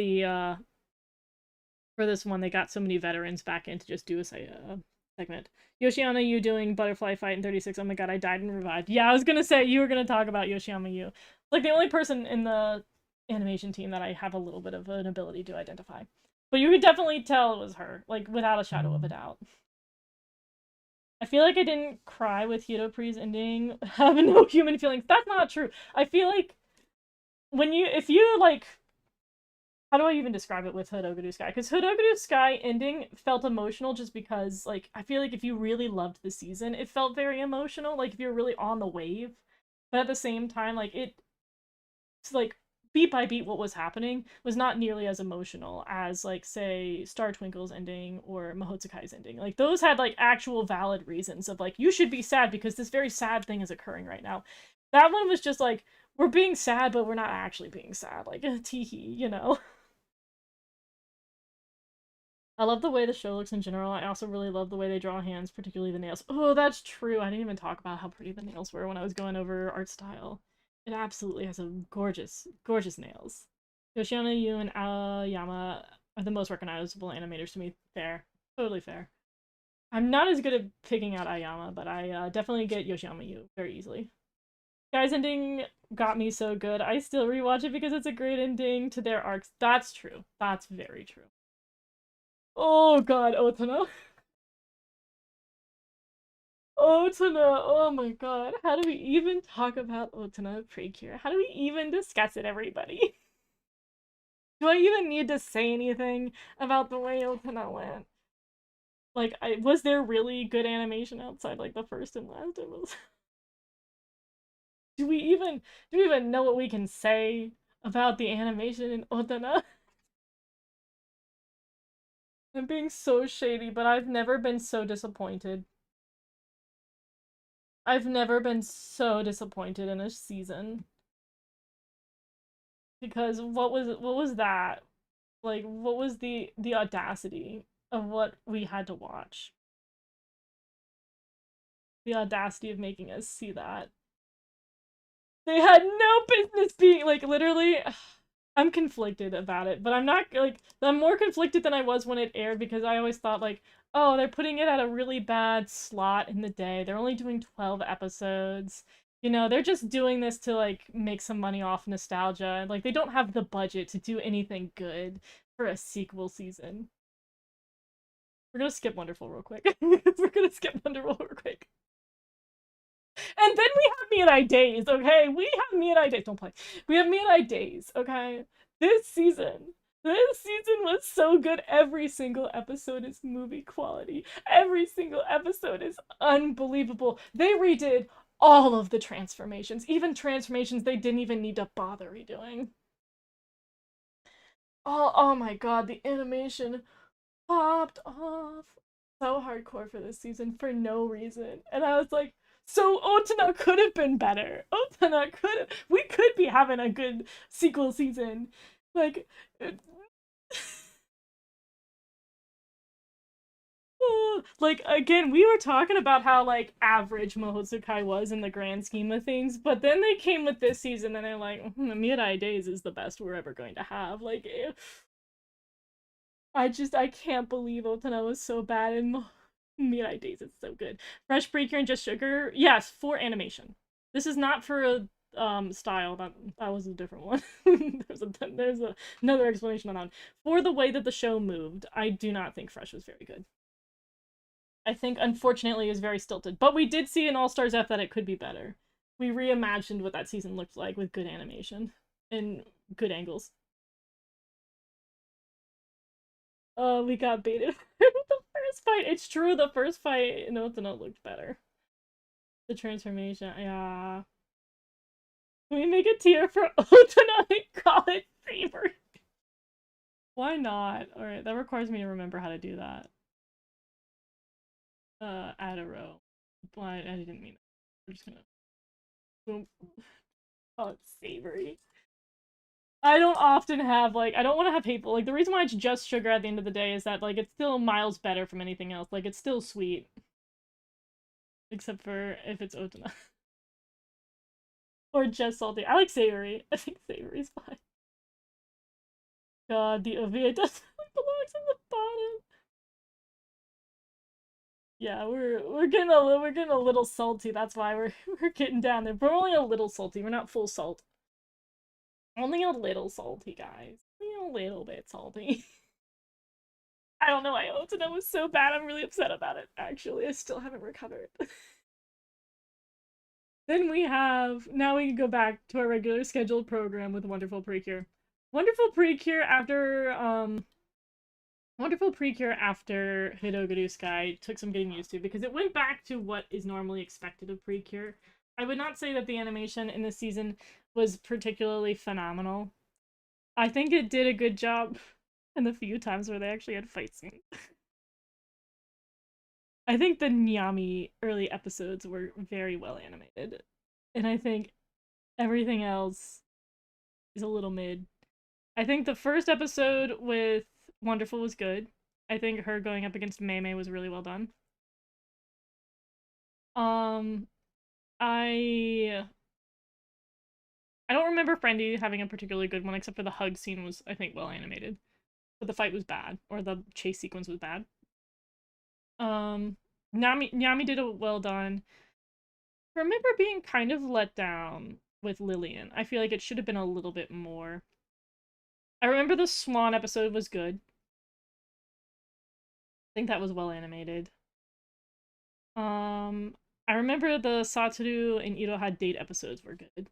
this one, they got so many veterans back in to just do a segment. Yoshiyama Yu doing Butterfly Fight in 36. Oh my god, I died and revived. Yeah, I was gonna say, you were gonna talk about Yoshiyama Yu. Like, the only person in the animation team that I have a little bit of an ability to identify. But you could definitely tell it was her, like, without a shadow of a doubt. I feel like I didn't cry with Hiropri's ending. Have no human feelings. That's not true. I feel like if you, like, how do I even describe it with Hodogaru Sky? Because Hodogaru Sky ending felt emotional just because, like, I feel like if you really loved the season, it felt very emotional. Like, if you're really on the wave. But at the same time, like, it's like, beat by beat what was happening was not nearly as emotional as, like, say, Star Twinkle's ending or Mahotsukai's ending. Like, those had, like, actual valid reasons of, like, you should be sad because this very sad thing is occurring right now. That one was just like, we're being sad, but we're not actually being sad. Like, teehee, you know? I love the way the show looks in general. I also really love the way they draw hands, particularly the nails. Oh, that's true. I didn't even talk about how pretty the nails were when I was going over art style. It absolutely has a gorgeous, gorgeous nails. Yoshiyama Yu and Aoyama are the most recognizable animators to me. Fair. Totally fair. I'm not as good at picking out Aoyama, but I definitely get Yoshiyama Yu very easily. Guy's ending got me so good. I still rewatch it because it's a great ending to their arcs. That's true. That's very true. Oh god, Otana. Otana, oh my god. How do we even talk about Otana Precure? How do we even discuss it, everybody? Do I even need to say anything about the way Otana went? Like, was there really good animation outside, like, the first and last? It was... do we even know what we can say about the animation in Otana? I'm being so shady, but I've never been so disappointed. I've never been so disappointed in a season. Because what was that? Like, what was the audacity of what we had to watch? The audacity of making us see that. They had no business being, like, literally. I'm conflicted about it, but I'm not, like, I'm more conflicted than I was when it aired because I always thought, like, oh, they're putting it at a really bad slot in the day. They're only doing 12 episodes. You know, they're just doing this to, like, make some money off nostalgia. Like, they don't have the budget to do anything good for a sequel season. We're gonna skip Wonderful real quick. We're gonna skip Wonderful real quick. And then we have Me and I Days, okay? We have Me and I Days. Don't play. We have Me and I Days, okay? This season. This season was so good. Every single episode is movie quality. Every single episode is unbelievable. They redid all of the transformations, even transformations they didn't even need to bother redoing. Oh my god, the animation popped off. So hardcore for this season for no reason. And I was like, so Otana could have been better. Otana could we could be having a good sequel season. Like like, again, we were talking about how, like, average Mahotsukai was in the grand scheme of things, but then they came with this season and they're like, Mirai Days is the best we're ever going to have. Like, I can't believe Otana was so bad in Mirai Days. It's so good. Fresh Precure and Just Sugar, yes, for animation. This is not for a style. That was a different one. there's another explanation on that. For the way that the show moved, I do not think Fresh was very good. I think, unfortunately, is very stilted. But we did see in All Stars F that it could be better. We reimagined what that season looked like with good animation and good angles. We got baited with the first fight. It's true, the first fight in Otano looked better. The transformation, yeah. Can we make a tier for Otano and call it favorite? Why not? Alright, that requires me to remember how to do that. Add a row. But I didn't mean it. We're just gonna boom. Oh, it's savory. I don't often have, like, I don't want to have hateful, like, the reason why it's just sugar at the end of the day is that, like, it's still miles better from anything else. Like, it's still sweet. Except for if it's Otana. Or just salty. I like savory. I think savory's fine. God, the OVA does like belongs on the bottom. Yeah, we're getting a little salty. That's why we're getting down there. We're only a little salty. We're not full salt. Only a little salty, guys. Only a little bit salty. I don't know why Otana was so bad. I'm really upset about it, actually. I still haven't recovered. Then now we can go back to our regular scheduled program with Wonderful Precure. Wonderful Precure after Hidogaru Sky took some getting used to because it went back to what is normally expected of Precure. I would not say that the animation in this season was particularly phenomenal. I think it did a good job in the few times where they actually had fight scenes. I think the Nyami early episodes were very well animated. And I think everything else is a little mid. I think the first episode with Wonderful was good. I think her going up against Mei Mei was really well done. Um, I I don't remember Friendy having a particularly good one, except for the hug scene was, I think, well animated. But the fight was bad, or the chase sequence was bad. Nyami did a well done. I remember being kind of let down with Lillian. I feel like it should have been a little bit more. I remember the Swan episode was good. I think that was well animated. Um, I remember the Satoru and Iroha date episodes were good.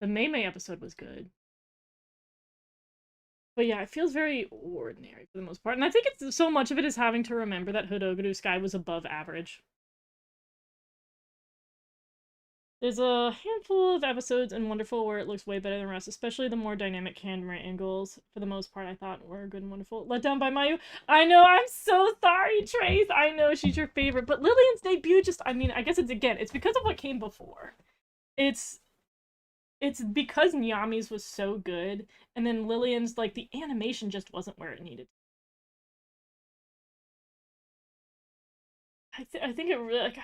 The Mei Mei episode was good. But yeah, it feels very ordinary for the most part. And I think it's so much of it is having to remember that Hodogaru Sky was above average. There's a handful of episodes in Wonderful where it looks way better than the rest, especially the more dynamic camera angles. For the most part, I thought were good and wonderful. Let down by Mayu. I know, I'm so sorry, Trace. I know she's your favorite, but Lillian's debut just, I mean, I guess it's because of what came before. It's because Nyami's was so good, and then Lillian's, like, the animation just wasn't where it needed. I think it really, like,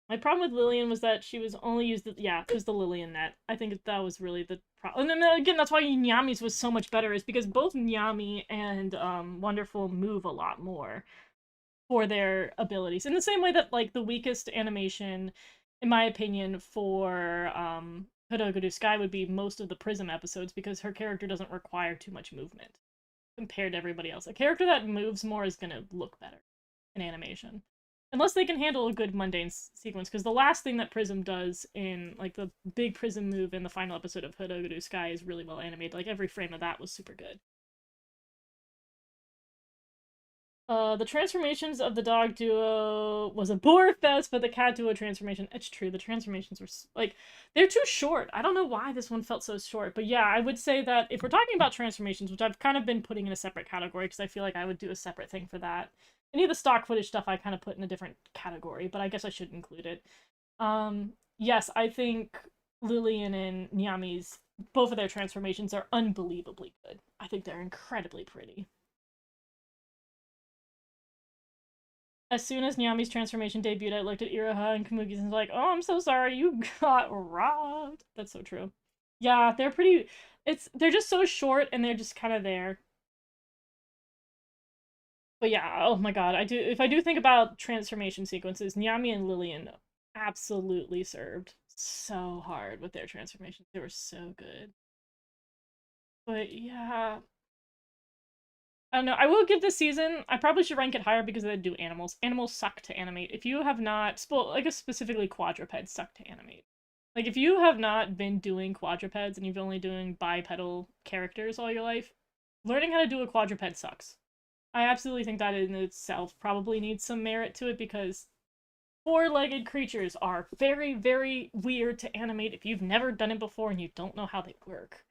my problem with Lillian was that she was only used, yeah, it was the Lillian net. I think that was really the problem. And then, again, that's why Nyami's was so much better, is because both Nyami and Wonderful move a lot more for their abilities. In the same way that, like, the weakest animation, in my opinion, for Hodogaru Sky would be most of the Prism episodes, because her character doesn't require too much movement compared to everybody else. A character that moves more is going to look better in animation. Unless they can handle a good mundane sequence, because the last thing that Prism does in, like, the big Prism move in the final episode of Hodogaru Sky is really well animated. Like, every frame of that was super good. The transformations of the dog duo was a bore fest, but the cat duo transformation, it's true, the transformations were, like, they're too short. I don't know why this one felt so short, but yeah, I would say that if we're talking about transformations, which I've kind of been putting in a separate category, because I feel like I would do a separate thing for that. Any of the stock footage stuff I kind of put in a different category, but I guess I should include it. Yes, I think Lillian and Nyami's, both of their transformations are unbelievably good. I think they're incredibly pretty. As soon as Nyami's transformation debuted, I looked at Iroha and Kamugi's and was like, oh, I'm so sorry, you got robbed. That's so true. Yeah, they're pretty, they're just so short and they're just kind of there. But yeah, oh my god, if I do think about transformation sequences, Nyami and Lillian absolutely served so hard with their transformations. They were so good. But yeah, I don't know. I will give this season, I probably should rank it higher because they do animals. Animals suck to animate. If you have not, like, specifically quadrupeds suck to animate. Like, if you have not been doing quadrupeds and you've only doing bipedal characters all your life, learning how to do a quadruped sucks. I absolutely think that in itself probably needs some merit to it, because four-legged creatures are very, very weird to animate if you've never done it before and you don't know how they work.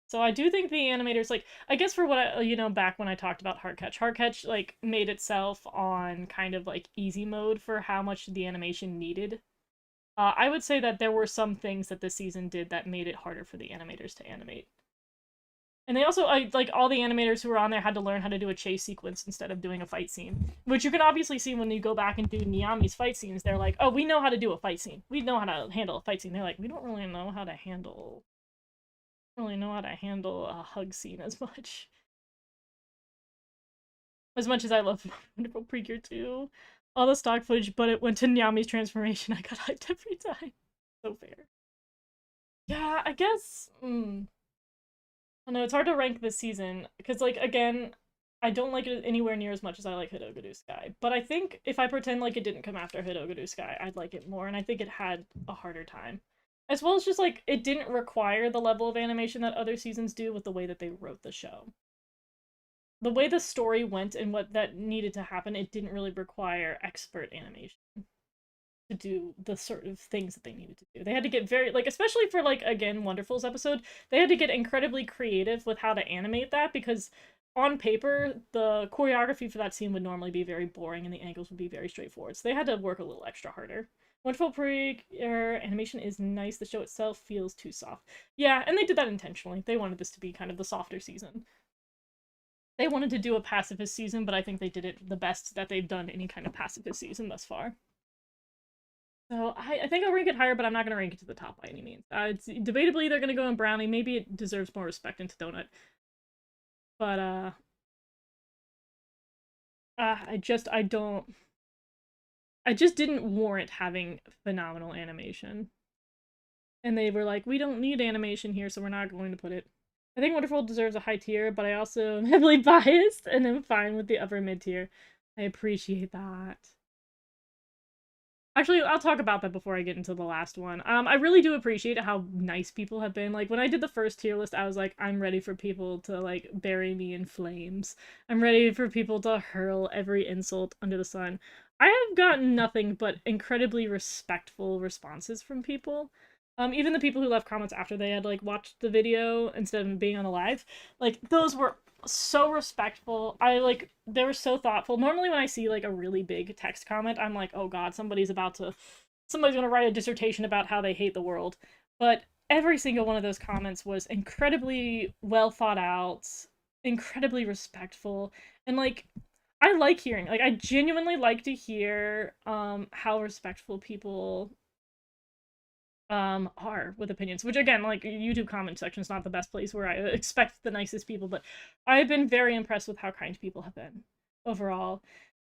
So I do think the animators, like, I guess for what back when I talked about Heartcatch, like, made itself on kind of, like, easy mode for how much the animation needed. I would say that there were some things that this season did that made it harder for the animators to animate. And they also, like, all the animators who were on there had to learn how to do a chase sequence instead of doing a fight scene. Which you can obviously see when you go back and do Nyami's fight scenes. They're like, oh, we know how to do a fight scene. We know how to handle a fight scene. They're like, we don't really know how to handle a hug scene as much. As much as I love Wonderful Precure too. All the stock footage, but it went to Nyami's transformation. I got hyped every time. So fair. Yeah, I guess. I know it's hard to rank this season because, like, again, I don't like it anywhere near as much as I like Hodogaru Sky. But I think if I pretend like it didn't come after Hodogaru Sky, I'd like it more, and I think it had a harder time. As well as just, like, it didn't require the level of animation that other seasons do with the way that they wrote the show. The way the story went and what that needed to happen, it didn't really require expert animation. to do the sort of things that they needed to do. They had to get very, like, especially for, like, again, Wonderful's episode, they had to get incredibly creative with how to animate that, because on paper, the choreography for that scene would normally be very boring and the angles would be very straightforward. So they had to work a little extra harder. Wonderful Precure animation is nice. The show itself feels too soft. Yeah, and they did that intentionally. They wanted this to be kind of the softer season. They wanted to do a pacifist season, but I think they did it the best that they've done any kind of pacifist season thus far. So I think I'll rank it higher, but I'm not going to rank it to the top by any means. It's debatably either going to go in Brownie. Maybe it deserves more respect into Donut. But, I just didn't warrant having phenomenal animation. And they were like, we don't need animation here, so we're not going to put it. I think Wonderful deserves a high tier, but I also am heavily biased and am fine with the upper mid tier. I appreciate that. Actually, I'll talk about that before I get into the last one. I really do appreciate how nice people have been. Like, when I did the first tier list, I was like, I'm ready for people to, like, bury me in flames. I'm ready for people to hurl every insult under the sun. I have gotten nothing but incredibly respectful responses from people. Even the people who left comments after they had, like, watched the video instead of being on a live, like, those were so respectful. They were so thoughtful. Normally when I see like a really big text comment, I'm like, oh god, somebody's gonna write a dissertation about how they hate the world. But every single one of those comments was incredibly well thought out, incredibly respectful, and like, I like hearing, like, I genuinely like to hear how respectful people are with opinions, which again, like, YouTube comment section is not the best place where I expect the nicest people, but I've been very impressed with how kind people have been overall.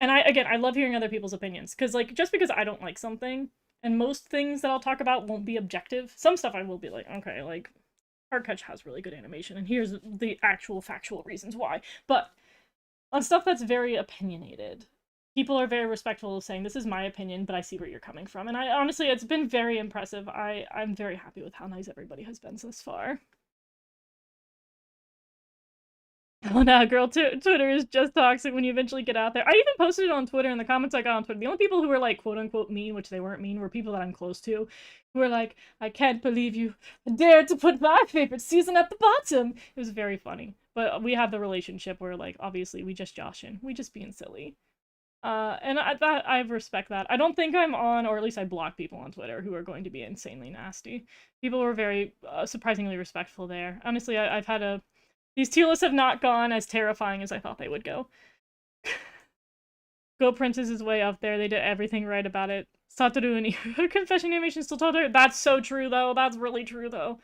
And I love hearing other people's opinions, because like, just because I don't like something, and most things that I'll talk about won't be objective, some stuff I will be like, okay, like, Hard Catch has really good animation and here's the actual factual reasons why. But on stuff that's very opinionated, people are very respectful of saying, this is my opinion, but I see where you're coming from. And I honestly, it's been very impressive. I'm very happy with how nice everybody has been thus far. Oh no, girl, Twitter is just toxic when you eventually get out there. I even posted it on Twitter in the comments I got on Twitter. The only people who were like quote-unquote mean, which they weren't mean, were people that I'm close to, who were like, I can't believe you dared to put my favorite season at the bottom. It was very funny. But we have the relationship where, like, obviously we just joshing. We just being silly. And I respect that. I don't think I'm on, or at least I block people on Twitter who are going to be insanely nasty. People were very surprisingly respectful there. Honestly, I've had these tier lists have not gone as terrifying as I thought they would go. Go Princess is way up there. They did everything right about it. Satoru and her confession animation still told her. That's so true, though. That's really true, though.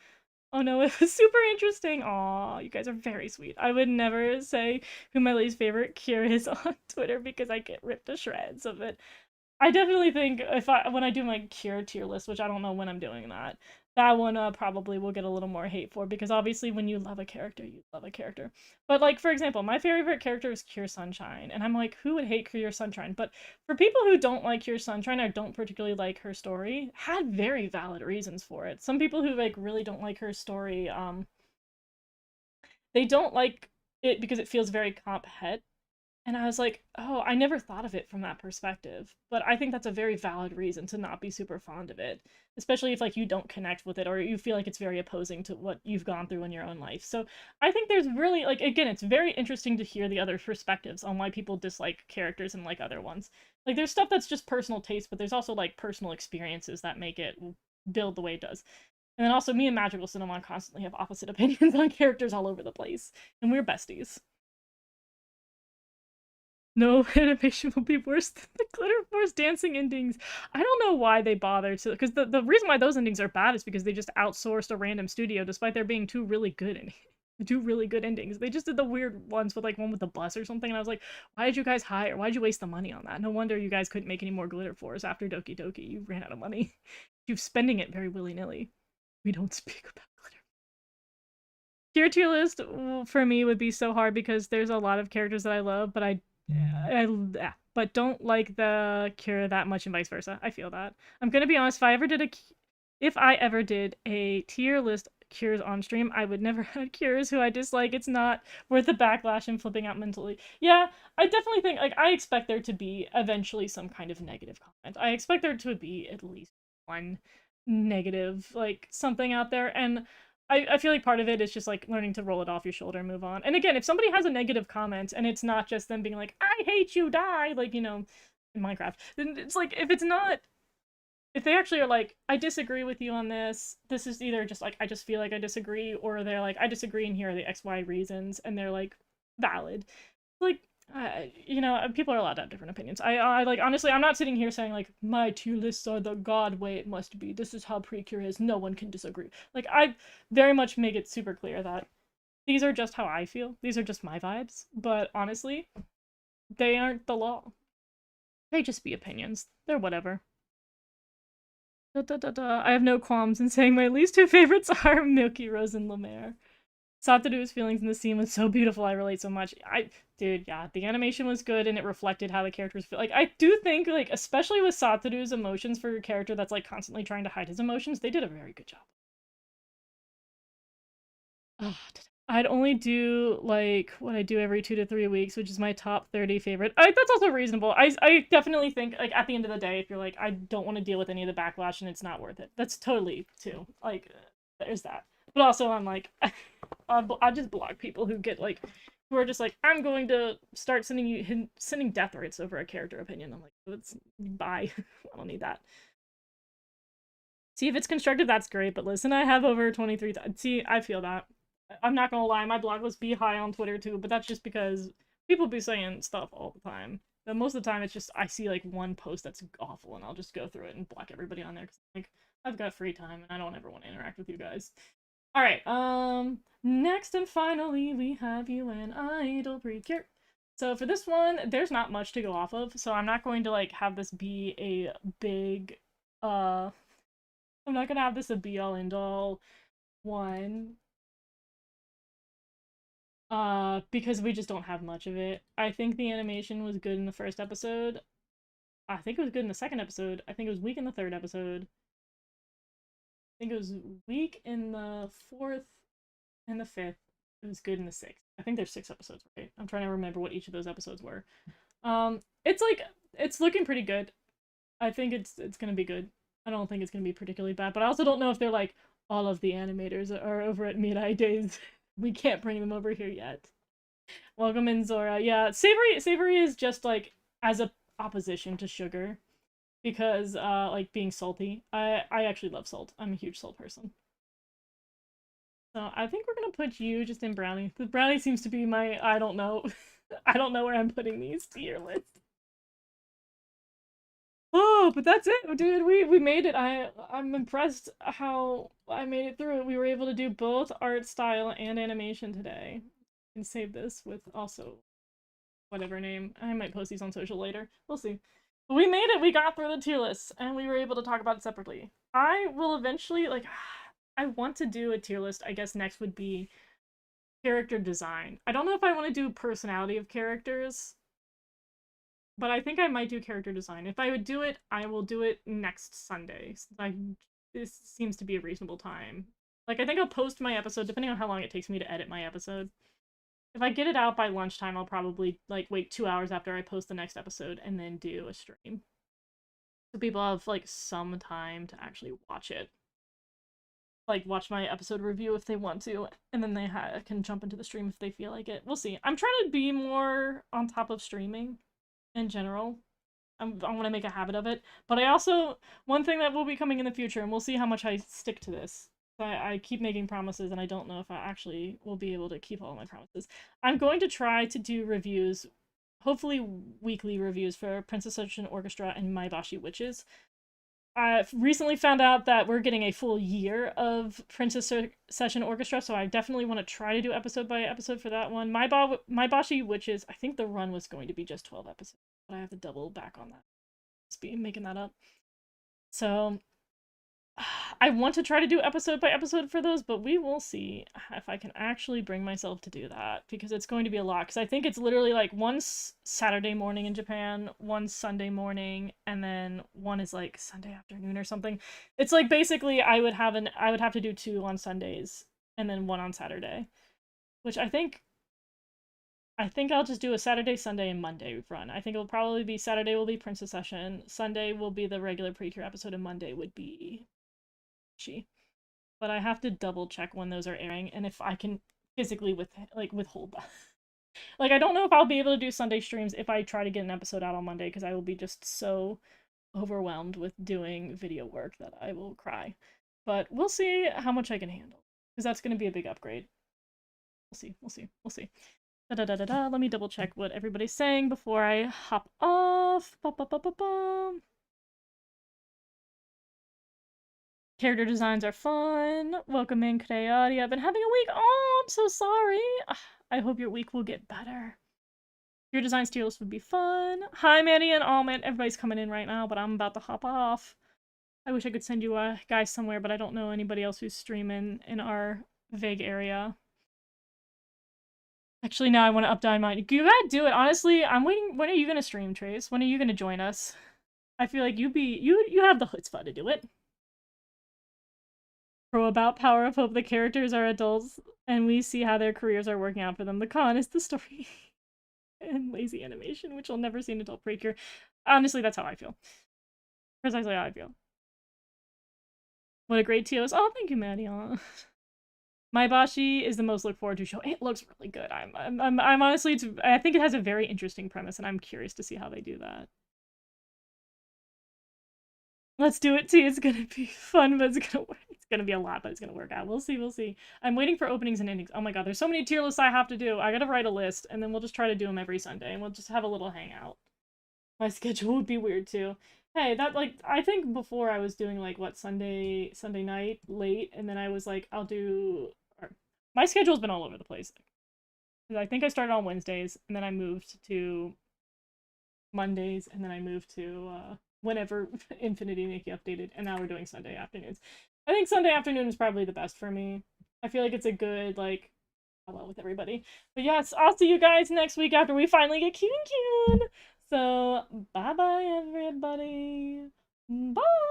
Oh no, it was super interesting. Aw, you guys are very sweet. I would never say who my least favorite cure is on Twitter because I get ripped to shreds of it. I definitely think when I do my cure tier list, which I don't know when I'm doing that, that one probably will get a little more hate for, because obviously when you love a character, you love a character. But like, for example, my favorite character is Cure Sunshine, and I'm like, who would hate Cure Sunshine? But for people who don't like Cure Sunshine or don't particularly like her story, had very valid reasons for it. Some people who like really don't like her story, they don't like it because it feels very comp het. And I was like, oh, I never thought of it from that perspective. But I think that's a very valid reason to not be super fond of it, especially if like you don't connect with it or you feel like it's very opposing to what you've gone through in your own life. So I think there's really, like, again, it's very interesting to hear the other perspectives on why people dislike characters and like other ones. Like, there's stuff that's just personal taste, but there's also like personal experiences that make it build the way it does. And then also, me and Magical Cinnamon constantly have opposite opinions on characters all over the place, and we're besties. No animation will be worse than the Glitter Force dancing endings. I don't know why they bother to, because the reason why those endings are bad is because they just outsourced a random studio, despite there being two really good endings. They just did the weird ones with like one with the bus or something, and I was like, why did you guys hire? Why did you waste the money on that? No wonder you guys couldn't make any more Glitter Force after Doki Doki. You ran out of money. You're spending it very willy-nilly. We don't speak about glitter. Tier list for me would be so hard because there's a lot of characters that I love, but but don't like the cure that much and vice versa. I feel that. I'm gonna be honest, if I ever did a tier list cures on stream. I would never have cures who I dislike. It's not worth the backlash and flipping out mentally. Yeah, I definitely think, like, I expect there to be eventually some kind of negative comment. I expect there to be at least one negative, like, something out there, and I feel like part of it is just, like, learning to roll it off your shoulder and move on. And again, if somebody has a negative comment, and it's not just them being like, I hate you, die, like, you know, in Minecraft, then it's like, if it's not, if they actually are like, I disagree with you on this, this is either just like, I just feel like I disagree, or they're like, I disagree and here are the XY reasons, and they're like, valid. Like, you know, people are allowed to have different opinions. I like, honestly, I'm not sitting here saying like, my tier lists are the god way it must be. This is how Precure is. No one can disagree. Like, I very much make it super clear that these are just how I feel. These are just my vibes. But honestly, they aren't the law. They just be opinions. They're whatever. I have no qualms in saying my least two favorites are Milky Rose and Lemaire. Satoru's feelings in the scene was so beautiful, I relate so much. Dude, yeah, the animation was good and it reflected how the characters feel. Like, I do think, like, especially with Satoru's emotions for a character that's, like, constantly trying to hide his emotions, they did a very good job. I'd only do, like, what I do every 2 to 3 weeks, which is my top 30 favorite. That's also reasonable. I definitely think, like, at the end of the day, if you're like, I don't want to deal with any of the backlash and it's not worth it, that's totally, too. Like, there's that. But also, I'm like, I just block people who get, like, who are just like, I'm going to start sending death threats over a character opinion. I'm like, that's, bye. I don't need that. See, if it's constructive, that's great, but listen, I have over 23, see, I feel that. I'm not gonna lie, my blog was be high on Twitter too, but that's just because people be saying stuff all the time. But most of the time, it's just I see like one post that's awful, and I'll just go through it and block everybody on there because like I've got free time and I don't ever want to interact with you guys. All right, next and finally we have you an idol Precure. So for this one, there's not much to go off of, so I'm not going to like have this be a big, I'm not gonna have this a be all end all one. Because we just don't have much of it. I think the animation was good in the first episode. I think it was good in the second episode. I think it was weak in the third episode. I think it was weak in the fourth and the fifth. It was good in the sixth. I think there's 6 episodes, right? I'm trying to remember what each of those episodes were. It's like, it's looking pretty good. I think it's gonna be good. I don't think it's gonna be particularly bad, but I also don't know if they're like, all of the animators are over at Mirai Days. We can't bring them over here yet. Welcome in, Zora. Yeah, Savory is just like as a opposition to sugar because like being salty. I actually love salt. I'm a huge salt person. So I think we're gonna put you just in brownie. The brownie seems to be my I don't know. I don't know where I'm putting these tier list. Oh, but that's it, dude. We made it. I'm impressed how I made it through. We were able to do both art style and animation today. And save this with also whatever name. I might post these on social later. We'll see. But we made it! We got through the tier list, and we were able to talk about it separately. I will eventually, like, I want to do a tier list. I guess next would be character design. I don't know if I want to do personality of characters, but I think I might do character design. If I would do it, I will do it next Sunday. This seems to be a reasonable time. Like, I think I'll post my episode, depending on how long it takes me to edit my episode. If I get it out by lunchtime, I'll probably, like, wait 2 hours after I post the next episode and then do a stream. So people have, like, some time to actually watch it. Like, watch my episode review if they want to, and then they can jump into the stream if they feel like it. We'll see. I'm trying to be more on top of streaming in general. I want to make a habit of it. But I also, one thing that will be coming in the future, and we'll see how much I stick to this, I keep making promises, and I don't know if I actually will be able to keep all my promises. I'm going to try to do reviews, hopefully weekly reviews for Princess Session Orchestra and Maibashi Witches. I've recently found out that we're getting a full year of Princess Session Orchestra, so I definitely want to try to do episode by episode for that one. Maibashi Witches, I think the run was going to be just 12 episodes, but I have to double back on that. Just be making that up. So I want to try to do episode by episode for those, but we will see if I can actually bring myself to do that, because it's going to be a lot. Because I think it's literally like one Saturday morning in Japan, one Sunday morning, and then one is like Sunday afternoon or something. It's like basically I would have to do 2 on Sundays and then 1 on Saturday, which I think I'll just do a Saturday, Sunday, and Monday run. I think it'll probably be Saturday will be Princess Session, Sunday will be the regular Precure episode, and Monday would be She. But I have to double check when those are airing and if I can physically withhold that. Like, I don't know if I'll be able to do Sunday streams if I try to get an episode out on Monday, because I will be just so overwhelmed with doing video work that I will cry. But we'll see how much I can handle, because that's going to be a big upgrade. We'll see, we'll see, we'll see. Da-da-da-da-da. Let me double check what everybody's saying before I hop off. Ba-ba-ba-ba-ba. Character designs are fun. Welcome in, Creati. I've been having a week. Oh, I'm so sorry. I hope your week will get better. Your design tier list would be fun. Hi, Manny and all, man. Everybody's coming in right now, but I'm about to hop off. I wish I could send you guys somewhere, but I don't know anybody else who's streaming in our vague area. Actually, now I want to up Dynamite. You gotta do it. Honestly, I'm waiting. When are you gonna stream, Trace? When are you gonna join us? I feel like you have the chutzpah to do it. Pro about Power of Hope, the characters are adults, and we see how their careers are working out for them. The con is the story and lazy animation, which I'll never see until Precure. Honestly, that's how I feel. Precisely how I feel. What a great TOS. Oh, thank you, Maddie. My Bashi is the most look forward to show. It looks really good. I'm honestly, I think it has a very interesting premise, and I'm curious to see how they do that. Let's do it, T. It's gonna be fun, but it's gonna be a lot, but it's gonna work out. We'll see, we'll see. I'm waiting for openings and endings. Oh my god, there's so many tier lists I have to do. I gotta write a list, and then we'll just try to do them every Sunday, and we'll just have a little hangout. My schedule would be weird, too. Hey, that, like, I think before I was doing, like, what, Sunday night, late, and then I was like, I'll do... My schedule's been all over the place. I think I started on Wednesdays, and then I moved to Mondays, and then I moved to, whenever Infinity Nikki updated, and now we're doing Sunday afternoons. I think Sunday afternoon is probably the best for me. I feel like it's a good, like, hello with everybody. But yes, I'll see you guys next week after we finally get Kyun. So, bye-bye, everybody. Bye!